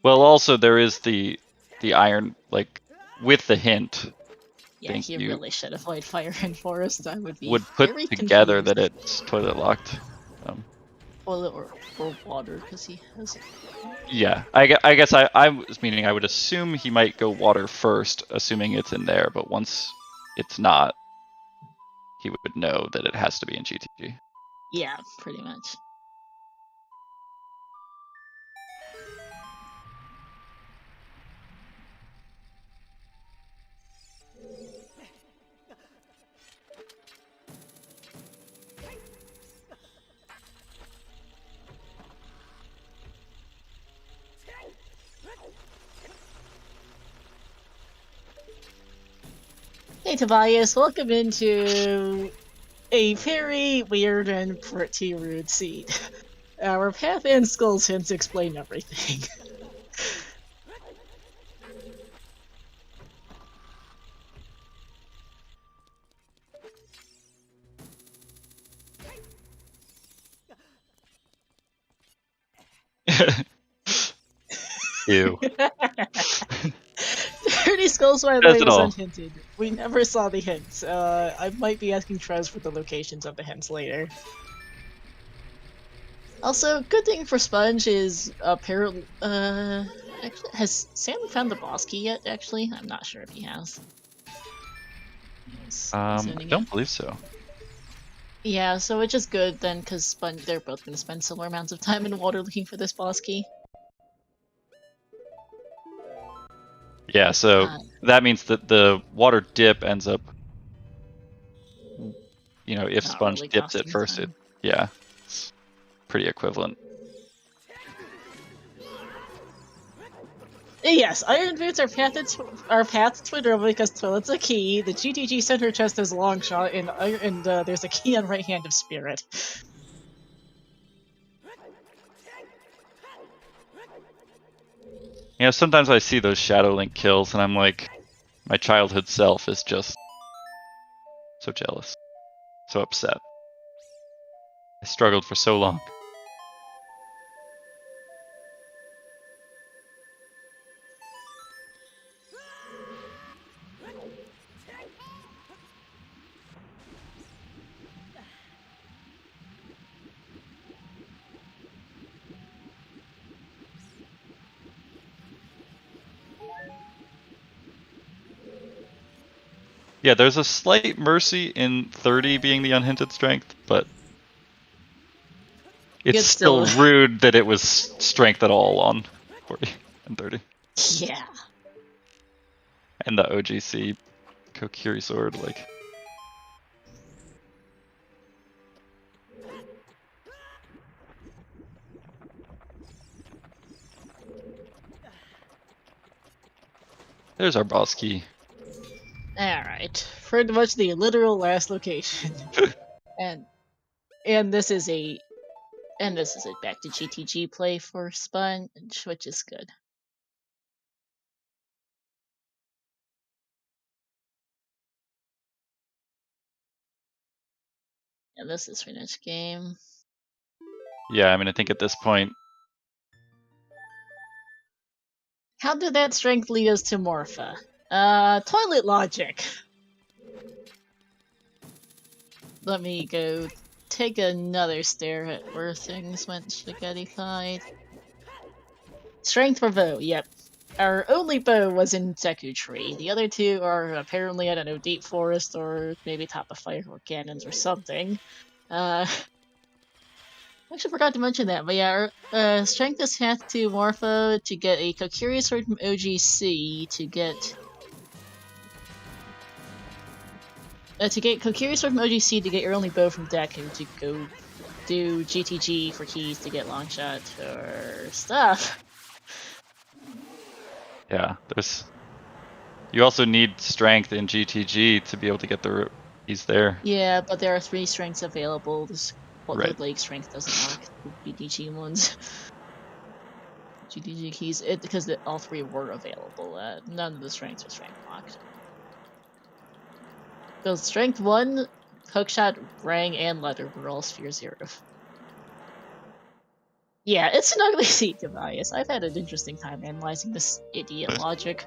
Well, also there is the iron, like with the hint. Yeah, he really should avoid Fire and Forest. I would be put very together confused. that it's toilet locked. Toilet or water, because he has. Yeah, I guess I was meaning I would assume he might go water first, assuming it's in there. But once it's not, he would know that it has to be in GTG. Yeah, pretty much. Hey Tobias, welcome into a very weird and pretty rude seed. Our path and skulls hints explain everything. Ew. Dirty Skulls, by the way, was unhinted. We never saw the hints. I might be asking Trez for the locations of the hints later. Also, good thing for Sponge is apparently, actually, has Sam found the boss key yet, actually? I'm not sure if he has. I don't believe so. Yeah, so which is good then, because they're both going to spend similar amounts of time in water looking for this boss key. Yeah, so that means that the water dip ends up, you know, if Sponge really dips it first, it's pretty equivalent. Yes, Iron Boots are path to Twitter because toilet's a key. The GTG center chest is a long shot, and there's a key on right hand of Spirit. You know, sometimes I see those Shadow Link kills, and I'm like, my childhood self is just so jealous, so upset. I struggled for so long. Yeah, there's a slight mercy in 30 being the unhinted strength, but it's It's still still- rude that it was strength at all on 40 and 30. Yeah. And the OGC Kokiri sword, like. There's our boss key. Alright. Pretty much the literal last location. and this is a back to GTG play for Sponge, which is good. And this is finished game. Yeah, I mean, I think at this point, How did that strength lead us to Morpha? Toilet logic. Let me go take another stare at where things went spaghetti-fied. Strength for bow, yep. Our only bow was in Deku Tree. The other two are apparently, I don't know, Deep Forest or maybe Top of Fire or Cannons or something. I actually forgot to mention that, but yeah, our strength is half to Morpho to get a Kokiri sword from OGC to get Kokiri sword from OGC to get your only bow from Deku to go do GTG for keys to get Longshot or stuff. yeah, there's. You also need strength in GTG to be able to get the keys there. Yeah, but there are 3 strengths available. Right. The Lake strength doesn't work. The BDG ones. GTG keys, because all 3 were available. None of the strengths were strength locked. So strength 1, hookshot, rang, and leather were all sphere 0. Yeah, it's an ugly seat device. I've had an interesting time analyzing this idiot logic.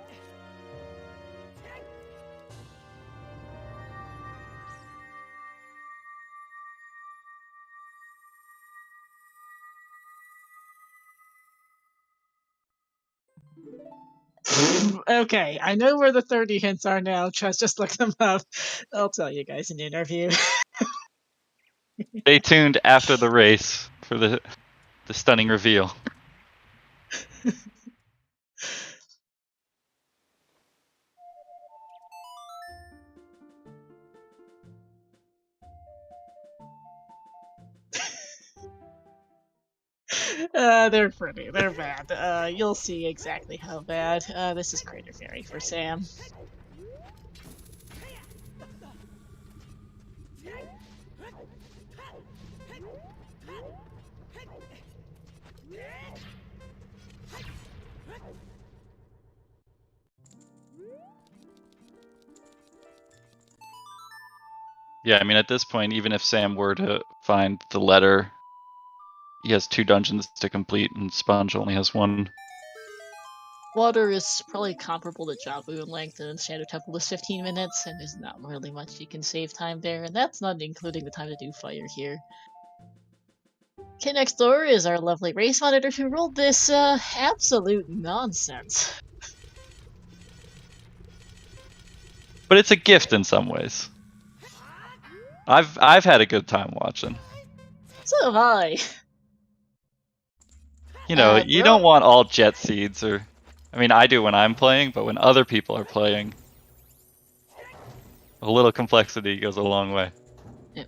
Okay, I know where the 30 hints are now. Just look them up. I'll tell you guys in the interview. Stay tuned after the race for the stunning reveal. They're pretty. They're bad. You'll see exactly how bad. This is Crater Fairy for Sam. Yeah, I mean, at this point, even if Sam were to find the letter, he has 2 dungeons to complete, and Sponge only has 1. Water is probably comparable to Jabu in length, and Shadow Temple is 15 minutes, and there's not really much you can save time there, and that's not including the time to do fire here. Kid next door is our lovely race monitor who rolled this absolute nonsense. But it's a gift in some ways. I've had a good time watching. So have I. You know, you don't want all jet seeds, or I mean, I do when I'm playing, but when other people are playing, a little complexity goes a long way. Yep.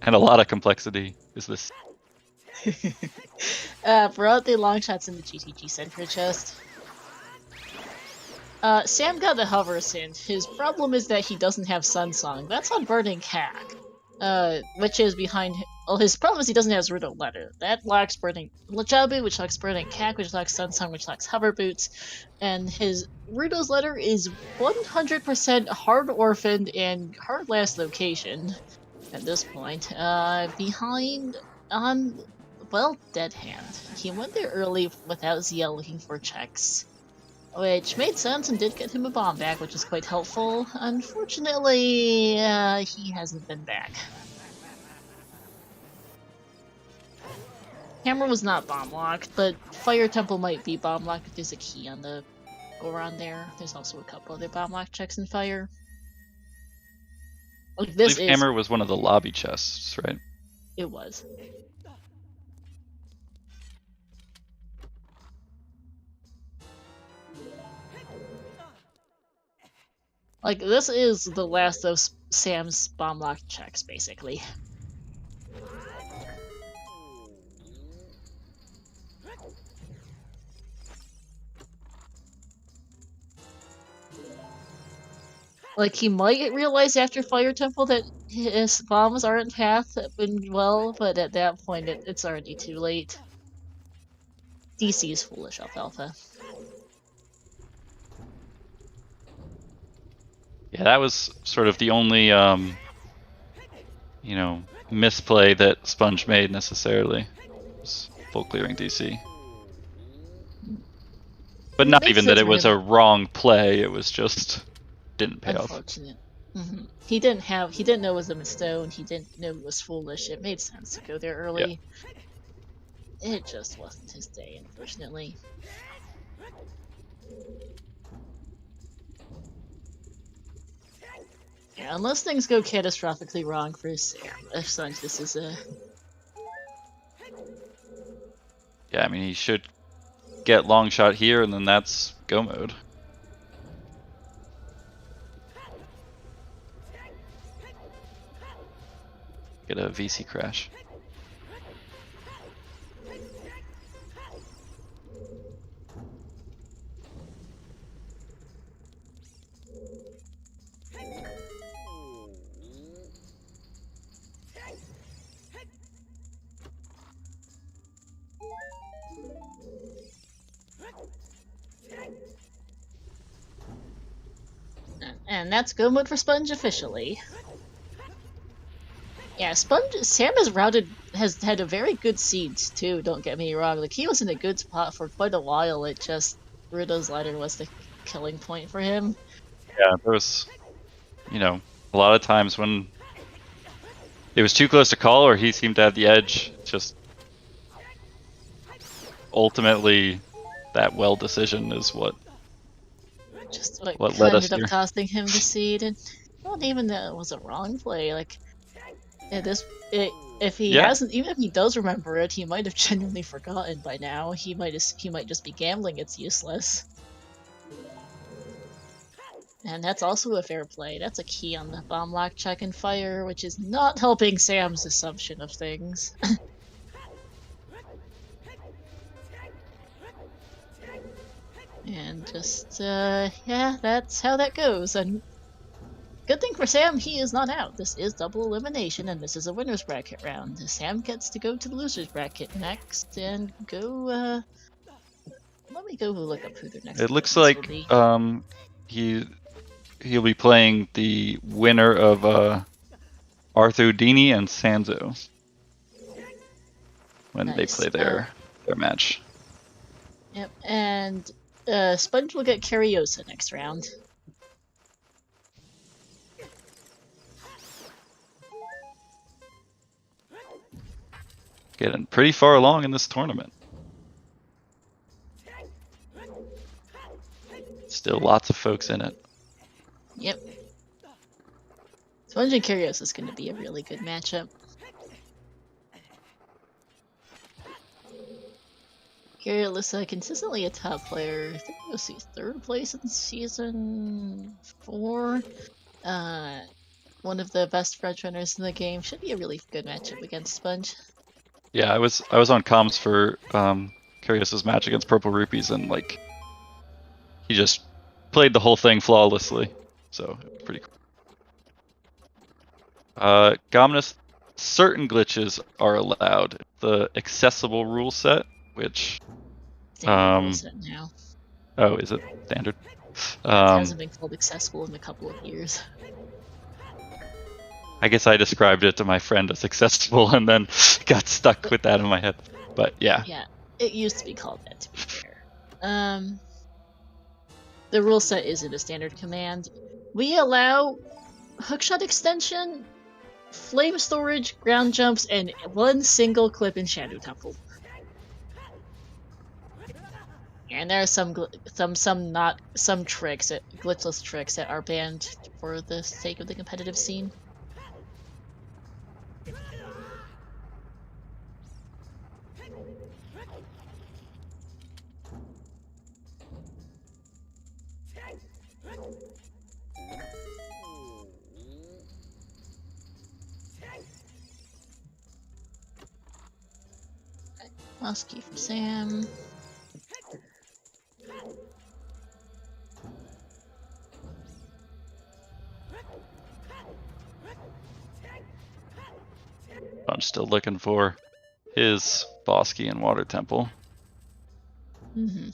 And a lot of complexity is this. Brought the long shots in the GTG center chest. Sam got the hover sand. His problem is that he doesn't have Sun Song. That's on Burning Cack. Which is behind. Well, his problem is he doesn't have Rudo Letter. That locks Burning Lajabu, which locks Burning Cack, which locks Sun Song, which locks Hover Boots. And his Rudo's Letter is 100% hard orphaned and hard last location at this point. Behind on. Well, Dead Hand. He went there early without ZL looking for checks, which made sense and did get him a bomb back, which is quite helpful. Unfortunately, he hasn't been back. Hammer was not bomb locked, but Fire Temple might be bomb locked if there's a key on the go around there. There's also a couple other bomb lock checks in Fire. Like I this believe is hammer was one of the lobby chests, right? it was. Like this is the last of Sam's bomb lock checks, basically. Like he might realize after Fire Temple that his bombs aren't path well, but at that point it's already too late. DC is foolish, Alfalfa. Yeah, that was sort of the only misplay that Sponge made necessarily. Was full clearing DC. But not even that it was a wrong play, it was just didn't pay off. Unfortunate. He didn't know it was a stone, he didn't know it was foolish. It made sense to go there early. Yeah. It just wasn't his day, unfortunately. Yeah, unless things go catastrophically wrong for Sam, this is a... Yeah, I mean, he should get long shot here, and then that's go mode. Get a VC crash. And that's go mode for Sponge officially. Yeah, Sam has had a very good seed too, don't get me wrong. Like he was in a good spot for quite a while, it just Rudo's ladder was the killing point for him. Yeah, there was a lot of times when it was too close to call or he seemed to have the edge, just ultimately that well decision is what led us ended here. Up costing him the seed, and not even that it was a wrong play. Like if he hasn't, even if he does remember it, he might have genuinely forgotten by now. He might just be gambling. It's useless. And that's also a fair play. That's a key on the bomb lock check and fire, which is not helping Sam's assumption of things. And just, yeah, that's how that goes. And good thing for Sam, he is not out. This is double elimination, and this is a winner's bracket round. Sam gets to go to the loser's bracket next, and go, let me go look up who their next. It looks like he'll be playing the winner of Arthur Dini and Sanzo when they play their match. Yep, and Sponge will get Cariosa next round. Getting pretty far along in this tournament. Still lots of folks in it. Yep. Sponge and Cariosa is going to be a really good matchup. Cariosa consistently a top player. I think we'll see 3rd place in season 4. One of the best french runners in the game. Should be a really good matchup against Sponge. Yeah, I was on comms for Cariosa's match against Purple Rupees, and like he just played the whole thing flawlessly. So pretty cool. Gomnus, certain glitches are allowed. The accessible rule set, which rule set now. Oh, is it standard? It hasn't been called accessible in a couple of years. I guess I described it to my friend as accessible and then got stuck with that in my head. But yeah. Yeah, it used to be called that, to be fair. The rule set isn't a standard command. We allow hookshot extension, flame storage, ground jumps, and one single clip in Shadow Temple. And there are some glitchless tricks that are banned for the sake of the competitive scene. Muskie for Sam. I'm still looking for his Bosky and Water Temple. Mm-hmm.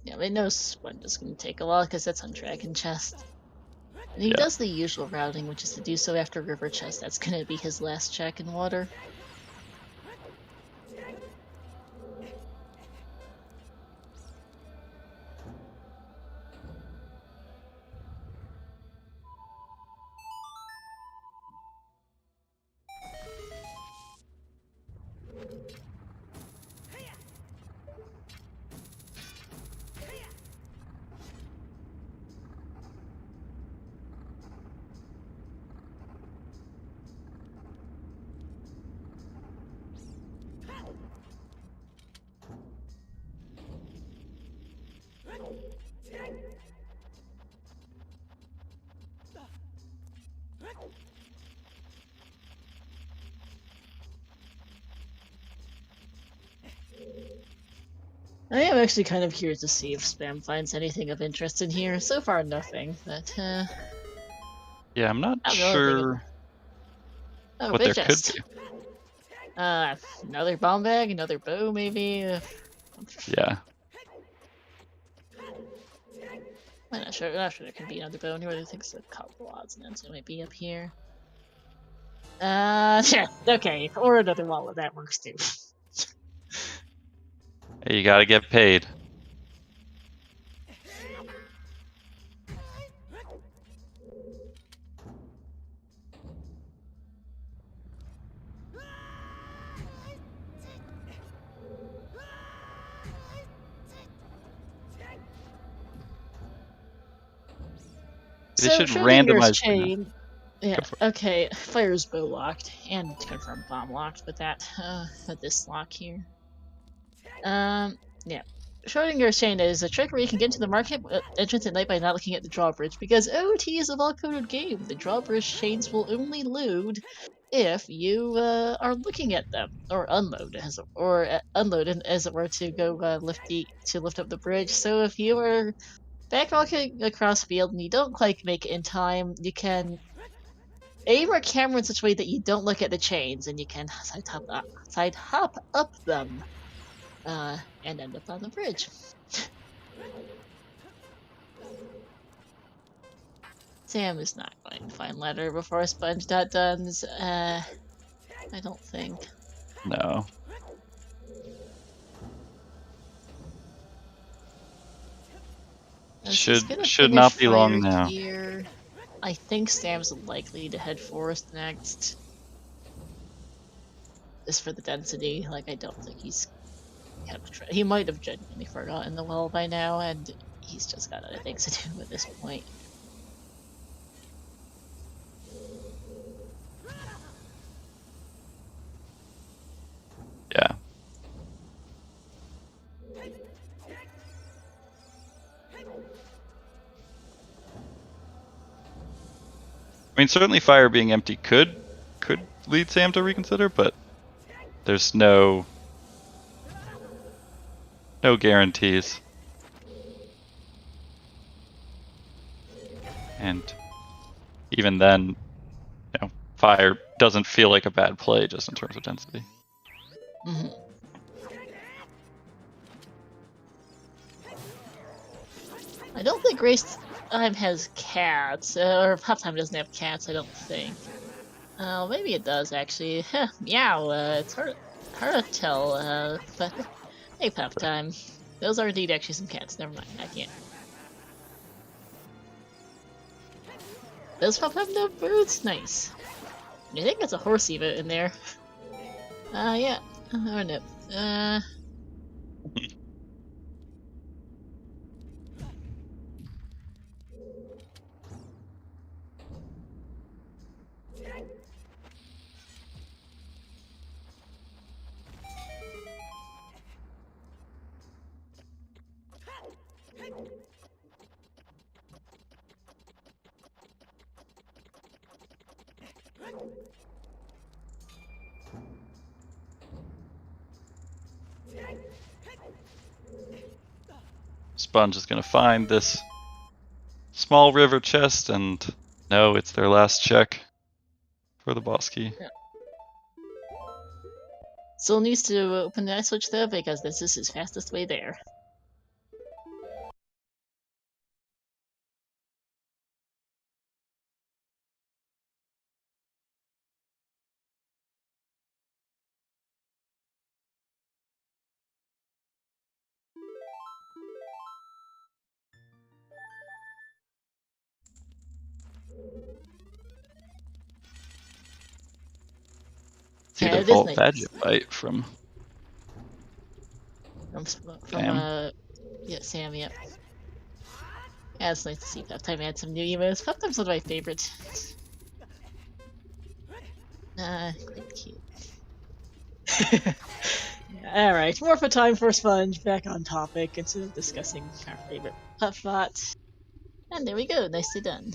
Yeah, we know Sponge is going to take a while because that's on Dragon Chest. And he does the usual routing, which is to do so after River Chest. That's going to be his last check in water. I am actually kind of curious to see if Spam finds anything of interest in here. So far, nothing. But Yeah, I'm not sure oh, what big there could chest. be. Another bomb bag, another bow, maybe. Yeah. I'm not sure. There could be another bow anywhere. I think it's a couple odds and ends. It might be up here. Yeah, okay. Or another wallet. That works too. Hey, you gotta get paid. They So should Schrodinger's randomize. chain. Yeah. Go for it. Okay. Fire's bow locked and confirmed bomb locked with that. With this lock here. Yeah. Schrodinger's chain is a trick where you can get into the market entrance at night by not looking at the drawbridge, because OT is a well-coded game. The drawbridge chains will only load if you are looking at them, or unload unload as it were to go lift up the bridge. So if you are backwalking across field and you don't quite make it in time, you can aim your camera in such a way that you don't look at the chains, and you can side hop up them. And end up on the bridge. Sam is not going to find letter before Sponge.Duns. I don't think. No. Should not be long now. Here. I think Sam's likely to head forest next. Just for the density. Like, I don't think he's he might have genuinely forgotten the well by now, and he's just got other things to do at this point. Yeah. I mean, certainly fire being empty could lead Sam to reconsider, but there's no guarantees. And even then, you know, fire doesn't feel like a bad play just in terms of density. Mm-hmm. I don't think Race Time has cats, or Pop Time doesn't have cats, I don't think. Maybe it does, actually. Meow, it's hard to tell, but hey, Pop Time. Those are indeed actually some cats, never mind, I can't. Those Pop Time no boots? Nice. I think that's a horse even in there. Yeah. Oh no. Sponge is gonna find this small river chest, and no, it's their last check for the boss key. Yeah. Still needs to open the ice switch though, because this is his fastest way there. See Yeah, the it is Vault nice. Badger bite from From yeah, Sam, yep. Yeah, it's nice to see Peptime add some new emotes. Peptime's one of my favorites. Quite cute. Alright, more for time for Sponge, back on topic, instead of discussing our favorite Puffbot. And there we go, nicely done.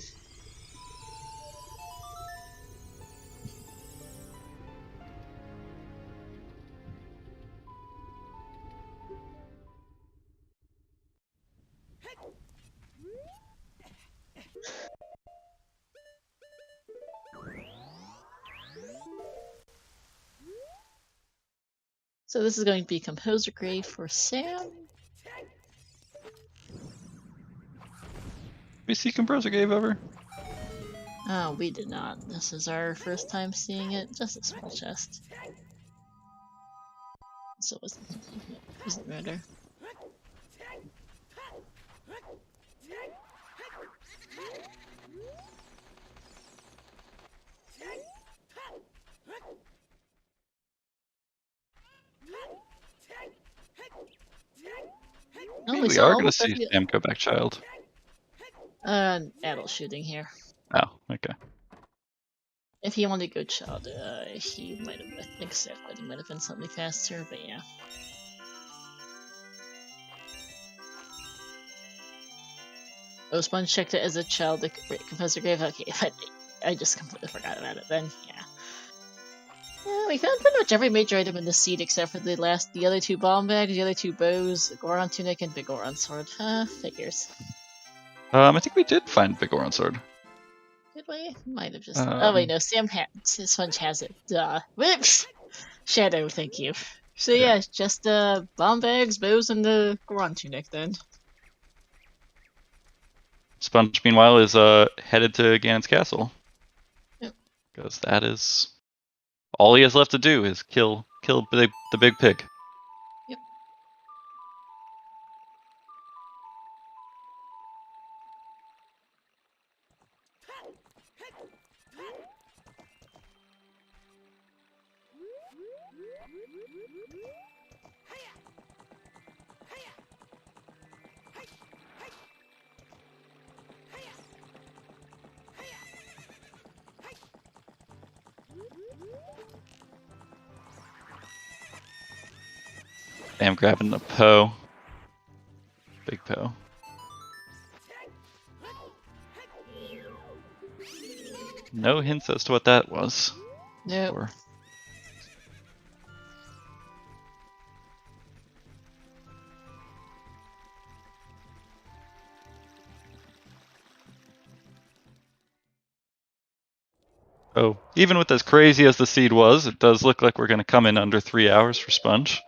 So this is going to be Composer Grave for Sam. we see Composer Grave ever? Oh, we did not. This is our first time seeing it. Just a small chest. So it wasn't murder. Maybe we are going to see Sam go back child. Adult shooting here. Oh, okay. If he wanted to go child, he might have, I think set wedding might have been something faster, but yeah. Oh, Sponge checked it as a child, Composer Grave, okay, but I just completely forgot about it then, yeah. Yeah, we found pretty much every major item in the seed except for the other two bomb bags, the other two bows, Goron tunic, and Big Goron sword. Figures. I think we did find Big Goron sword. Did we? Might have just. Oh wait, no. Sponge has it. Duh. Whoops. Shadow, thank you. So yeah, just bomb bags, bows, and the Goron tunic then. Sponge, meanwhile, is headed to Ganon's castle. Yep. Because that is all he has left to do is kill the big pig. Yep. I'm grabbing the Poe. Big Poe. No hints as to what that was. Nope. Or... Oh, even with as crazy as the seed was, it does look like we're going to come in under 3 hours for Sponge.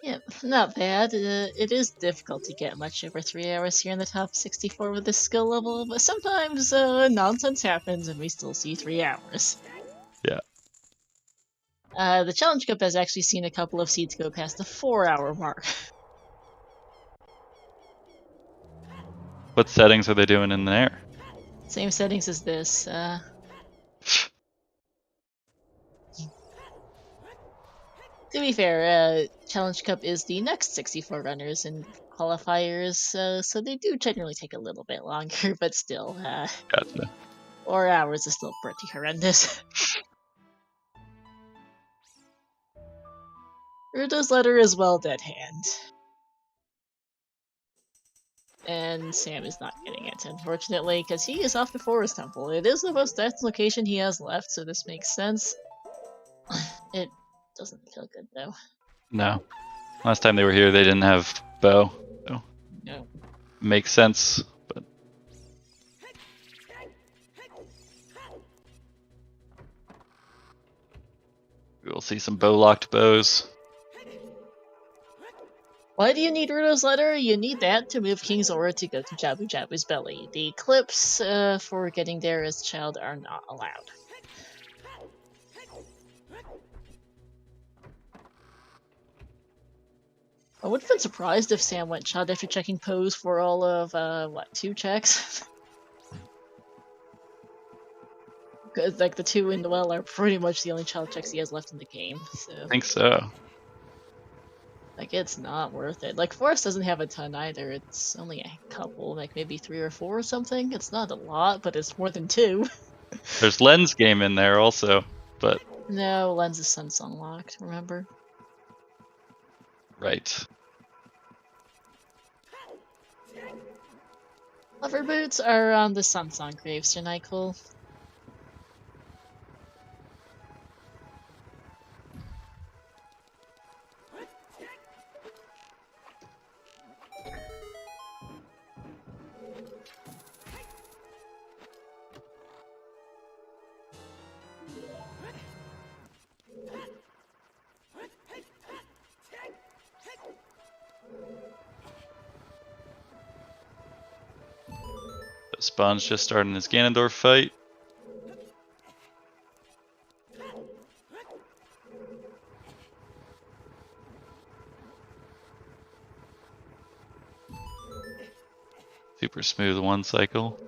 Yep, not bad. It is difficult to get much over 3 hours here in the top 64 with this skill level, but sometimes nonsense happens and we still see 3 hours. Yeah. The Challenge Cup has actually seen a couple of seeds go past the 4-hour mark. What settings are they doing in there? Same settings as this. To be fair, Challenge Cup is the next 64 runners and qualifiers, so they do generally take a little bit longer, but still, Gotcha. 4 hours is still pretty horrendous. Ruto's letter is well dead hand. And Sam is not getting it, unfortunately, because he is off the Forest Temple. It is the most death location he has left, so this makes sense. It doesn't feel good, though. No. Last time they were here, they didn't have bow. So No. makes sense, but we'll see some bow-locked bows. Why do you need Rudo's letter? You need that to move King's Aura to go to Jabu Jabu's belly. The clips for getting there as child are not allowed. I would have been surprised if Sam went child after checking pose for all of, 2 checks? Because, like, the 2 in the well are pretty much the only child checks he has left in the game, so... I think so. Like, it's not worth it. Like, Forest doesn't have a ton either. It's only a couple, like maybe 3 or 4 or something. It's not a lot, but it's more than 2. There's Lens game in there also, but... No, Lens is Sun's unlocked, remember? Right. Lever boots are on the Sunsong graves tonight, Cole. Spawn's just starting his Ganondorf fight. Super smooth one cycle.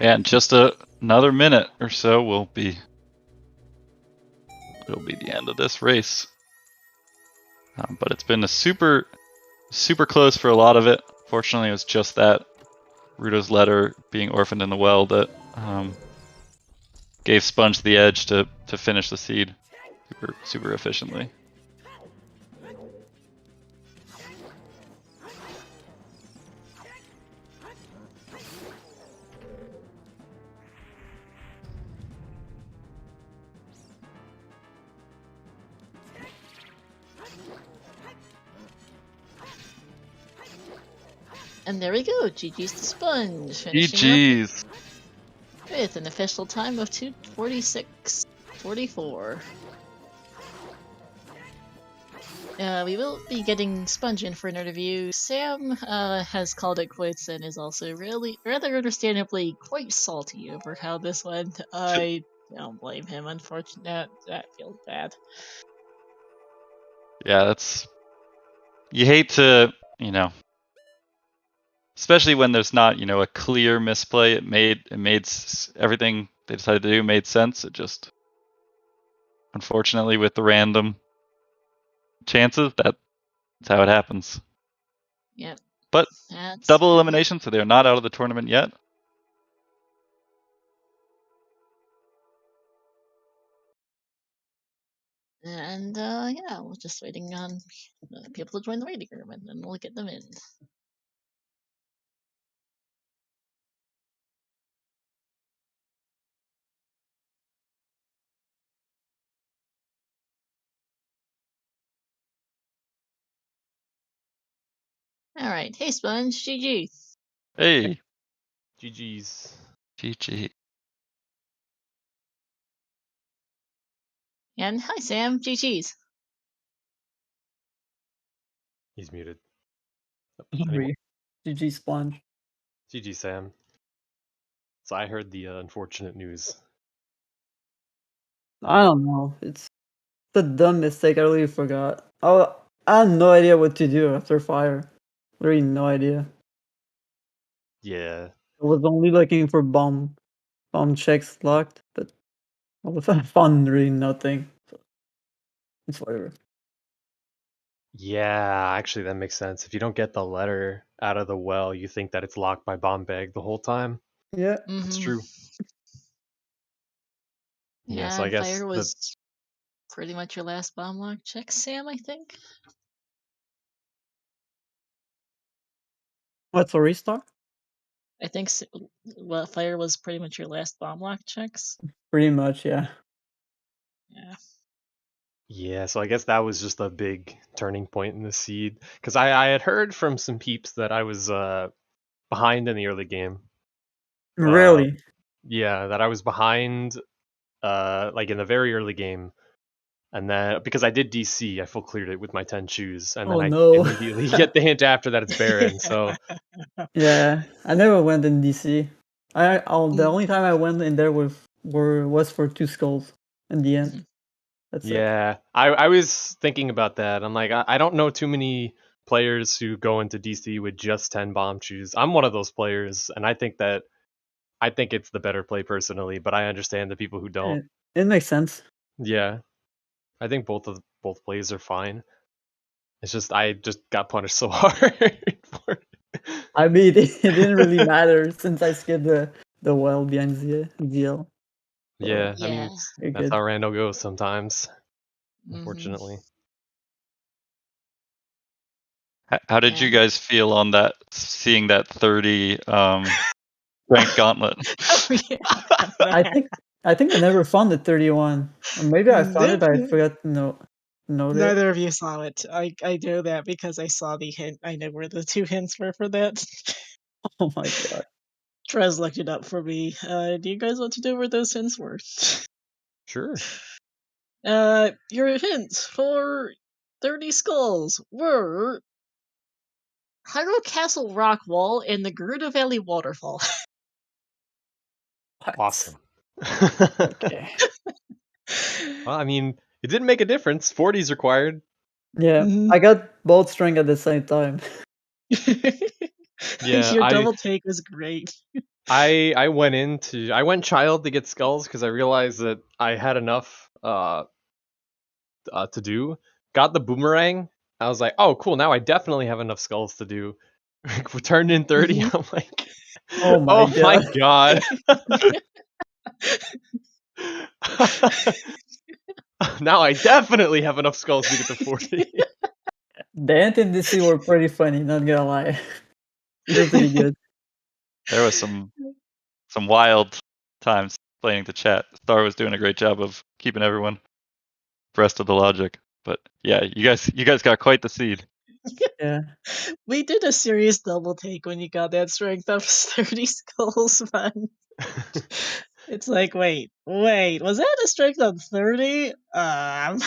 Yeah, in just another minute or so, it'll be the end of this race. But it's been a super close for a lot of it. Fortunately, it was just that Rudo's letter being orphaned in the well that gave Sponge the edge to finish the seed super efficiently. And there we go, GG's to Sponge, finishing GG's! up with an official time of 2:46:44. We will be getting Sponge in for an interview. Sam has called it quits and is also rather understandably quite salty over how this went. I don't blame him, unfortunately. That feels bad. Yeah, you hate to, especially when there's not, a clear misplay. It made everything they decided to do made sense. It just, unfortunately, with the random chances, that's how it happens. Yep. But double elimination, so they're not out of the tournament yet. And yeah, we're just waiting on people to join the waiting room, and then we'll get them in. All right, hey Sponge, GG. Hey, GG's. GG. And hi Sam, GG's. He's muted. Sorry. GG Sponge. GG, Sam. So I heard the unfortunate news. I don't know. It's a dumb mistake. I really forgot. I had no idea what to do after fire. Really, no idea. Yeah. I was only looking for bomb checks locked, but I found really nothing. So it's whatever. Yeah, actually that makes sense. If you don't get the letter out of the well, you think that it's locked by bomb bag the whole time. Yeah. That's true. Yeah, Yeah, so I and guess fire was pretty much your last bomb lock check, Sam, I think. What's a restart? I think well, fire was pretty much your last bomb lock checks. Pretty much, yeah. Yeah. Yeah, so I guess that was just a big turning point in the seed. Because I had heard from some peeps that I was behind in the early game. Really? Yeah, that I was behind like in the very early game. And then because I did DC, I full cleared it with my 10 shoes, and then Oh I no. immediately get the hint after that it's Baron. So Yeah, I never went in DC. The Mm. only time I went in there was for 2 skulls in the end. Mhm. That's it. yeah, I was thinking about that. I'm like, I don't know too many players who go into DC with just 10 bomb shoes. I'm one of those players, and I think it's the better play personally, but I understand the people who don't. It makes sense. Yeah, I think both plays are fine. It's just I just got punished so hard for it. I mean, it didn't really matter since I skipped the well behind ZL. Yeah, I mean Yeah. You're that's good. how Rando goes sometimes, Mhm. unfortunately. How did you Yeah. guys feel on that? Seeing that 30 strength gauntlet? Oh, yeah. I think I never found the 31. Or maybe I found it, but I Nope. forgot to note it. Neither of you saw it. I know that because I saw the hint. I know where the 2 hints were for that. Oh my god. Trez looked it up for me. Do you guys want to know where those hints were? Sure. Your hints for 30 skulls were Hyrule Castle Rock Wall and the Gerudo Valley Waterfall. What? Awesome. Okay. Well, I mean, it didn't make a difference. 40 is required. Yeah, Mhm. I got both string at the same time. Yeah, Your double take was great. I went child to get skulls because I realized that I had enough to do. Got the boomerang. I was like, oh cool, now I definitely have enough skulls to do. Turned in 30. Mhm. I'm like, Oh my oh my god. god. Now I definitely have enough skulls to get to 40. The Ant and DC were pretty funny, not gonna lie. They're pretty good. There was some wild times playing the chat. Star was doing a great job of keeping everyone abreast of the logic. But yeah, you guys got quite the seed. Yeah. We did a serious double take when you got that strength of 30 skulls, man. It's like, wait, was that a strength of 30? I'm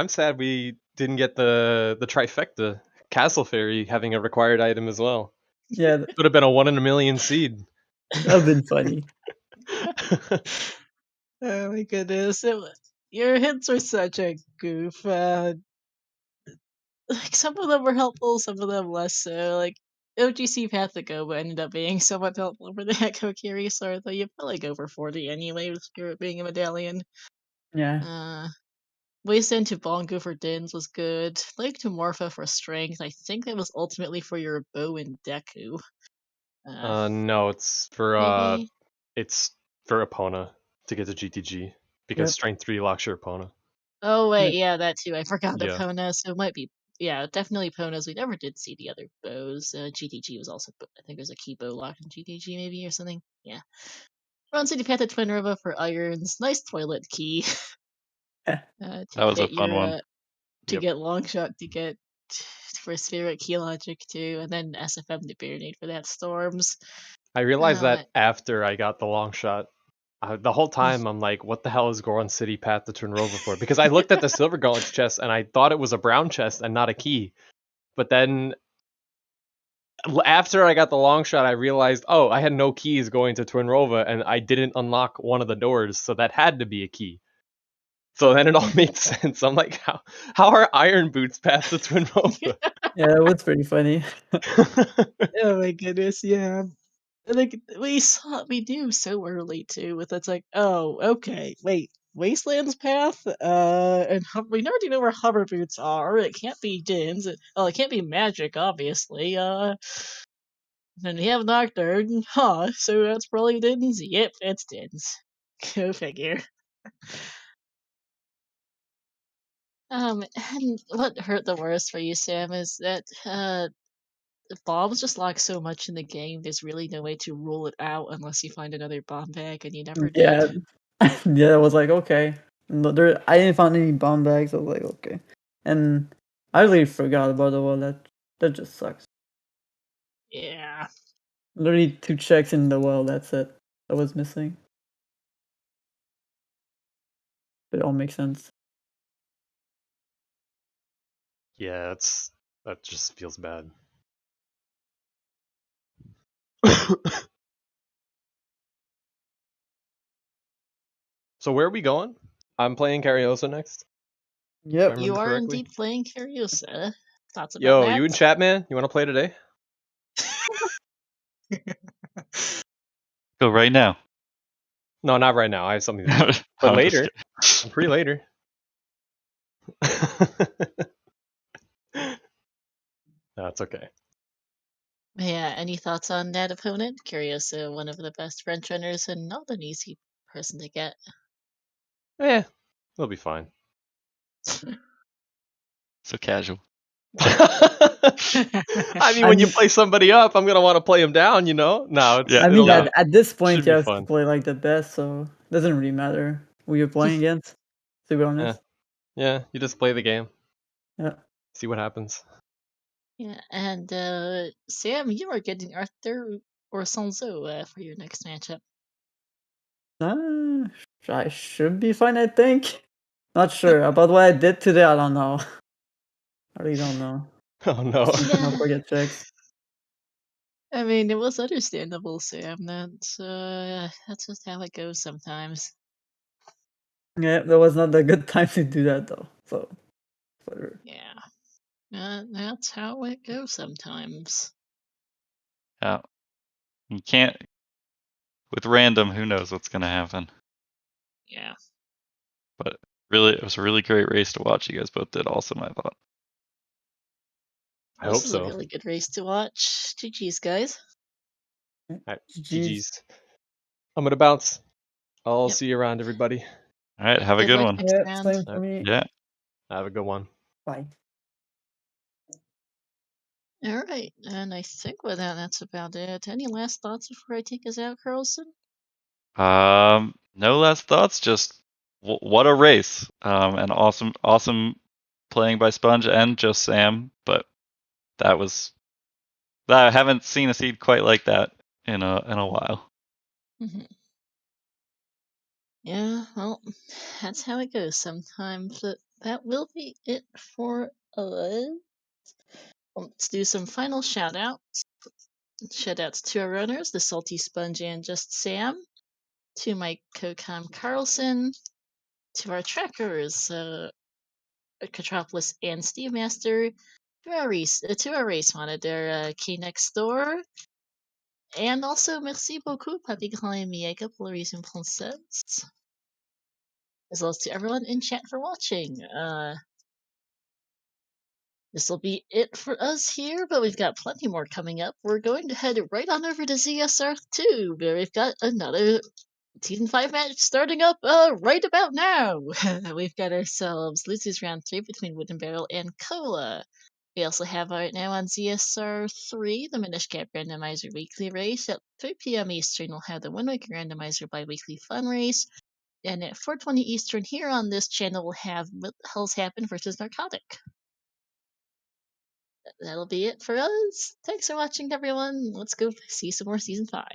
sad we didn't get the trifecta. Castle Fairy having a required item as well. Yeah, Would have been a 1 in a million seed. that'd been funny. Oh my goodness. Your hints were such a goof. Like some of them were helpful, some of them less so. Like OGC Path to Go ended up being somewhat helpful for the Echo Kyriosar, though you probably go for 40 anyway with Spirit being a medallion. Yeah. Wasteland to Bongo for Dins was good. Lake to Morpha for strength. I think that was ultimately for your bow and Deku. No, it's for Maybe? Epona to get to GTG because Yep. strength 3 locks your opponent. Oh wait, yeah, that too. I forgot Yeah. Epona, so it might be definitely Epona's. We never did see the other bows. GTG was also, I think there's a key bow lock in GTG maybe or something. Yeah. Run City Path to Twin River for irons. Nice toilet key. To That was a get fun your one. to Yep. get long shot to get for Spirit Key Logic too, and then SFM to Baronade for that storms. I realized Um, that after I got the long shot. The whole time I'm like, what the hell is Goron City Path to Twinrova for? Because I looked at the Silver Gauntlets chest and I thought it was a brown chest and not a key. But then after I got the long shot, I realized, oh, I had no keys going to Twinrova and I didn't unlock one of the doors, so that had to be a key. So then it all made sense. I'm like, how are iron boots past the Twinrova? Yeah, that was pretty funny. Oh my goodness, yeah. Like we knew so early too. With it's like, oh, okay, wait, Wasteland's path. And we already know where hover boots are. It can't be Din's. Well, it can't be magic, obviously. Then we have Nocturne, huh? So that's probably Din's. Yep, it's Din's. Go figure. And what hurt the worst for you, Sam, is that bombs just lock so much in the game. There's really no way to rule it out unless you find another bomb bag, and you never Yeah, did. yeah, I was like, okay. No, I didn't find any bomb bags. I was like, okay. And I really forgot about the wall. That just sucks. Yeah. Literally 2 checks in the well. That's it. That was missing. It all makes sense. Yeah, that just feels bad. So where are we going? I'm playing Cariosa next. If I Yep. remember You are correctly. indeed playing Cariosa. Thoughts about Yo, that? you in chat, man? You want to play today? Go right now. No, not right now. I have something to do. But I'm just later. I'm free later. That's okay. Yeah, any thoughts on that opponent? Cariosa, one of the best French runners and not an easy person to get. It'll be fine. so casual. I mean, when you play somebody up, I'm gonna want to play him down, you know? No, it's Yeah, I mean, it'll at this point, should you be have to fun. play like the best, so it doesn't really matter who you're playing against, to be honest. Yeah, you just play the game. Yeah. See what happens. Yeah, and Sam, you are getting Arthur or Sanzo for your next matchup. I should be fine, I think. Not sure. About what I did today, I don't know. I really don't know. Oh no. Yeah. Not forget checks. I mean, it was understandable, Sam. That's just how it goes sometimes. Yeah, that was not a good time to do that, though. So, whatever. Yeah. That's how it goes sometimes. Yeah. You can't. With random, who knows what's gonna happen? Yeah. But really, it was a really great race to watch. You guys both did awesome, I thought. I hope This is a so. really good race to watch. GG's, guys. Alright, GG's. GG's. I'm gonna bounce. I'll Yep. see you around, everybody. All right, have a Good good luck one. next Yeah, round. same for me. Yeah. Have a good one. Bye. All right, and I think with that, that's about it. Any last thoughts before I take us out, Carlson? No last thoughts. Just what a race. And awesome playing by Sponge and JustSam. But that I haven't seen a seed quite like that in a while. Mm-hmm. Yeah, well, that's how it goes sometimes. But that will be it for us. Let's do some final shout outs. Shout outs to our runners, the Salty Sponge and JustSam, to my co-com Carlson, to our trackers, Catropolis and Steve Master, to our race monitor, Key Next Door, and also merci beaucoup, Papi Grand Ami, a couple of reasons princess, as well as to everyone in chat for watching. This will be it for us here, but we've got plenty more coming up. We're going to head right on over to ZSR2, where we've got another Season 5 match starting up right about now. We've got ourselves Losers Round 3 between Wooden Barrel and Cola. We also have right now on ZSR 3 the Minish Cap Randomizer Weekly Race. At 3 p.m. Eastern, we'll have the 1 Week Randomizer Bi-Weekly Fun Race. And at 4:20 Eastern here on this channel, we'll have What the Hell's Happened versus Narcotic. That'll be it for us. Thanks for watching, everyone. Let's go see some more Season 5.